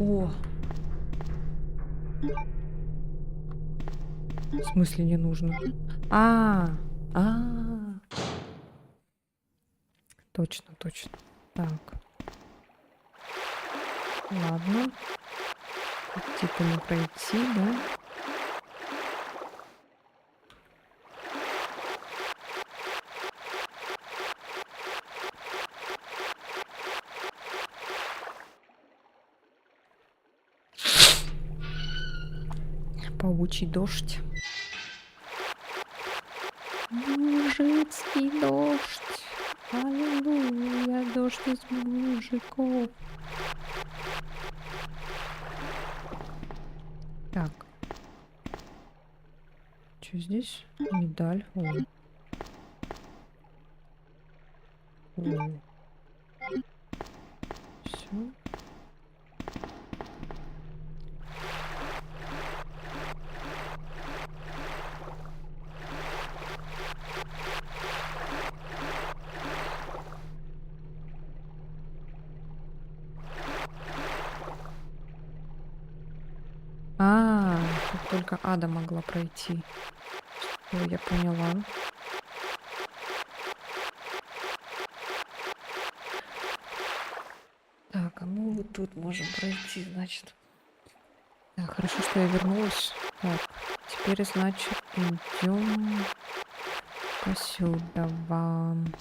[SPEAKER 1] О! В смысле не нужно? А, а, точно, точно. Так. Ладно. Тут типа не пройти, да? Паучий дождь. Мужицкий дождь. Аллилуйя, дождь из мужиков. Так. Что здесь? Медаль. О. Все. А, тут только Ада могла пройти. Всё, я поняла. Так, а мы вот тут можем пройти, значит. Так, хорошо, что я вернулась. Так, теперь, значит, идем посюда вам.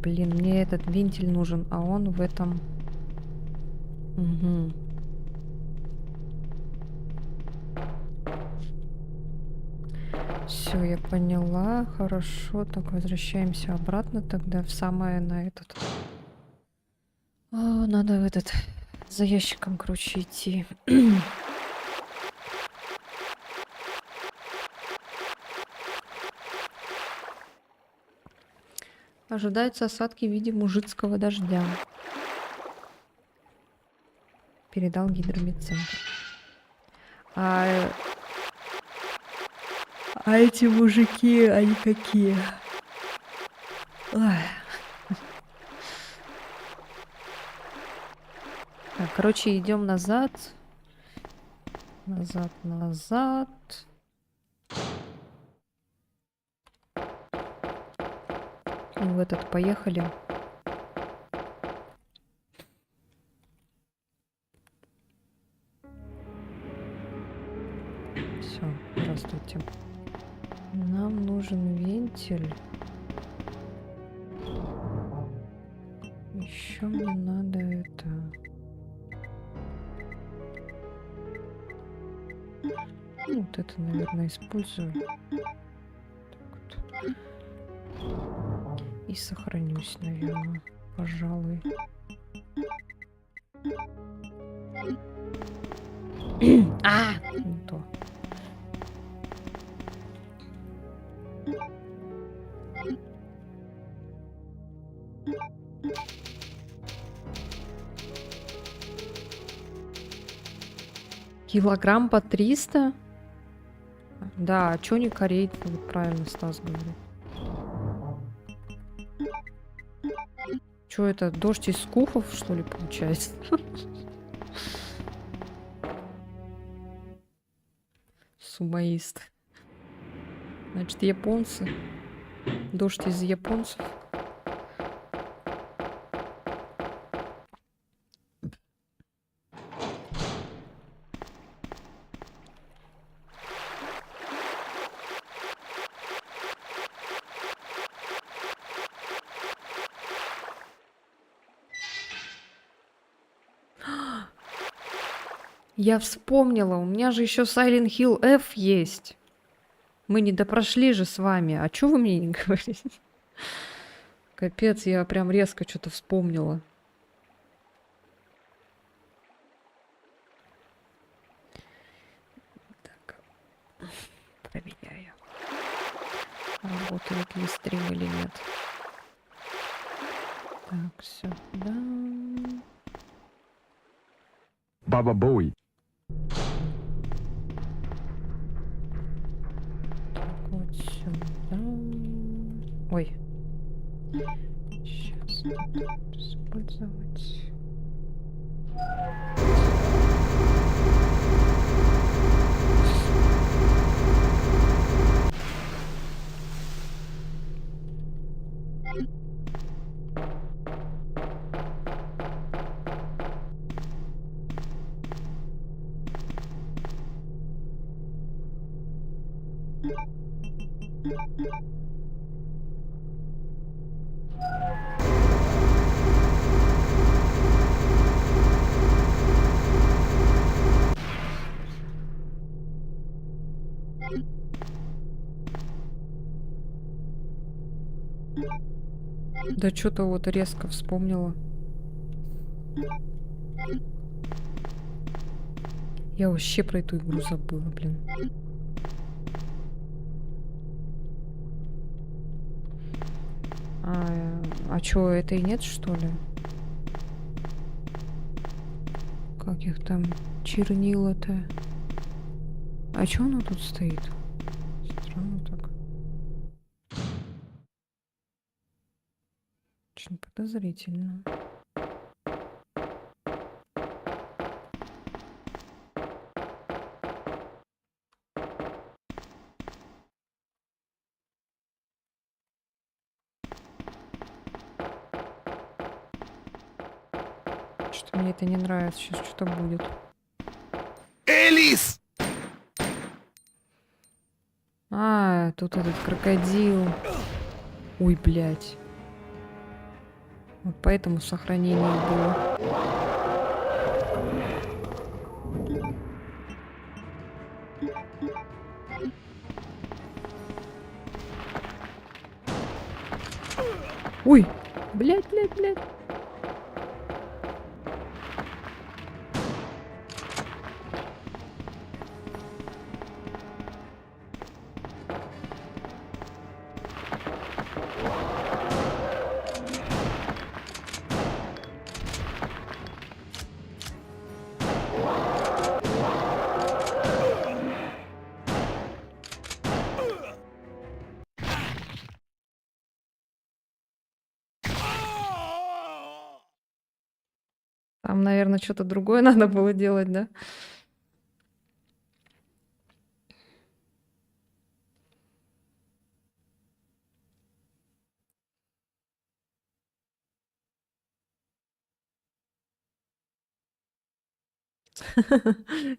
[SPEAKER 1] блин, мне этот вентиль нужен, а он в этом... Угу. Все, я поняла. Хорошо, так возвращаемся обратно тогда в самое на этот... надо в этот... За ящиком, короче, идти. Ожидаются осадки в виде мужицкого дождя. Передал гидромедцентр. А эти мужики, они какие? Ой. Так, короче, идем назад. Назад, назад. И в этот поехали. Все, здравствуйте. Нам нужен вентиль. Еще мне надо это... Ну, вот это, наверное, использую. Так вот. И сохранюсь, наверное, пожалуй. Не то. Килограмм по 300? Да, а чё не корейцы? Вот правильно Стас говорит. Чё это, дождь из скуфов, что ли, получается? Сумаист. Значит, японцы. Дождь из японцев. Я вспомнила, у меня же еще Silent Hill F есть. Мы не допрошли же с вами. А чё вы мне не говорите? Капец, я прям резко что-то вспомнила. Так, проверяю. Работает ли стрим или нет. Так, сюда.
[SPEAKER 9] Баба Боуи.
[SPEAKER 1] Вот сюда. Ой. Сейчас надо использовать. Да что-то вот резко вспомнила. Я вообще про эту игру забыла, блин. А чё, этой нет, что ли? Как их там чернила-то? А чё оно тут стоит? Странно так. Очень подозрительно. Что-то мне это не нравится. Сейчас что-то будет.
[SPEAKER 7] Элис!
[SPEAKER 1] Тут этот крокодил. Ой, блядь. Вот поэтому сохранение было. Ой! Блядь, блядь, блядь. Там, наверное, что-то другое надо было делать, да?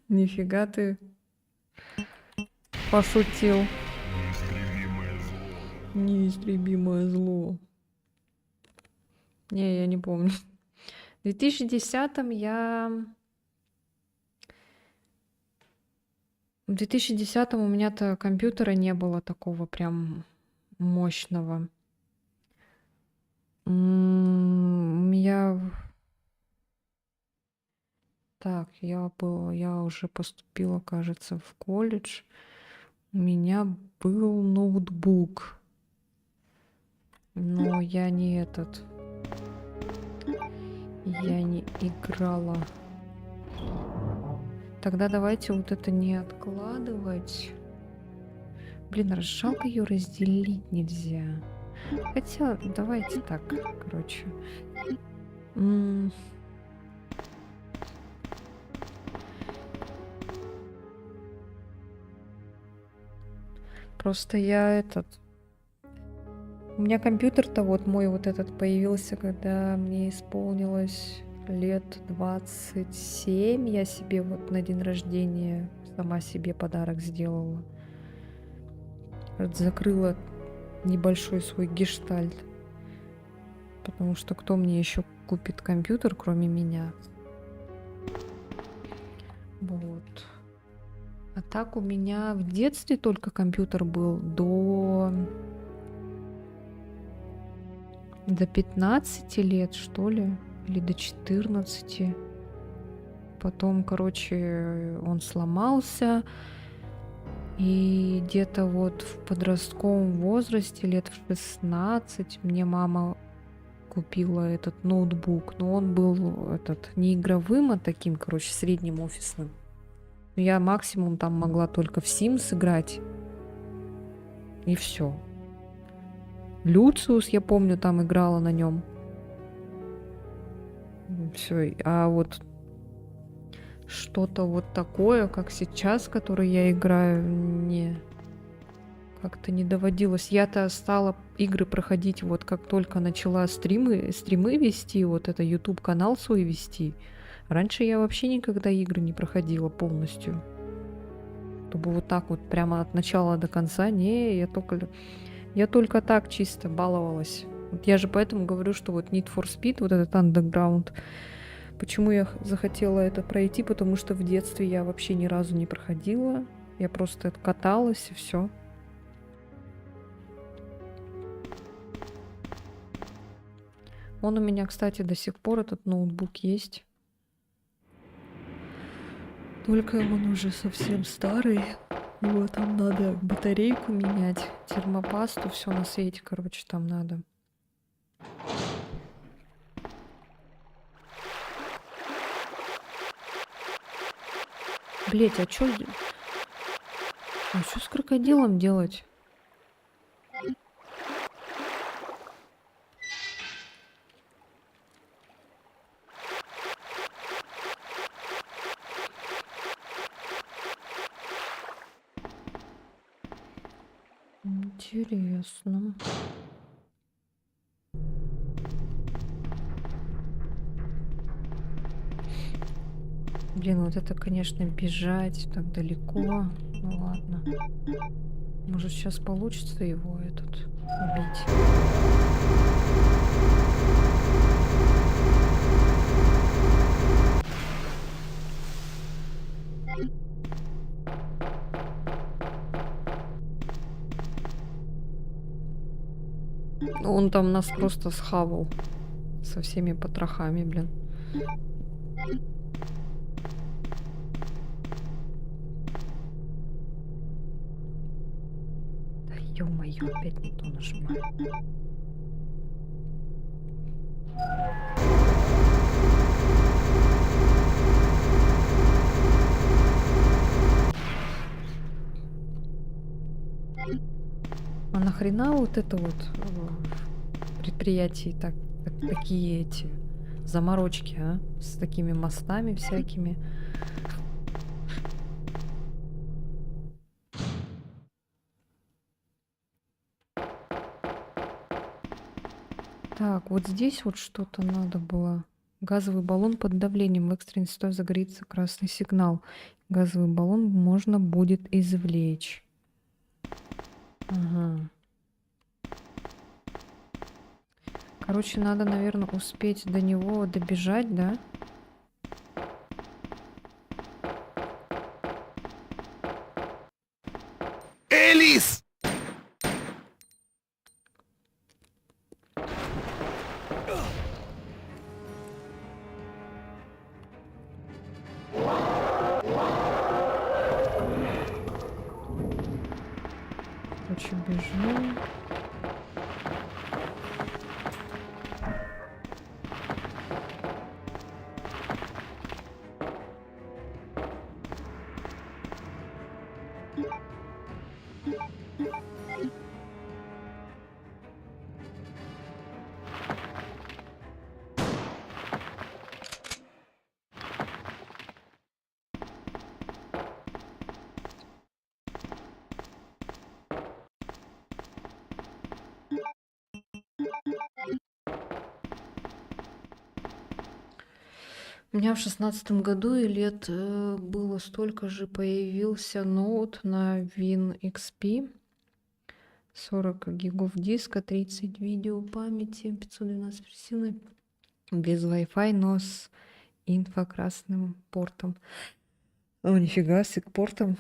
[SPEAKER 1] Нифига ты пошутил. Неистребимое зло. Не, я не помню. В 2010-м В 2010-м у меня-то компьютера не было такого прям мощного. У меня... Так, я уже поступила, кажется, в колледж. У меня был ноутбук. Но я не Я не играла. Тогда давайте вот это не откладывать. Блин, жалко ее разделить нельзя. Хотя, давайте так, короче. Просто у меня компьютер-то вот мой вот этот появился, когда мне исполнилось лет 27. Я себе вот на день рождения сама себе подарок сделала. Закрыла небольшой свой гештальт. Потому что кто мне еще купит компьютер, кроме меня? Вот. А так у меня в детстве только компьютер был до 15 лет, что ли, или до 14. Потом, короче, он сломался. И где-то вот в подростковом возрасте, лет в 16, мне мама купила этот ноутбук. Но он был не игровым, а таким, короче, средним офисным. Я максимум там могла только в Sims играть. И все. Люциус, я помню, там играла на нем. Все. А вот что-то вот такое, как сейчас, которое я играю, как-то не доводилось. Я-то стала игры проходить вот как только начала стримы вести, вот это YouTube-канал свой вести. Раньше я вообще никогда игры не проходила полностью. Чтобы вот так вот прямо от начала до конца. Не, я только так чисто баловалась. Вот я же поэтому говорю, что вот Need for Speed, вот этот Underground, почему я захотела это пройти, потому что в детстве я вообще ни разу не проходила. Я просто каталась и все. Он у меня, кстати, до сих пор этот ноутбук есть. Только он уже совсем старый. Его там надо батарейку менять, термопасту, все на свете, короче, там надо. Блять, а чё с крокодилом делать? Интересно. Блин, вот это, конечно, бежать так далеко. Ну ладно. Может, сейчас получится его убить. Он там нас просто схавал со всеми потрохами, блин. Да ё-моё, опять не то нажимаю. А нахрена вот это вот предприятий такие эти заморочки, а? С такими мостами всякими. Так, вот здесь вот что-то надо было. Газовый баллон под давлением. В экстренной ситуации загорится красный сигнал. Газовый баллон можно будет извлечь. Ага. Короче, надо, наверное, успеть до него добежать, да?
[SPEAKER 6] Элис!
[SPEAKER 1] Короче, бежим. У меня в 16 году и лет было столько же, появился ноут на WinXP. 40 гигов диска, 30 видео памяти, 512 пресины, без Wi-Fi, но с инфракрасным портом. О, нифига, с портом.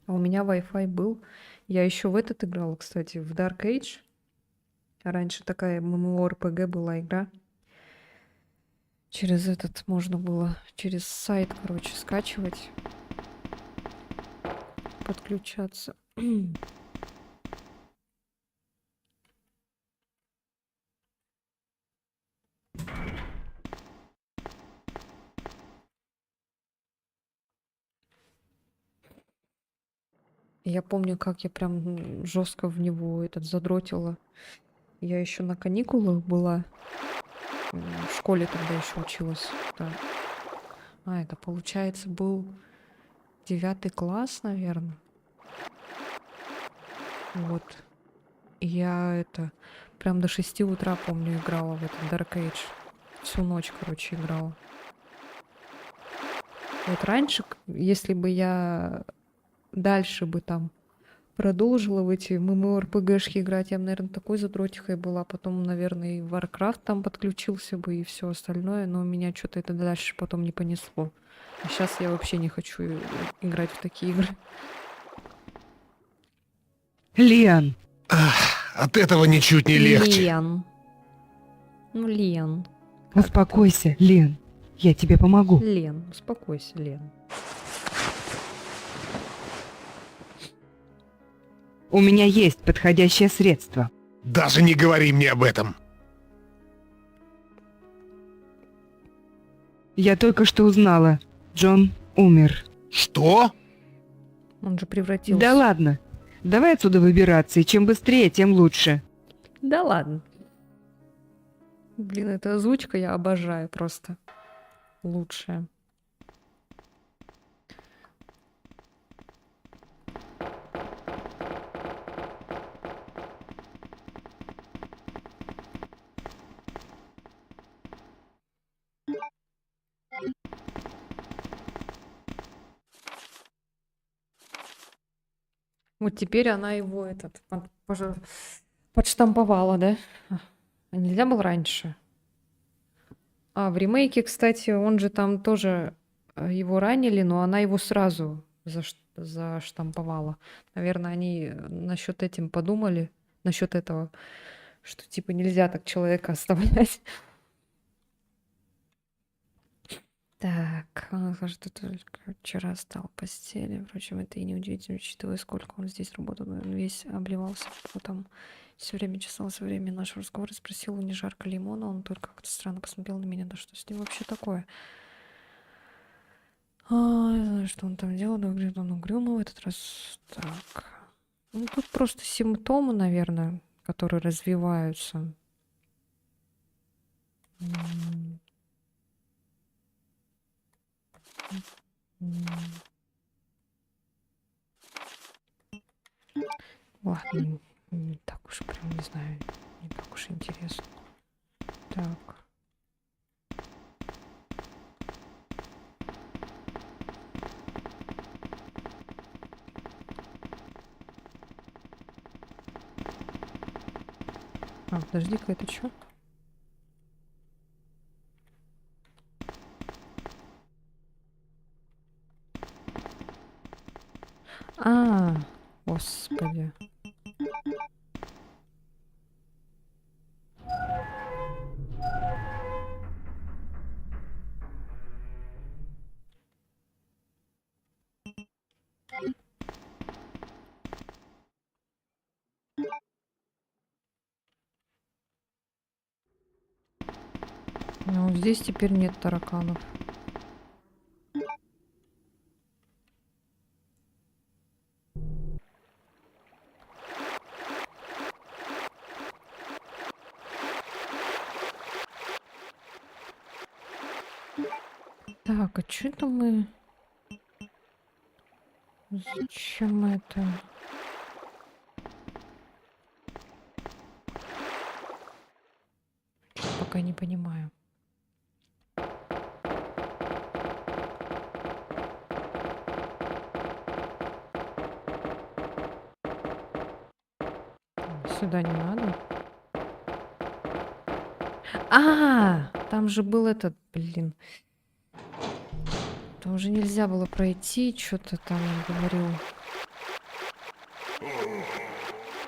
[SPEAKER 1] А у меня Wi-Fi был. Я еще в этот играла, кстати, в Dark Age. Раньше такая MMORPG была игра. Через этот можно было, через сайт, короче, скачивать, подключаться. Я помню, как я прям жестко в него этот задротила. Я еще на каникулах была. В школе тогда еще училась. Да. Это, получается, был 9 класс, наверное. Вот. И я это прям до 6 утра, помню, играла в этот Dark Age. Всю ночь, короче, играла. Вот раньше, если бы я дальше бы там продолжила в эти MMORPG-шки играть, я бы, наверное, такой задротихой была. Потом, наверное, и Warcraft там подключился бы, и все остальное. Но меня что-то это дальше потом не понесло. А сейчас я вообще не хочу играть в такие игры.
[SPEAKER 2] Лиан,
[SPEAKER 6] От этого ничуть не легче.
[SPEAKER 1] Лен. Ну, Лен.
[SPEAKER 2] успокойся, Лен. Я тебе помогу.
[SPEAKER 1] Лен, успокойся, Лен.
[SPEAKER 2] У меня есть подходящее средство.
[SPEAKER 6] Даже не говори мне об этом.
[SPEAKER 2] Я только что узнала. Джон умер.
[SPEAKER 6] Что?
[SPEAKER 1] Он же превратился.
[SPEAKER 2] Да ладно. Давай отсюда выбираться, и чем быстрее, тем лучше.
[SPEAKER 1] Да ладно. Блин, эта озвучка я обожаю просто. Лучшая. Вот теперь она его подштамповала, да? А нельзя было раньше? А в ремейке, кстати, он же там тоже его ранили, но она его сразу заштамповала. Наверное, они насчет этим подумали, насчет этого, что типа нельзя так человека оставлять. Так, он скажет, что только вчера стал в постели. Впрочем, это и не удивительно, учитывая, сколько он здесь работал. Он весь обливался потом. Все время чесался во время нашего разговора. Спросил, не жарко ли ему, но он только как-то странно посмотрел на меня. Да что с ним вообще такое? Не знаю, что он там делал. Но выглядит он угрюмо в этот раз. Так. Ну, тут просто симптомы, наверное, которые развиваются. Ладно, не так уж прям, не знаю, не так уж интересно. Так. Подожди-ка, это что? Господи. Ну, здесь теперь нет тараканов. Так, а что это мы... Зачем это? Пока не понимаю. Сюда не надо. Там же был этот, блин. Там уже нельзя было пройти, что-то там он говорил.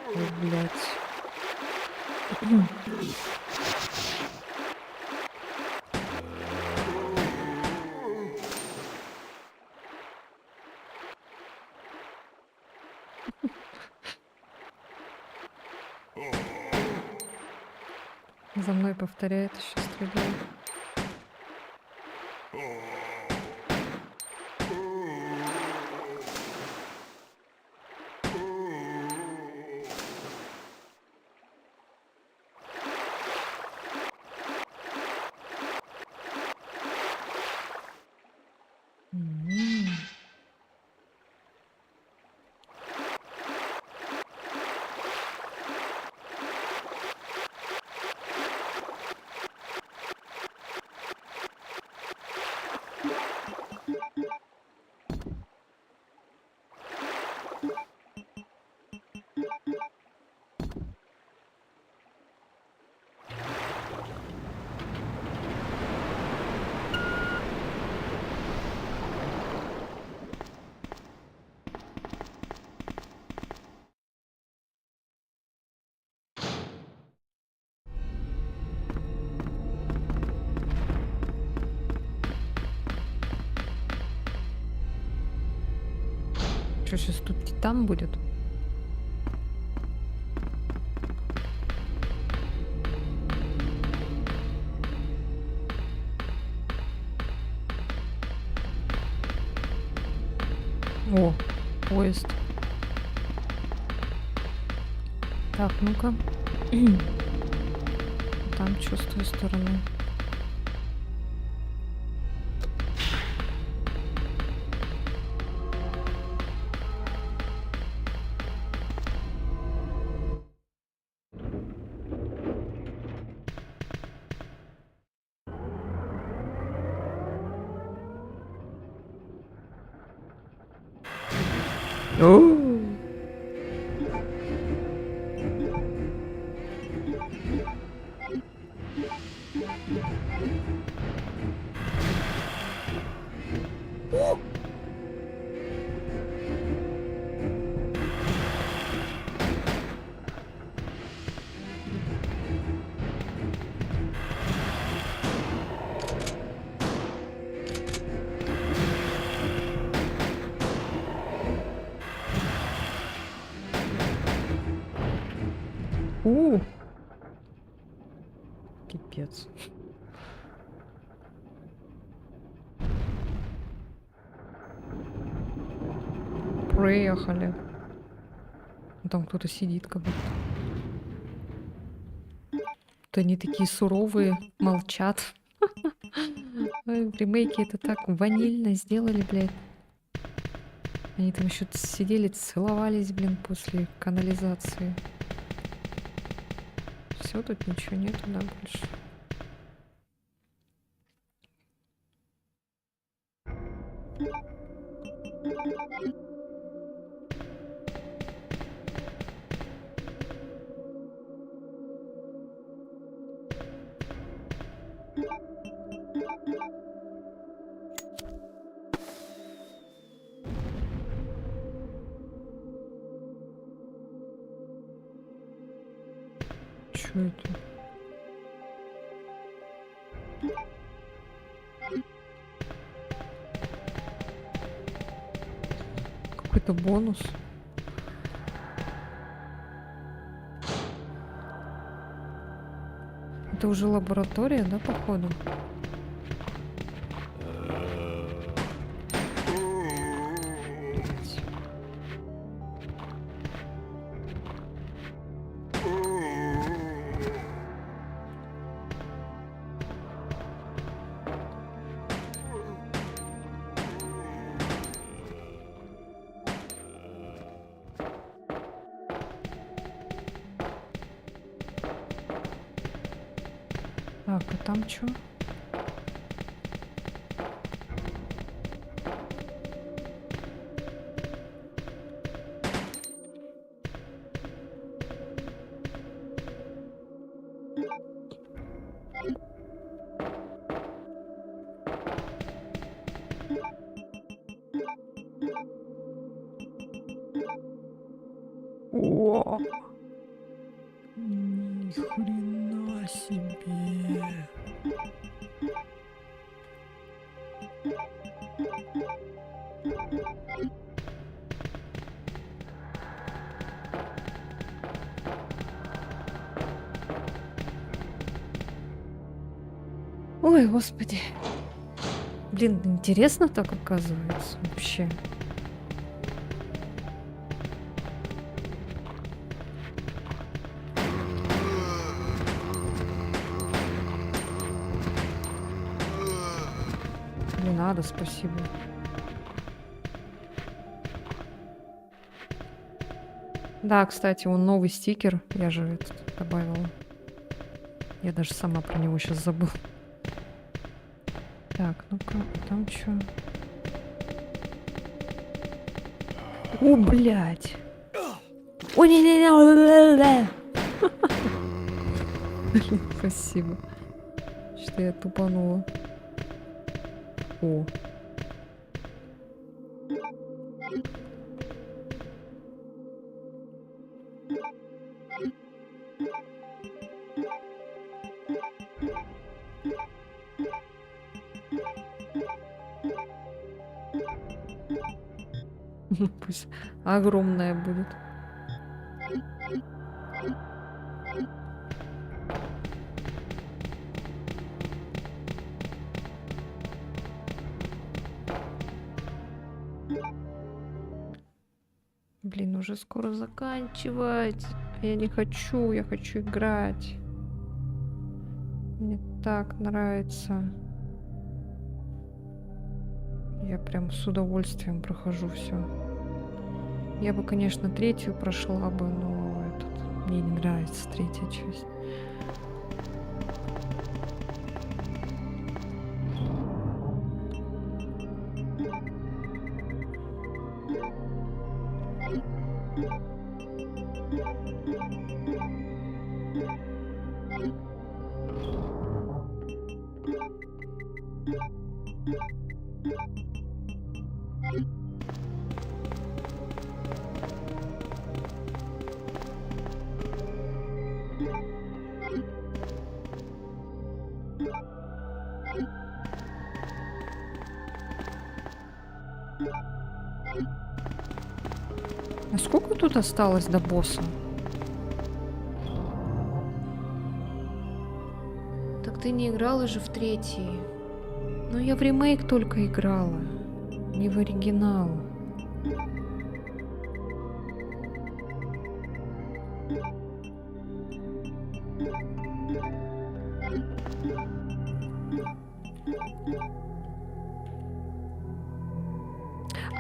[SPEAKER 1] Ой, блядь. За мной повторяет, еще стреляет. Что, сейчас тут титан будет? О, поезд. Так, ну-ка. Там что с той стороны? У. Пипец. Проехали. Там кто-то сидит как будто. Вот они такие суровые, молчат. Ой, в ремейке это так ванильно сделали, блядь. Они там еще сидели, целовались, блин, после канализации. Все, тут ничего нету, да, больше. Чё это? Какой-то бонус. Это уже лаборатория, да, походу? Так, а там чё? О! Ни хрена себе! Ой, господи. Блин, интересно так оказывается вообще. Не надо, спасибо. Да, кстати, он новый стикер. Я же этот добавила. Я даже сама про него сейчас забыла. Так, ну-ка, там что? О, блядь! О, не-не-не! Спасибо. Что я тупанула. О. Пусть огромная будет. Блин, уже скоро заканчивать. Я не хочу, я хочу играть. Мне так нравится. Я прям с удовольствием прохожу все. Я бы, конечно, третью прошла бы, но мне не нравится третья часть. А сколько тут осталось до босса? ты не играла же в третий. Ну, я в ремейк только играла, не в оригинал.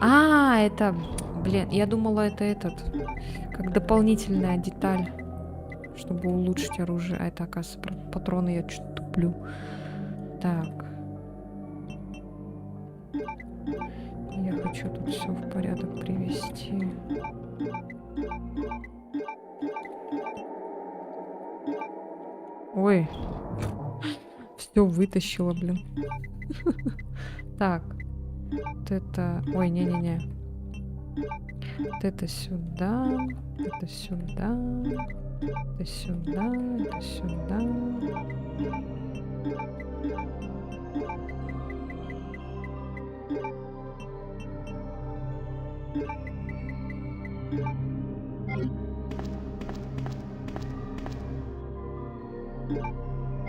[SPEAKER 1] А, это, блин, я думала, это этот, как дополнительная деталь, чтобы улучшить оружие. А это, оказывается, патроны я что-то туплю. Так. Я хочу тут все в порядок привести. Ой. Все вытащила, блин. Так. Вот это... Ой, не-не-не. Вот это сюда. Это сюда. Это сюда. Это сюда.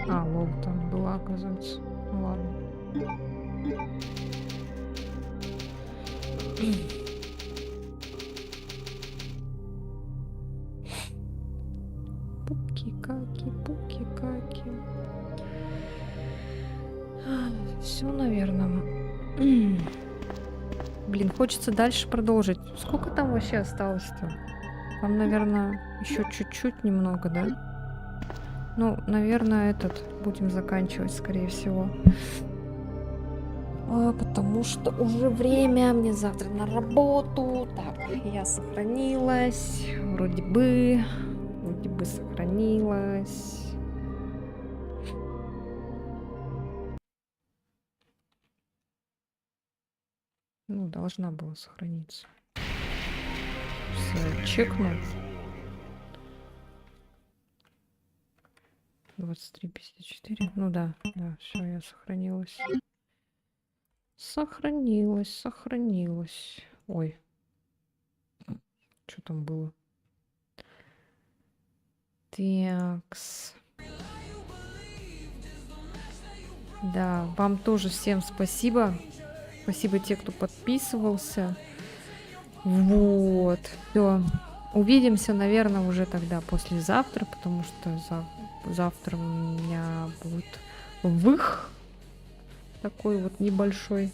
[SPEAKER 1] А, лол там была, оказывается. Ну ладно. Пуки-каки, пуки-каки. Все, наверное. Блин, хочется дальше продолжить. Сколько там вообще осталось-то? Там, наверное, еще чуть-чуть немного, да? Ну, наверное, этот будем заканчивать, скорее всего. Потому что уже время, мне завтра на работу. Так, я сохранилась. Вроде бы сохранилась. Ну, должна была сохраниться. Всё, чекну. 23:54. Ну да, все, я сохранилась. Сохранилась. Ой. Что там было? Такс. Да, вам тоже всем спасибо. Спасибо те, кто подписывался. Вот. Все. Увидимся, наверное, уже тогда послезавтра, потому что завтра у меня будет вых такой вот небольшой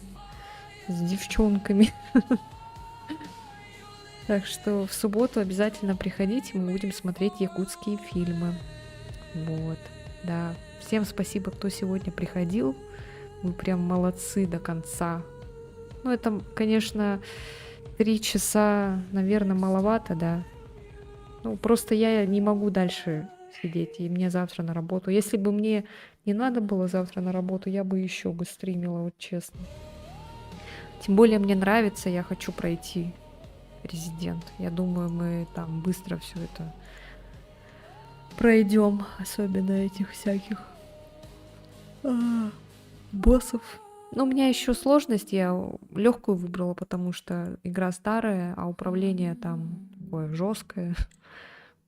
[SPEAKER 1] с девчонками. Так что в субботу обязательно приходите, мы будем смотреть якутские фильмы. Вот, да. Всем спасибо, кто сегодня приходил. Вы прям молодцы до конца. Ну, это, конечно, 3 часа, наверное, маловато, да. Ну, просто я не могу дальше сидеть, и мне завтра на работу. Если бы мне не надо было завтра на работу, я бы еще бы стримила, вот честно. Тем более мне нравится, я хочу пройти Резидент. Я думаю, мы там быстро все это пройдем, особенно этих всяких боссов. Но у меня еще сложность, я легкую выбрала, потому что игра старая, а управление там такое жесткое.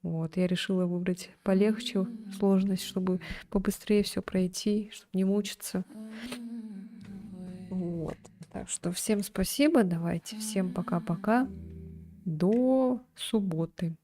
[SPEAKER 1] Вот, я решила выбрать полегче сложность, чтобы побыстрее все пройти, чтобы не мучиться. Вот. Так что всем спасибо, давайте, всем пока-пока. До субботы.